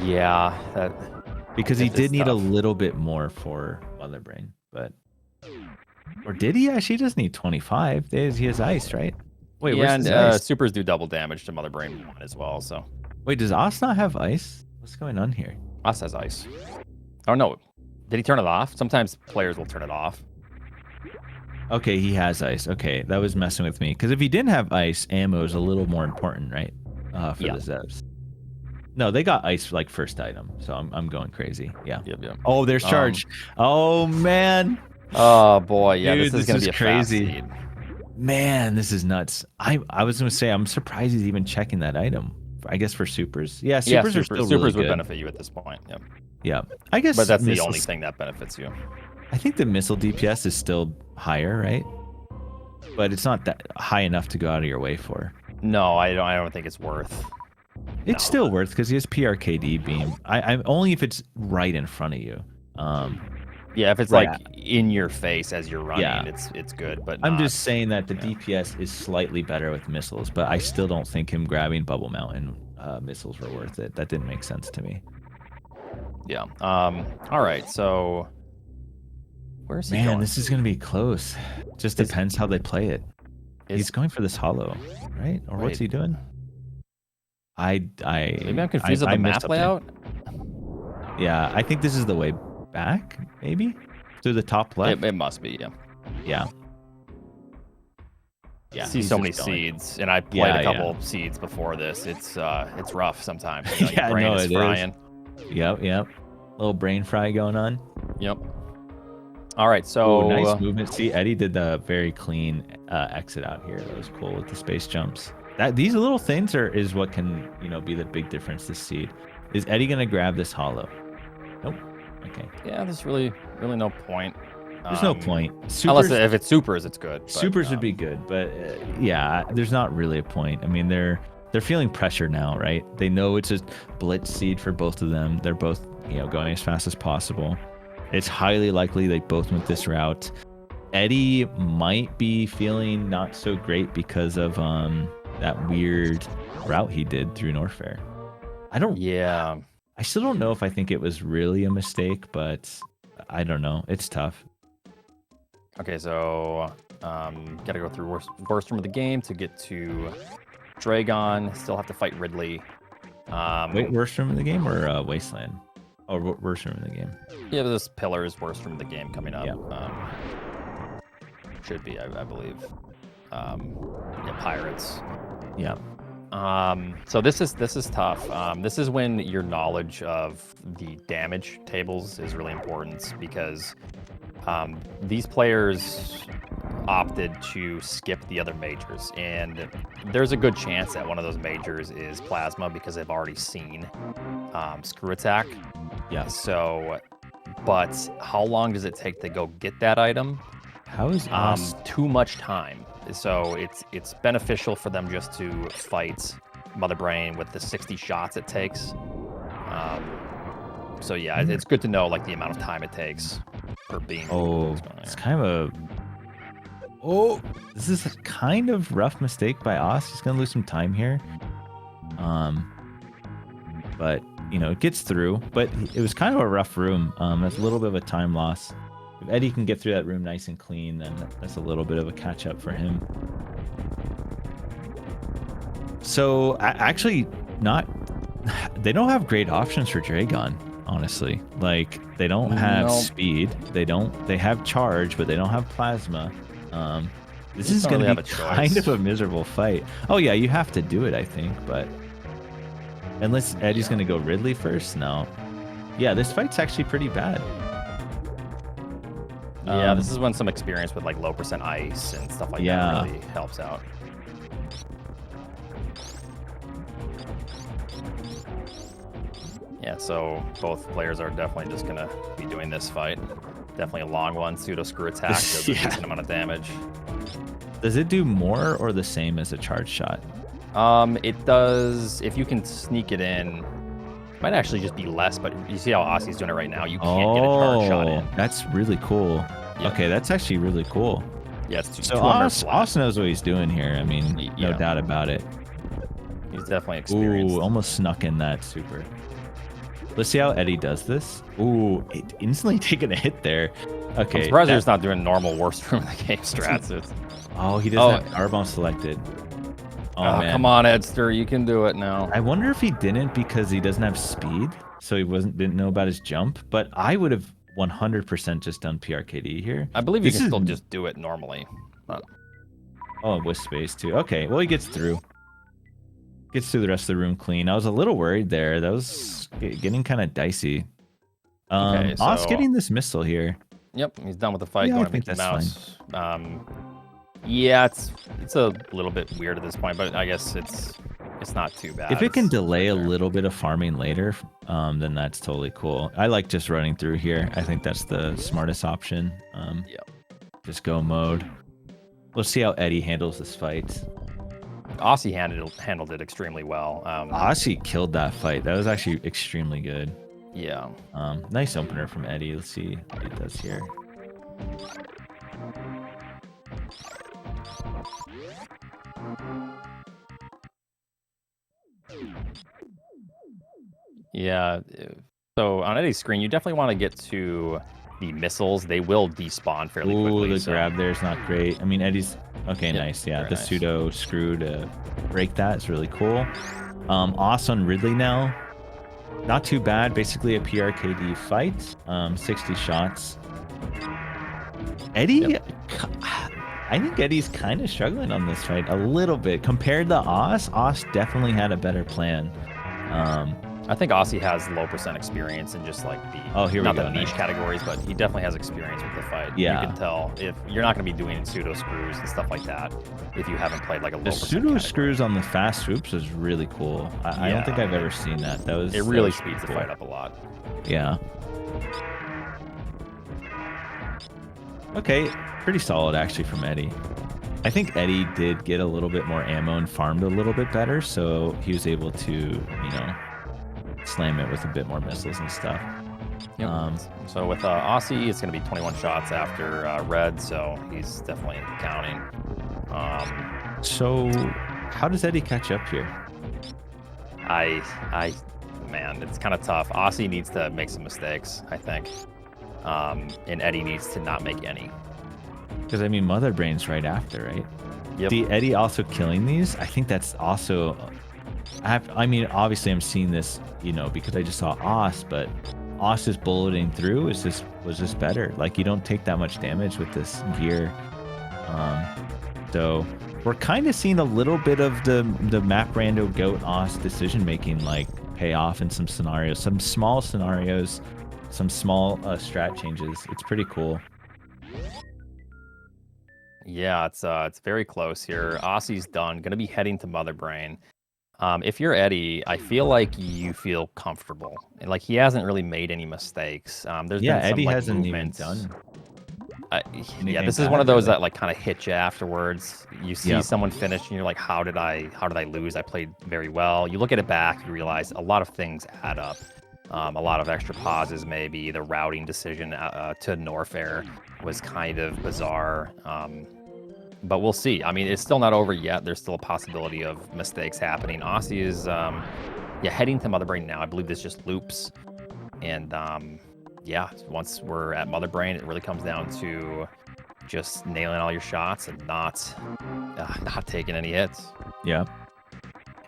Yeah, because he did need a little bit more for Mother Brain, or did he actually just need 25? He has ice, right? Wait, yeah, and supers do double damage to Mother Brain 1 as well. So wait, does Osse not have ice? What's going on here? Osse has ice. Oh no, did he turn it off? Sometimes players will turn it off. Okay, he has ice. Okay, that was messing with me. Because if he didn't have ice, ammo is a little more important, right? For the Zevs. No, they got ice like first item, so I'm going crazy. Yeah. Yep. Oh, there's charge. Oh man. Oh boy, yeah, dude, this is gonna be a crazy. fast seed. Man, this is nuts. I was gonna say I'm surprised he's even checking that item. I guess for supers. Yeah, supers are still really supers would good. benefit you at this point. Yep. Yeah, I guess. But that's the only thing that benefits you. I think the missile DPS is still higher, right? But it's not that high enough to go out of your way for. No, I don't think it's worth. It's still worth because he has PRKD beam. I'm only if it's right in front of you. Yeah, if it's like in your face as you're running, it's good. But I'm just saying that the DPS is slightly better with missiles, but I still don't think him grabbing Bubble Mountain missiles were worth it. That didn't make sense to me. Yeah. All right. So where's he going? Man, this is gonna be close. Just depends how they play it. He's going for this hollow, right? Or what's he doing? Maybe I'm confused with the map layout. Yeah, I think this is the way back, maybe through the top left. It must be, yeah. I see so many seeds, and I played a couple seeds before this. It's rough sometimes. Your brain is frying. Yep. Little brain fry going on. Yep. All right, so nice movement. See, Eddie did the very clean exit out here. That was cool with the space jumps. These little things is what can be the big difference this seed. Is Eddie gonna grab this hollow? Nope. Okay. Yeah, there's really no point. There's no point. Unless if it's supers, it's good. But, supers would be good, but yeah, there's not really a point. I mean, they're feeling pressure now, right? They know it's a blitz seed for both of them. They're both going as fast as possible. It's highly likely they both went this route. Eddie might be feeling not so great because of that weird route he did through Norfair. I still don't know if I think it was really a mistake, but I don't know. It's tough. Okay, so gotta go through worst room of the game to get to Dragon. Still have to fight Ridley. Wait, worst room of the game or Wasteland? Oh, worst room of the game. Yeah, this pillar is worst room of the game coming up. Yeah. Should be, I believe. Pirates. Yeah. So this is tough. This is when your knowledge of the damage tables is really important because these players opted to skip the other majors, and there's a good chance that one of those majors is Plasma because they've already seen Screw Attack. Yeah. So but how long does it take to go get that item? How is Osse? Too much time. So it's beneficial for them just to fight Mother Brain with the 60 shots it takes. So yeah, it's good to know like the amount of time it takes for being. Oh, it's kind of a. Oh, this is a kind of rough mistake by Osse. He's gonna lose some time here. But you know, it gets through. But it was kind of a rough room. That's a little bit of a time loss. If Eddie can get through that room nice and clean, then that's a little bit of a catch up for him. So actually, they don't have great options for Dragon. Honestly, like they don't have speed. They have charge, but they don't have plasma. This is going to be kind of a miserable fight. Oh yeah, you have to do it, I think, but unless Eddie's going to go Ridley first, no. Yeah, this fight's actually pretty bad. Yeah, this is when some experience with like low % ice and stuff like that really helps out. Yeah, so both players are definitely just gonna be doing this fight. Definitely a long one. Pseudo screw attack does a decent amount of damage. Does it do more or the same as a charge shot? It does. If you can sneak it in, it might actually just be less. But you see how Osse's doing it right now. You can't get a charge shot in. That's really cool. Yeah. Okay, that's actually really cool. Yeah, it's so Osse knows what he's doing here. I mean, no doubt about it. He's definitely experienced. Ooh, almost snuck in that super. Let's see how Eddie does this. Ooh, it instantly taking a hit there. Okay. I'm surprised he's not doing normal worst room in the game strats. Oh, he doesn't have power bomb selected. Oh, man. Come on, Edster, you can do it now. I wonder if he didn't because he doesn't have speed, so he didn't know about his jump. But I would have 100% just done PRKD here. I believe you can still just do it normally. Oh, with space too. Okay, well he gets through. Gets through the rest of the room clean. I was a little worried there. That was getting kind of dicey. Okay, so Osse getting this missile here. Yep, he's done with the fight. Yeah, going I think that's mouse. Fine. Yeah, it's a little bit weird at this point, but I guess it's not too bad. If it can delay a little bit of farming later, then that's totally cool. I like just running through here. I think that's the smartest option. Just go mode. We'll see how Eddie handles this fight. Osse handled it extremely well. Osse killed that fight. That was actually extremely good. Yeah. Nice opener from Eddie. Let's see what he does here. Yeah. So on Eddie's screen, you definitely want to get to the missiles. They will despawn fairly quickly. Ooh, the grab there is not great. I mean, Eddie's... Okay, nice. Yeah, the pseudo screw to break that is really cool. Osse on Ridley now. Not too bad. Basically a PRKD fight. 60 shots. Eddie... I think Eddie's kind of struggling on this fight a little bit. Compared to Osse, Osse definitely had a better plan. I think Osse has low % experience in just like the not the niche categories, but he definitely has experience with the fight. Yeah, you can tell if you're not going to be doing pseudo screws and stuff like that if you haven't played like a low % pseudo screws on the fast swoops is really cool. I don't think I've ever seen that. It really speeds the fight up a lot. Yeah. Okay, pretty solid actually from Eddie. I think Eddie did get a little bit more ammo and farmed a little bit better, so he was able to, you know, slam it with a bit more missiles and stuff. Yep. So with Osse, it's going to be 21 shots after red, so he's definitely counting. So how does Eddie catch up here? Man, it's kind of tough. Osse needs to make some mistakes, I think. And Eddie needs to not make any. Because, I mean, Mother Brain's right after, right? Yep. The Eddie also killing these, I think that's also... I mean, obviously I'm seeing this, you know, because I just saw Osse, but Osse's bulleting through was just better. Like, you don't take that much damage with this gear. So we're kind of seeing a little bit of the map rando goat Osse decision making like pay off in some scenarios, some small scenarios, some small strat changes. It's pretty cool. Yeah, it's very close here. Osse's done. Gonna be heading to Mother Brain. If you're Eddie, I feel like you feel comfortable. Like he hasn't really made any mistakes. There's Yeah, been some Eddie like hasn't even movements. done Yeah, anything this is one of bad, those really. that like kind of hit you afterwards. You see Yep. someone finish, and you're like, how did I lose? I played very well. You look at it back, you realize a lot of things add up. A lot of extra pauses, maybe the routing decision to Norfair was kind of bizarre. But we'll see. I mean, it's still not over yet. There's still a possibility of mistakes happening. Osse is, yeah, heading to Mother Brain now. I believe this just loops. And, yeah, once we're at Mother Brain, it really comes down to just nailing all your shots and not taking any hits. Yeah.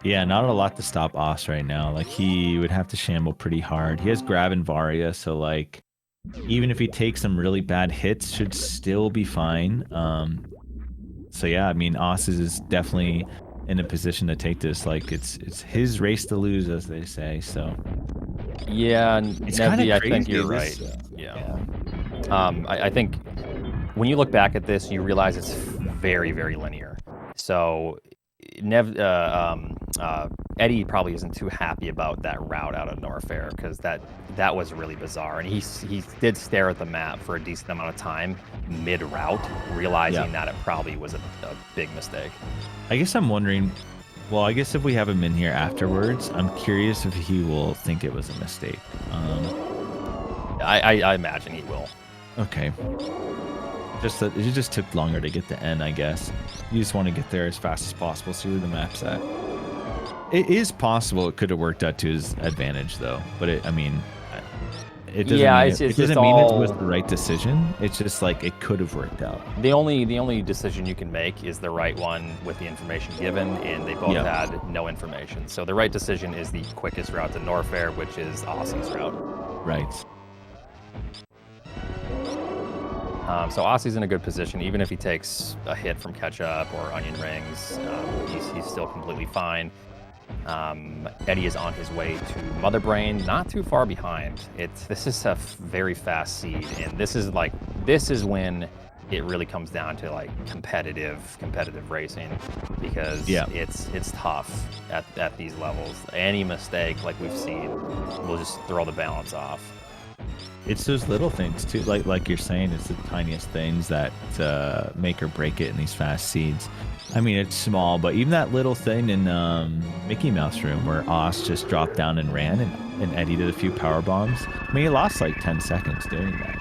Yeah, not a lot to stop Oss right now. Like, he would have to shamble pretty hard. He has Grab and Varia, so, like, even if he takes some really bad hits, should still be fine. So yeah, I mean, Oss is definitely in a position to take this. Like it's his race to lose, as they say. So yeah, it's Nevi, I crazy, think you're this, right. Yeah. I think when you look back at this, you realize it's very, very linear. So Eddie probably isn't too happy about that route out of Norfair because that was really bizarre, and he did stare at the map for a decent amount of time mid-route, realizing that it probably was a big mistake. I guess I'm wondering. Well, I guess if we have him in here afterwards, I'm curious if he will think it was a mistake. I imagine he will. Okay. Just that it just took longer to get to N, I guess. You just want to get there as fast as possible, see where the map's at. It is possible it could have worked out to his advantage, though. But it doesn't mean it was the right decision. It's just like it could have worked out. The only decision you can make is the right one with the information given, and they both had no information. So the right decision is the quickest route to Norfair, which is Osse's route. Right. So Osse's in a good position, even if he takes a hit from catch-up or onion rings, he's still completely fine. Eddie is on his way to Mother Brain, not too far behind. This is a very fast seed, and this is when it really comes down to like competitive racing, because it's tough at these levels. Any mistake like we've seen will just throw the balance off. It's those little things too, like you're saying, it's the tiniest things that make or break it in these fast seeds. I mean, it's small, but even that little thing in Mickey Mouse Room where Oss just dropped down and ran, and Eddie did a few power bombs. I mean, he lost like 10 seconds doing that,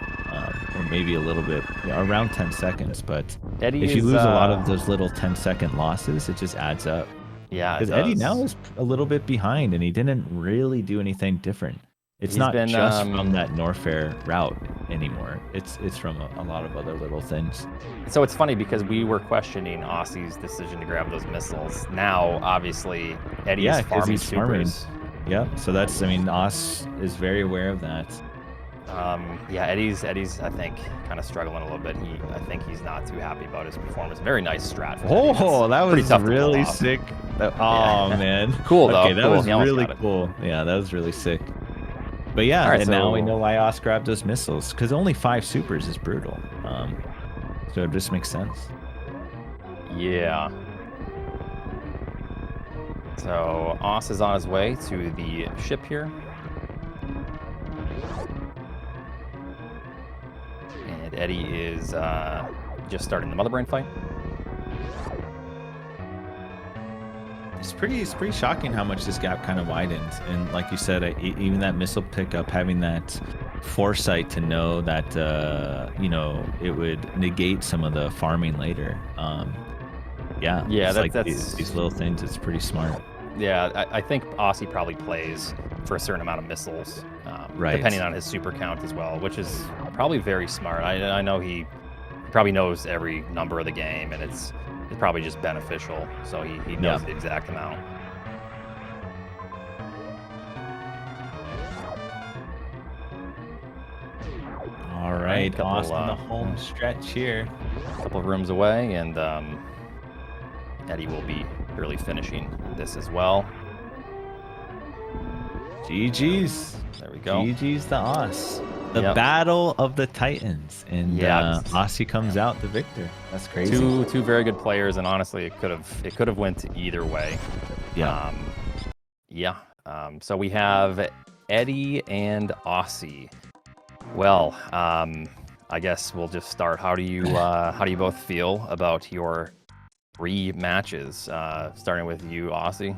or maybe a little bit, around 10 seconds. But Eddie if you lose a lot of those little 10-second losses, it just adds up. Yeah, because Eddie now is a little bit behind, and he didn't really do anything different. It's not just from that Norfair route anymore. It's from a lot of other little things. So it's funny because we were questioning Osse's decision to grab those missiles. Now, obviously, Eddie is farming supers. Yeah, so that's, I mean, Oss is very aware of that. Yeah, Eddie's I think kind of struggling a little bit. I think he's not too happy about his performance. Very nice strat. Oh, that was really sick. Oh man, cool though. Okay, that was really cool. Yeah, that was really sick. But yeah, and now we know why Oss grabbed those missiles, because only 5 supers is brutal. So it just makes sense. Yeah. So Oss is on his way to the ship here. And Eddie is just starting the Mother Brain fight. It's pretty shocking how much this gap kind of widens, and like you said, even that missile pickup, having that foresight to know that you know, it would negate some of the farming later. Yeah, that's these little things. It's pretty smart. Yeah, I think Osse probably plays for a certain amount of missiles, depending on his super count as well, which is probably very smart. I know he probably knows every number of the game, and it's probably just beneficial, so he knows the exact amount. All right, Oss on the home stretch here. A couple of rooms away, and Eddie will be early finishing this as well. GG's. There we go. GG's to Oss. The battle of the Titans, and Osse comes out the victor. That's crazy. Two very good players, and honestly, it could have went either way. Yeah. Yeah. So we have Eddie and Osse. Well, I guess we'll just start. How do you both feel about your rematches? Starting with you, Osse.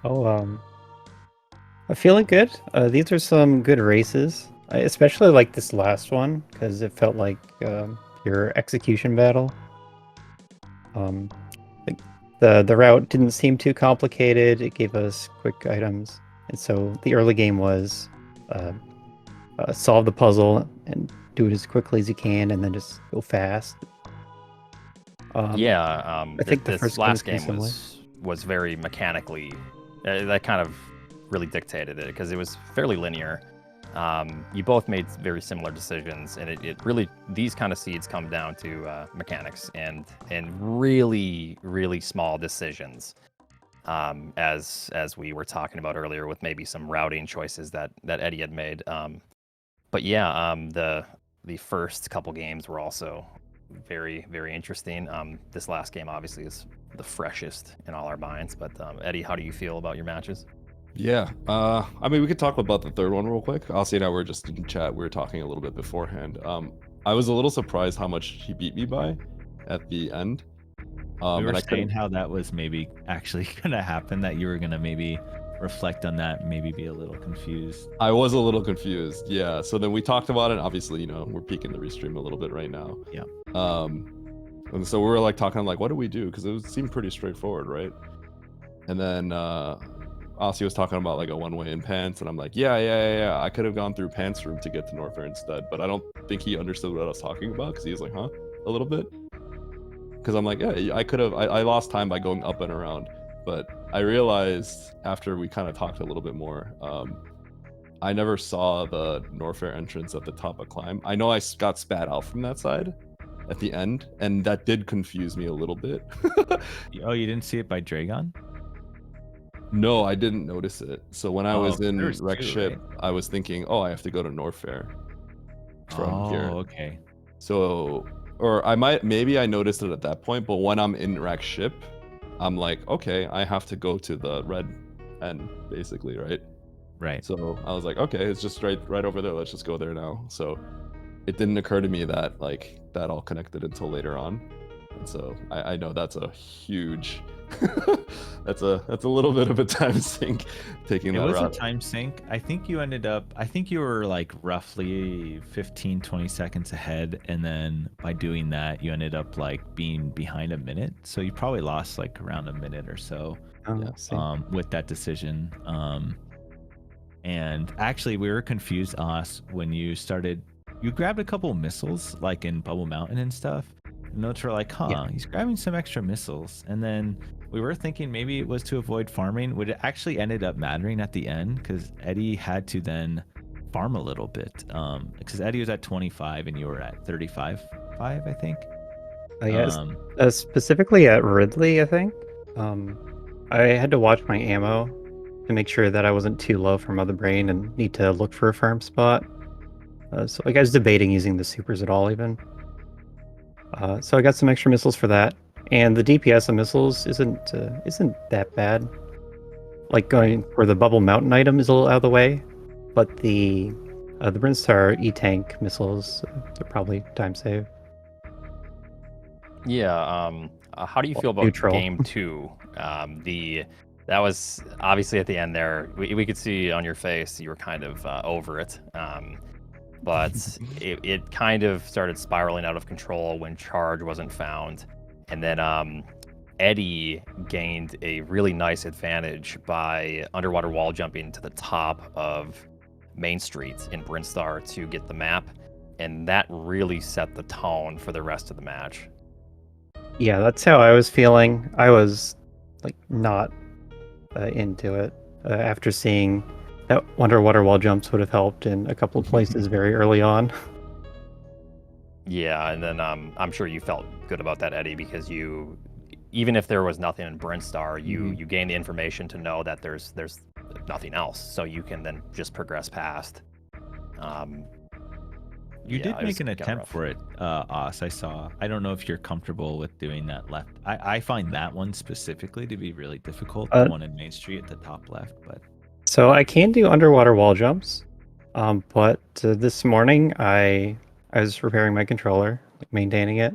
Oh, I'm feeling good. These are some good races. I especially like this last one because it felt like your execution battle. Like the route didn't seem too complicated. It gave us quick items, and so the early game was uh, solve the puzzle and do it as quickly as you can, and then just go fast. Yeah. I think the This first game was last pretty game similar. was very mechanically. That kind of really dictated it because it was fairly linear. You both made very similar decisions, and it really, these kind of seeds come down to mechanics and really small decisions. As we were talking about earlier, with maybe some routing choices that Eddie had made. But yeah, the first couple games were also very interesting. This last game obviously is the freshest in all our minds. But Eddie, how do you feel about your matches? Yeah. I mean, we could talk about the third one real quick. Osse and I were just in chat. We were talking a little bit beforehand. I was a little surprised how much he beat me by at the end. We were and I saying couldn't. how that was maybe actually gonna happen. That you were gonna maybe reflect on that, maybe be a little confused. I was a little confused. Yeah. So then we talked about it. Obviously, we're peeking the restream a little bit right now. Yeah. And so we were like talking like, what do we do? Because it seemed pretty straightforward, right? And then Osse was talking about like a one-way in pants, and I'm like, yeah. I could have gone through pants room to get to Norfair instead, but I don't think he understood what I was talking about because he was like, huh, a little bit. Because I'm like, yeah, I could have. I lost time by going up and around, but I realized after we kind of talked a little bit more, I never saw the Norfair entrance at the top of climb. I know I got spat out from that side at the end, and that did confuse me a little bit. Oh, you didn't see it by Dragon? No, I didn't notice it. So when I Oh, was in there was Wreck two, Ship, right? I was thinking, oh, I have to go to Norfair from here. Oh, okay. So, or maybe I noticed it at that point, but when I'm in Wreck Ship, I'm like, okay, I have to go to the red end, basically, right? Right. So I was like, okay, it's just right over there. Let's just go there now. So it didn't occur to me that like that all connected until later on. And so I know that's a huge that's a little bit of a time sink taking It that was route. a time sink. I think you were like roughly 15-20 seconds ahead, and then by doing that you ended up like being behind a minute, so you probably lost like around a minute or so with that decision. And actually we were confused, Oss, when you grabbed a couple missiles like in Bubble Mountain and stuff. Notes were like, he's grabbing some extra missiles, and then we were thinking maybe it was to avoid farming. Would it actually ended up mattering at the end because Eddie had to then farm a little bit, because Eddie was at 25 and you were at 35, I think. Yes, specifically at Ridley, I think. I had to watch my ammo to make sure that I wasn't too low for Mother Brain and need to look for a farm spot. So like I was debating using the supers at all even. So I got some extra missiles for that, and the DPS of missiles isn't that bad. Like going for the Bubble Mountain item is a little out of the way, but the Brinstar E-Tank missiles are probably time save. Yeah. How do you feel about Neutral. game 2? That was obviously at the end there. We could see on your face you were kind of over it. But it kind of started spiraling out of control when charge wasn't found, and then Eddie gained a really nice advantage by underwater wall jumping to the top of Main Street in Brinstar to get the map, and that really set the tone for the rest of the match. Yeah, that's how I was feeling. I was like not into it after seeing that underwater wall jumps would have helped in a couple of places very early on. Yeah, and then I'm sure you felt good about that, Eddie, because you, even if there was nothing in Brinstar, you gained the information to know that there's nothing else, so you can then just progress past. You Yeah, did it make was an kinda attempt rough. for it, Oss. I saw. I don't know if you're comfortable with doing that left. I find that one specifically to be really difficult. The one in Main Street at the top left, but So I can do underwater wall jumps, but this morning I was repairing my controller, like maintaining it,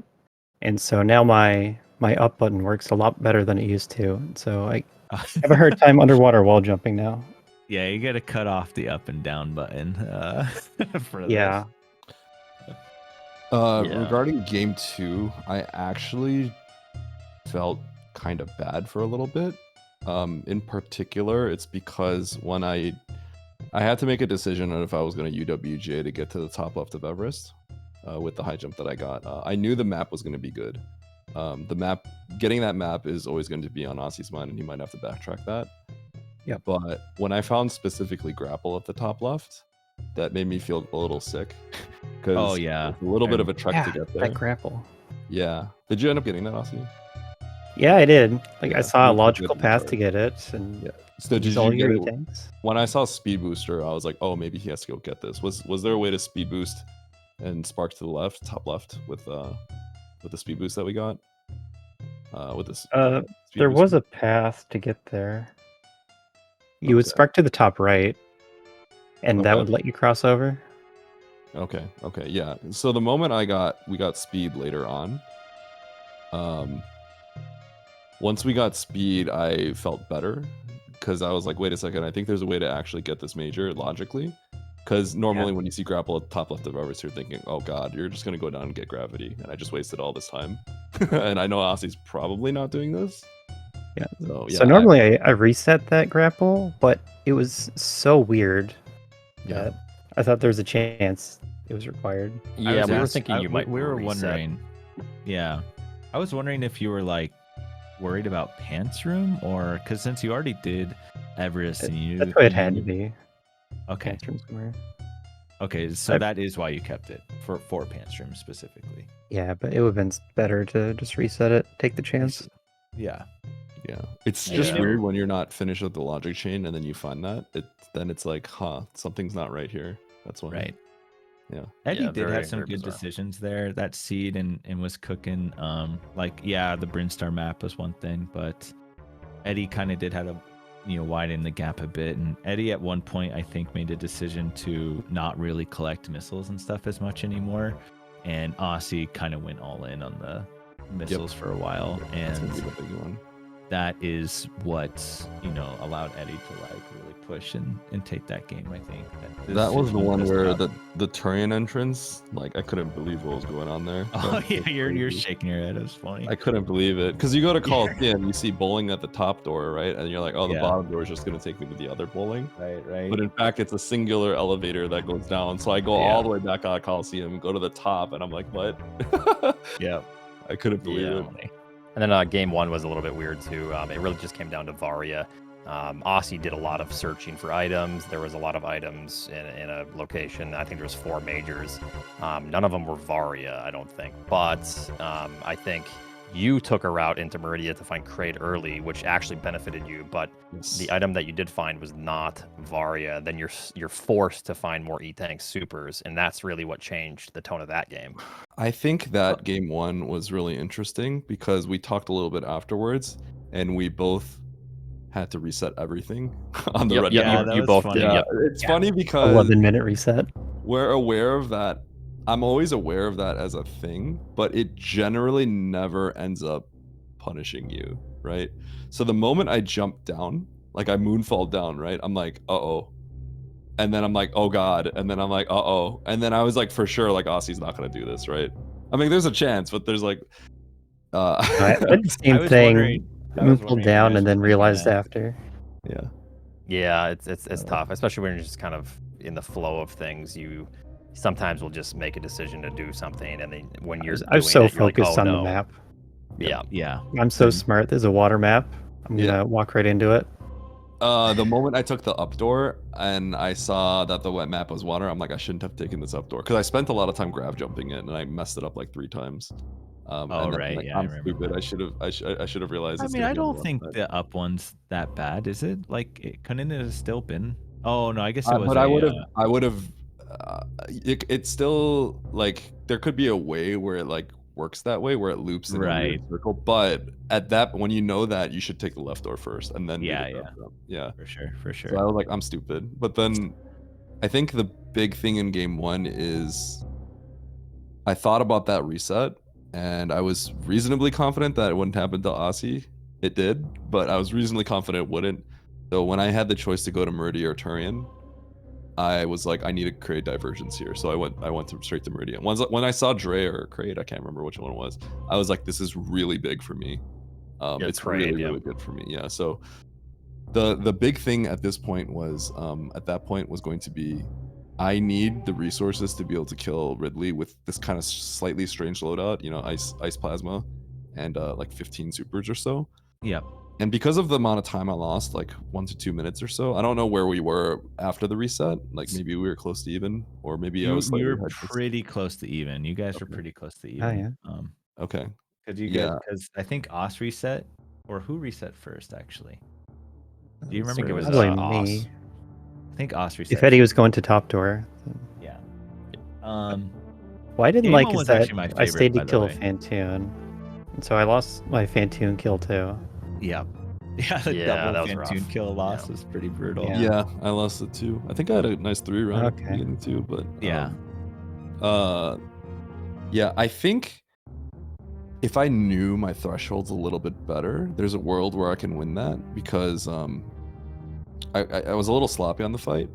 and so now my up button works a lot better than it used to. So I have a hard time underwater wall jumping now. yeah, you got to cut off the up and down button for Yeah. this. Yeah. Regarding game 2, I actually felt kind of bad for a little bit. In particular, it's because when I had to make a decision on if I was going to UWJ to get to the top left of Everest with the high jump that I got. I knew the map was going to be good. Getting that map is always going to be on Osse's mind, and he might have to backtrack that. Yep. But when I found specifically grapple at the top left, that made me feel a little sick. Because Oh, yeah. it's a little bit of a trek to get there. That grapple. Yeah. Did you end up getting that, Ossie? Yeah, I did. Like Yeah, I saw a you did logical good path start. to get it, and Yeah. So did use you all get your it? tanks. When I saw speed booster, I was like, oh, maybe he has to go get this. Was there a way to speed boost and spark to the left, top left, with the speed boost that we got? With this. Speed There was booster? a path to get there. You would Okay. spark to the top right, and that Okay. would let you cross over. Okay, yeah. So the moment we got speed later on, once we got speed, I felt better because I was like, wait a second, I think there's a way to actually get this major logically. Because normally when you see grapple at the top left of Everest, you're thinking, oh god, you're just gonna go down and get gravity, and I just wasted all this time. And I know Ossie's probably not doing this. Yeah. So yeah. So normally I reset that grapple, but it was so weird Yeah. that I thought there was a chance it was required. Yeah, we were thinking you might We were reset. wondering. Yeah, I was wondering if you were like worried about pants room, or because since you already did Everest and you That's why it had to be. Okay. Pants room somewhere. Okay, so that is why you kept it for pants room specifically. Yeah, but it would have been better to just reset it, take the chance. Yeah. Yeah, it's Yeah. just Yeah. weird when you're not finished with the logic chain and then you find that then it's like, huh, something's not right here. That's why. Right. Yeah. Eddie Yeah, did very, have some very good bizarre. decisions there. That seed and was cooking. Like yeah, the Brinstar map was one thing, but Eddie kind of did have to, widen the gap a bit. And Eddie at one point I think made a decision to not really collect missiles and stuff as much anymore. And Osse kind of went all in on the missiles for a while, That's and gonna be the big one. that is what allowed Eddie to like really push and take that game. I think That was the one where the the Turian entrance, like I couldn't believe what was going on there. oh That yeah, was you're crazy. shaking your head. It was funny. I couldn't believe it because you go to Coliseum, you see bowling at the top door, right? And you're like, oh, the Yeah. bottom door is just gonna take me to the other bowling. Right. But in fact, it's a singular elevator that goes down. So I go all the way back out of Coliseum and go to the top, and I'm like, what? Yeah. I couldn't believe Yeah. it. And then game 1 was a little bit weird too. It really just came down to Varia. Osse did a lot of searching for items. There was a lot of items in a location. I think there was 4 majors. None of them were Varia, I don't think. But I think you took a route into Meridia to find Crate early, which actually benefited you. But Yes. the item that you did find was not Varia. Then you're forced to find more E-Tank supers, and that's really what changed the tone of that game. I think that game 1 was really interesting because we talked a little bit afterwards, and we both had to reset everything on the Yep, red yep, dot. that you was both funny. did. Yeah, Yep. it's funny because 11-minute reset. we're aware of that. I'm always aware of that as a thing, but it generally never ends up punishing you, right? So the moment I jump down, like I moonfall down, right? I'm like, uh-oh. And then I'm like, oh god. And then I'm like, uh-oh. And then I was like, for sure, like Osse's not gonna do this, right? I mean, there's a chance, but there's like I did the I same was thing. wondering- I was Moved wondering if you down guys and were then thinking realized that. after. yeah. Yeah, it's tough, especially when you're just kind of in the flow of things. You sometimes will just make a decision to do something, and then when you're I was doing so it, you're like, focused "Oh, on no." the map. Yeah, Yeah. I'm so Same. smart. There's a water map. I'm Yeah. gonna walk right into it. The moment I took the up door and I saw that the wet map was water, I'm like, I shouldn't have taken this up door because I spent a lot of time grav jumping it and I messed it up like 3 times. Oh, and then, right, like, yeah, I I'm remember stupid. that. I should have realized. I it's mean, gonna I be on don't the think left the up one's that bad, is it? Like, couldn't it have still been? Oh no, I guess it side. was. But I would have it's still like there could be a way where it like works that way, where it loops in a Right. weird circle. But at that, when you know that, you should take the left door first, and then do Yeah, the yeah. drop. Yeah. For sure, for sure. So I was like, I'm stupid. But then I think the big thing in game 1 is I thought about that reset, and I was reasonably confident that it wouldn't happen to Osse. It did, but I was reasonably confident it wouldn't. So when I had the choice to go to Meridian or Turian, I was like, I need to create divergence here. So I went straight to Meridian. When I saw Dre or Crate, I can't remember which one it was. I was like, this is really big for me. It's Crate, really, really good for me. Yeah. So the big thing at this point was at that point was going to be I need the resources to be able to kill Ridley with this kind of slightly strange loadout, you know, ice plasma and like 15 supers or so. Yep. And because of the amount of time I lost, like 1 to 2 minutes or so, I don't know where we were after the reset. Like maybe we were close to even, or maybe I was You were slightly pretty close to even. You guys were pretty close to even. Oh, yeah. Okay. Because you guys, because I think Osse reset, or who reset first actually? Do you I remember? think it was Probably Osse. me. I think Osse reset. If Eddie was going to top door. Yeah. What I didn't Game like one is was that actually my I favorite, stayed by to the kill a way. Phantoon. And so I lost my Phantoon kill too. Yep. Yeah, the Yeah, double that was Phantoon rough. kill loss Yeah. was pretty brutal. Yeah. Yeah, I lost it too. I think I had a nice 3 round at the Okay. beginning too, but Yeah. Yeah, I think if I knew my thresholds a little bit better, there's a world where I can win that because I was a little sloppy on the fight.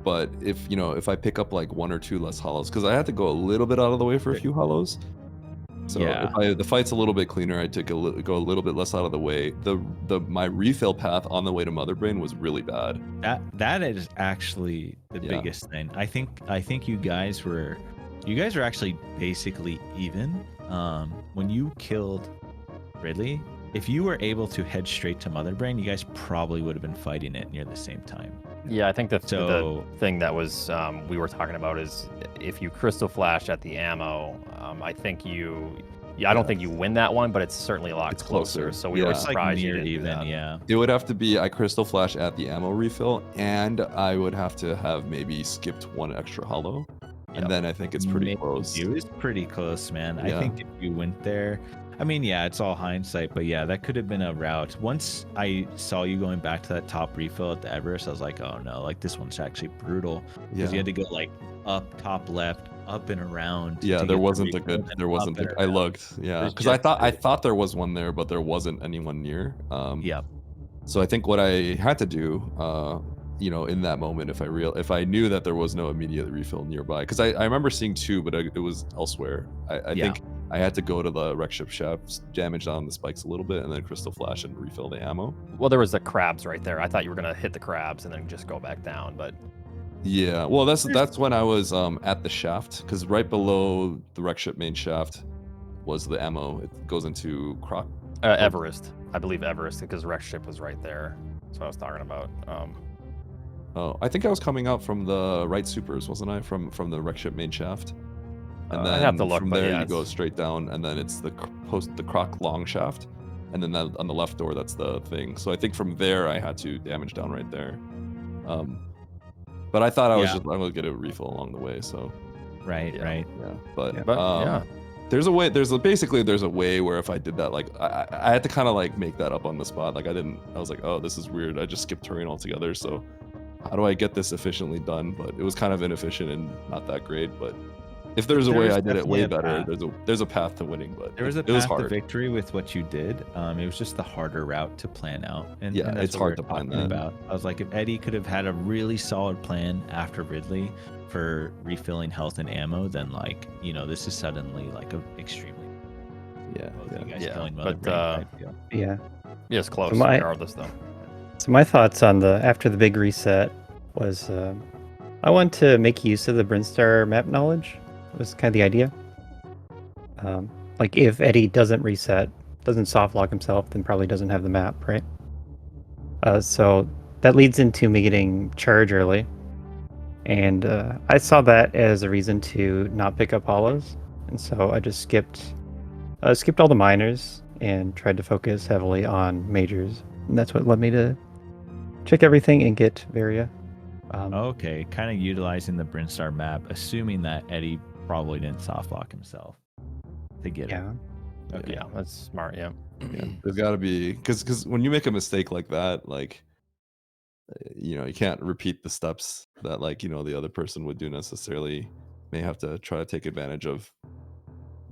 But if I pick up like 1 or 2 less hollows, because I had to go a little bit out of the way for a few hollows. So Yeah. if the fight's a little bit cleaner, I go a little bit less out of the way. My refill path on the way to Mother Brain was really bad. That is actually the Yeah. biggest thing. I think you guys were actually basically even. When you killed Ridley, if you were able to head straight to Mother Brain, you guys probably would have been fighting it near the same time. Yeah, I think the So- thing that was we were talking about is if you crystal flash at the ammo, I think I don't think you win that one, but it's certainly a lot It's closer. closer. So we Yeah. were It's like surprised you near didn't do even, that. yeah. It would have to be I crystal flash at the ammo refill, and I would have to have maybe skipped 1 extra hollow, Yep. and then I think it's pretty Maybe close. It was pretty close, man. I Yeah. think if you went there, I mean, yeah, it's all hindsight, but yeah, that could have been a route. Once I saw you going back to that top refill at the Everest, I was like, oh no, like this one's actually brutal because you had to go like up, top left, up and around. Yeah, to there get the wasn't a refill, good. then There wasn't. up and I around. looked. Yeah, There's because I just- thought there was one there, but there wasn't anyone near. Yep. So I think what I had to do, in that moment, if I knew that there was no immediate refill nearby, because I remember seeing 2, but it was elsewhere. I Yeah. think I had to go to the wreck ship shafts, damage down the spikes a little bit, and then crystal flash and refill the ammo. Well, there was the crabs right there. I thought you were gonna hit the crabs and then just go back down, but Yeah, well, that's when I was at the shaft, because right below the wreck ship main shaft was the ammo. It goes into Croc. Everest, I believe Everest, because wreck ship was right there. That's what I was talking about. Oh, I think I was coming out from the right supers, wasn't I? From the wreck ship main shaft. And then I'd have to look, from but there yeah, you go it's- straight down, and then it's the Croc long shaft, and then on the left door that's the thing. So I think from there I had to damage down right there. But I thought I'm gonna get a refill along the way. So Right, Yeah. right. yeah, but yeah. there's a way. There's a way where if I did that, like I had to kind of like make that up on the spot. Like I was like, oh, this is weird. I just skipped terrain altogether. So how do I get this efficiently done? But it was kind of inefficient and not that great. But if there's a way I did it way better, there's a path to winning. But There was a it was path to hard. victory with what you did. It was just the harder route to plan out. And Yeah, and that's it's what we hard were to plan talking that. about. I was like, if Eddie could have had a really solid plan after Ridley for refilling health and ammo, then this is suddenly like a extremely Yeah, both of you guys Yeah, killing Mother but, Brain type deal. Yeah. Yeah, it's close My- regardless, though. So my thoughts on after the big reset was I want to make use of the Brinstar map knowledge. Was kind of the idea. Like if Eddie doesn't reset, doesn't soft lock himself, then probably doesn't have the map, right? So that leads into me getting charge early, and I saw that as a reason to not pick up hollows, and so I just skipped all the minors and tried to focus heavily on majors, and that's what led me to check everything and get Varia. Okay, kind of utilizing the Brinstar map, assuming that Eddie probably didn't soft lock himself to get Yeah. it. Okay. Yeah, that's smart. Yeah. Yeah, there's got to be because when you make a mistake like that, like you know, you can't repeat the steps that like you know the other person would do necessarily. May have to try to take advantage of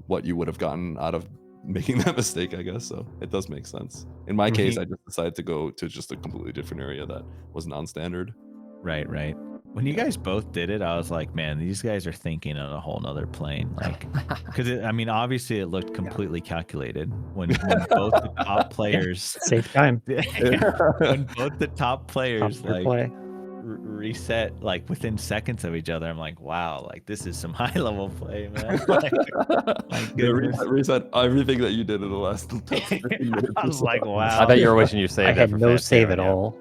what you would have gotten out of making that mistake, I guess. So it does make sense. In my case, I just decided to go to just a completely different area that was non-standard. Right, right. When you guys both did it, I was like, man, these guys are thinking on a whole nother plane. Like, because I mean, obviously it looked completely calculated when both the top players Save time. when both the top players Top tier like play. reset like within seconds of each other. I'm like, wow, like this is some high level play, man. Like, my Yeah, goodness. reset everything that you did in the last 15 minutes. I was like, wow. I bet you were wishing you saved I it had for no Phantoon, save at yeah. all.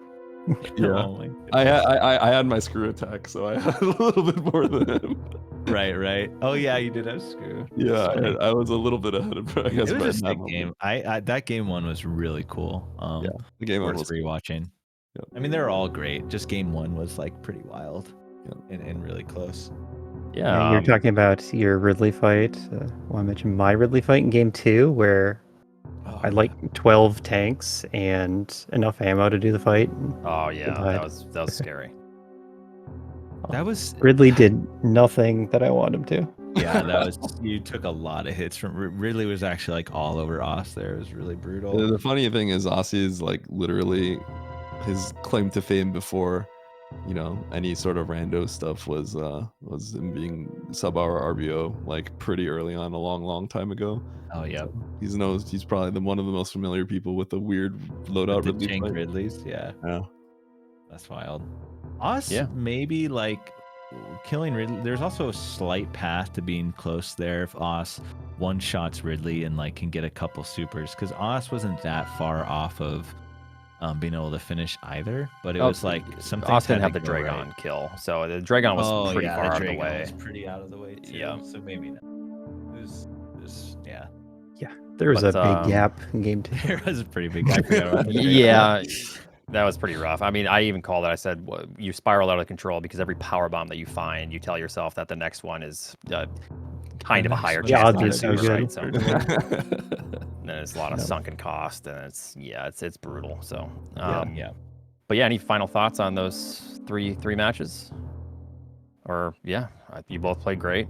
Yeah. Oh my I had my screw attack, so I had a little bit more than him. Right, right. Oh yeah, you did have screw. Yeah, That's funny. I was a little bit ahead of. I guess It was a Brett in that sick moment. game. I that game one was really cool. Yeah, the game one Worth was rewatching. Yep. I mean, they're all great. Just game one was like pretty wild, Yep. and really close. Yeah. You're talking about your Ridley fight. Well, I mentioned my Ridley fight in game 2, where I had like 12 tanks and enough ammo to do the fight. Oh yeah, died. that was scary. That was Ridley did nothing that I wanted him to. yeah. That was you took a lot of hits from Ridley. Was actually like all over Osse there. It was really brutal. The funny thing is, Osse is like literally his claim to fame before, you know, any sort of rando stuff was him being sub-hour RBO like pretty early on, a long time ago. Oh yeah, He's probably one of the most familiar people with the weird loadout the Ridley jank fight. Ridleys. Yeah, Yeah. that's wild. Osse Yeah. maybe like killing Ridley. There's also a slight path to being close there if Osse one shots Ridley and like can get a couple supers, because Osse wasn't that far off of being able to finish either, but it was like something. Osse didn't have the Dragon kill, so the Dragon was pretty far out of the way. Was pretty out of the way too. Yeah. So maybe not. It was yeah. Yeah, there was But, a big gap in game 2. There was a pretty big gap. I forgot about the Dragon. Yeah, that was pretty rough. I mean, I even called it. I said you spiral out of control because every power bomb that you find, you tell yourself that the next one is kind of a higher Yeah, chance. odds of are so being good. right, so. And there's a lot of sunken cost, and it's brutal. So Yeah. But yeah, any final thoughts on those three matches? Or yeah, you both played great.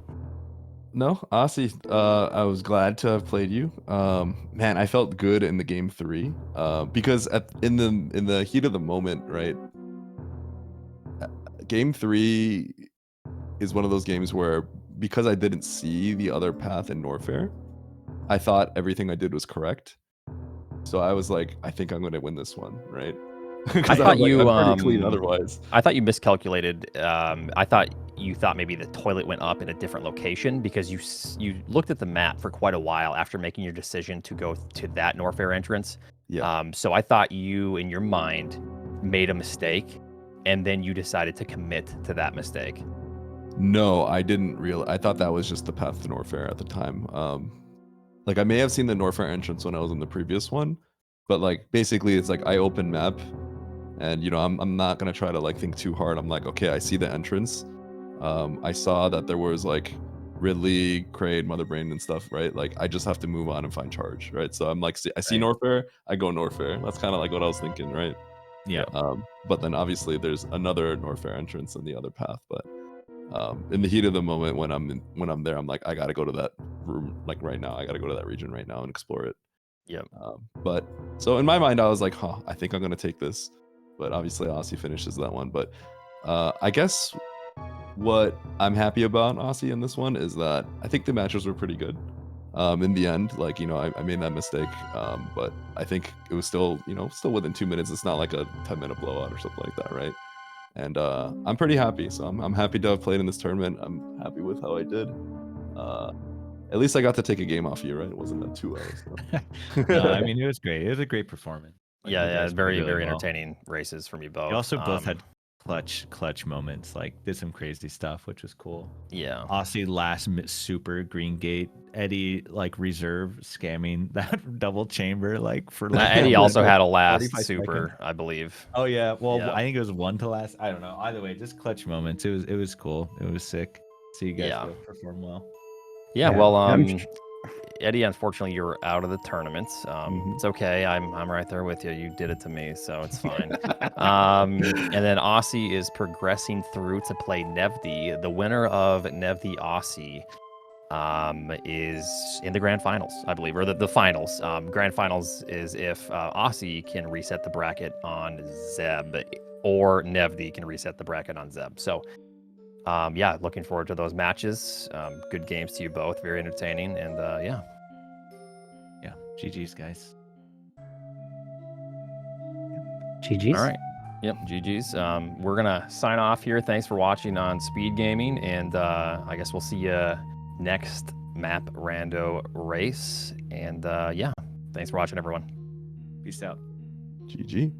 No, Osse, I was glad to have played you. Man, I felt good in the game 3. Because in the heat of the moment, right? Game 3 is one of those games where, because I didn't see the other path in Norfair, I thought everything I did was correct. So I was like, I think I'm going to win this one, right? I thought you I'm pretty clean otherwise. I thought you miscalculated. I thought you thought maybe the toilet went up in a different location because you looked at the map for quite a while after making your decision to go to that Norfair entrance. Yeah. So I thought you, in your mind, made a mistake, and then you decided to commit to that mistake. No, I didn't realize. I thought that was just the path to Norfair at the time. Like I may have seen the Norfair entrance when I was in the previous one, but like basically it's like I open map, and you know I'm not gonna try to like think too hard. I'm like, okay, I see the entrance. I saw that there was like Ridley, Kraid, Motherbrain, and stuff, right? Like I just have to move on and find charge, right? So I'm like, I see Norfair, I go Norfair. That's kind of like what I was thinking, right? Yeah. But then obviously there's another Norfair entrance in the other path, but in the heat of the moment when I'm there, I'm like, I gotta go to that room like right now. I gotta go to that region right now and explore it. Yep. But so in my mind, I was like, I think I'm gonna take this. But obviously, Osse finishes that one. But I guess what I'm happy about Osse in this one is that I think the matches were pretty good. In the end, like you know, I made that mistake, but I think it was still still within 2 minutes. It's not like a 10-minute blowout or something like that, right? And I'm pretty happy. So I'm happy to have played in this tournament. I'm happy with how I did. At least I got to take a game off you, right? It wasn't a 2 hours. So. No, I mean it was great. It was a great performance. Like, you Yeah, guys played very really well. entertaining races from you both. You also both had clutch moments. Like did some crazy stuff, which was cool. Yeah. Osse last super green gate. Eddie like reserve scamming that double chamber like for like Eddie also had a last 45 super, seconds. I believe. Oh yeah, well Yeah. I think it was 1 to last. I don't know. Either way, just clutch moments. It was cool. It was sick. See you guys Yeah. both perform well. Yeah, Yeah, well, I'm Eddie, unfortunately, you're out of the tournament. Mhm. It's okay. I'm right there with you. You did it to me, so it's fine. And then Osse is progressing through to play Nevdi. The winner of Nevdi Osse is in the grand finals, I believe, or the finals. Grand finals is if Osse can reset the bracket on Zeb, or Nevdi can reset the bracket on Zeb. So, yeah, looking forward to those matches. Good games to you both. Very entertaining, and yeah. Yeah. GG's guys. GG's. All right. Yep, GG's. We're going to sign off here. Thanks for watching on Speed Gaming, and I guess we'll see you next map rando race. And yeah, thanks for watching, everyone. Peace out. GG.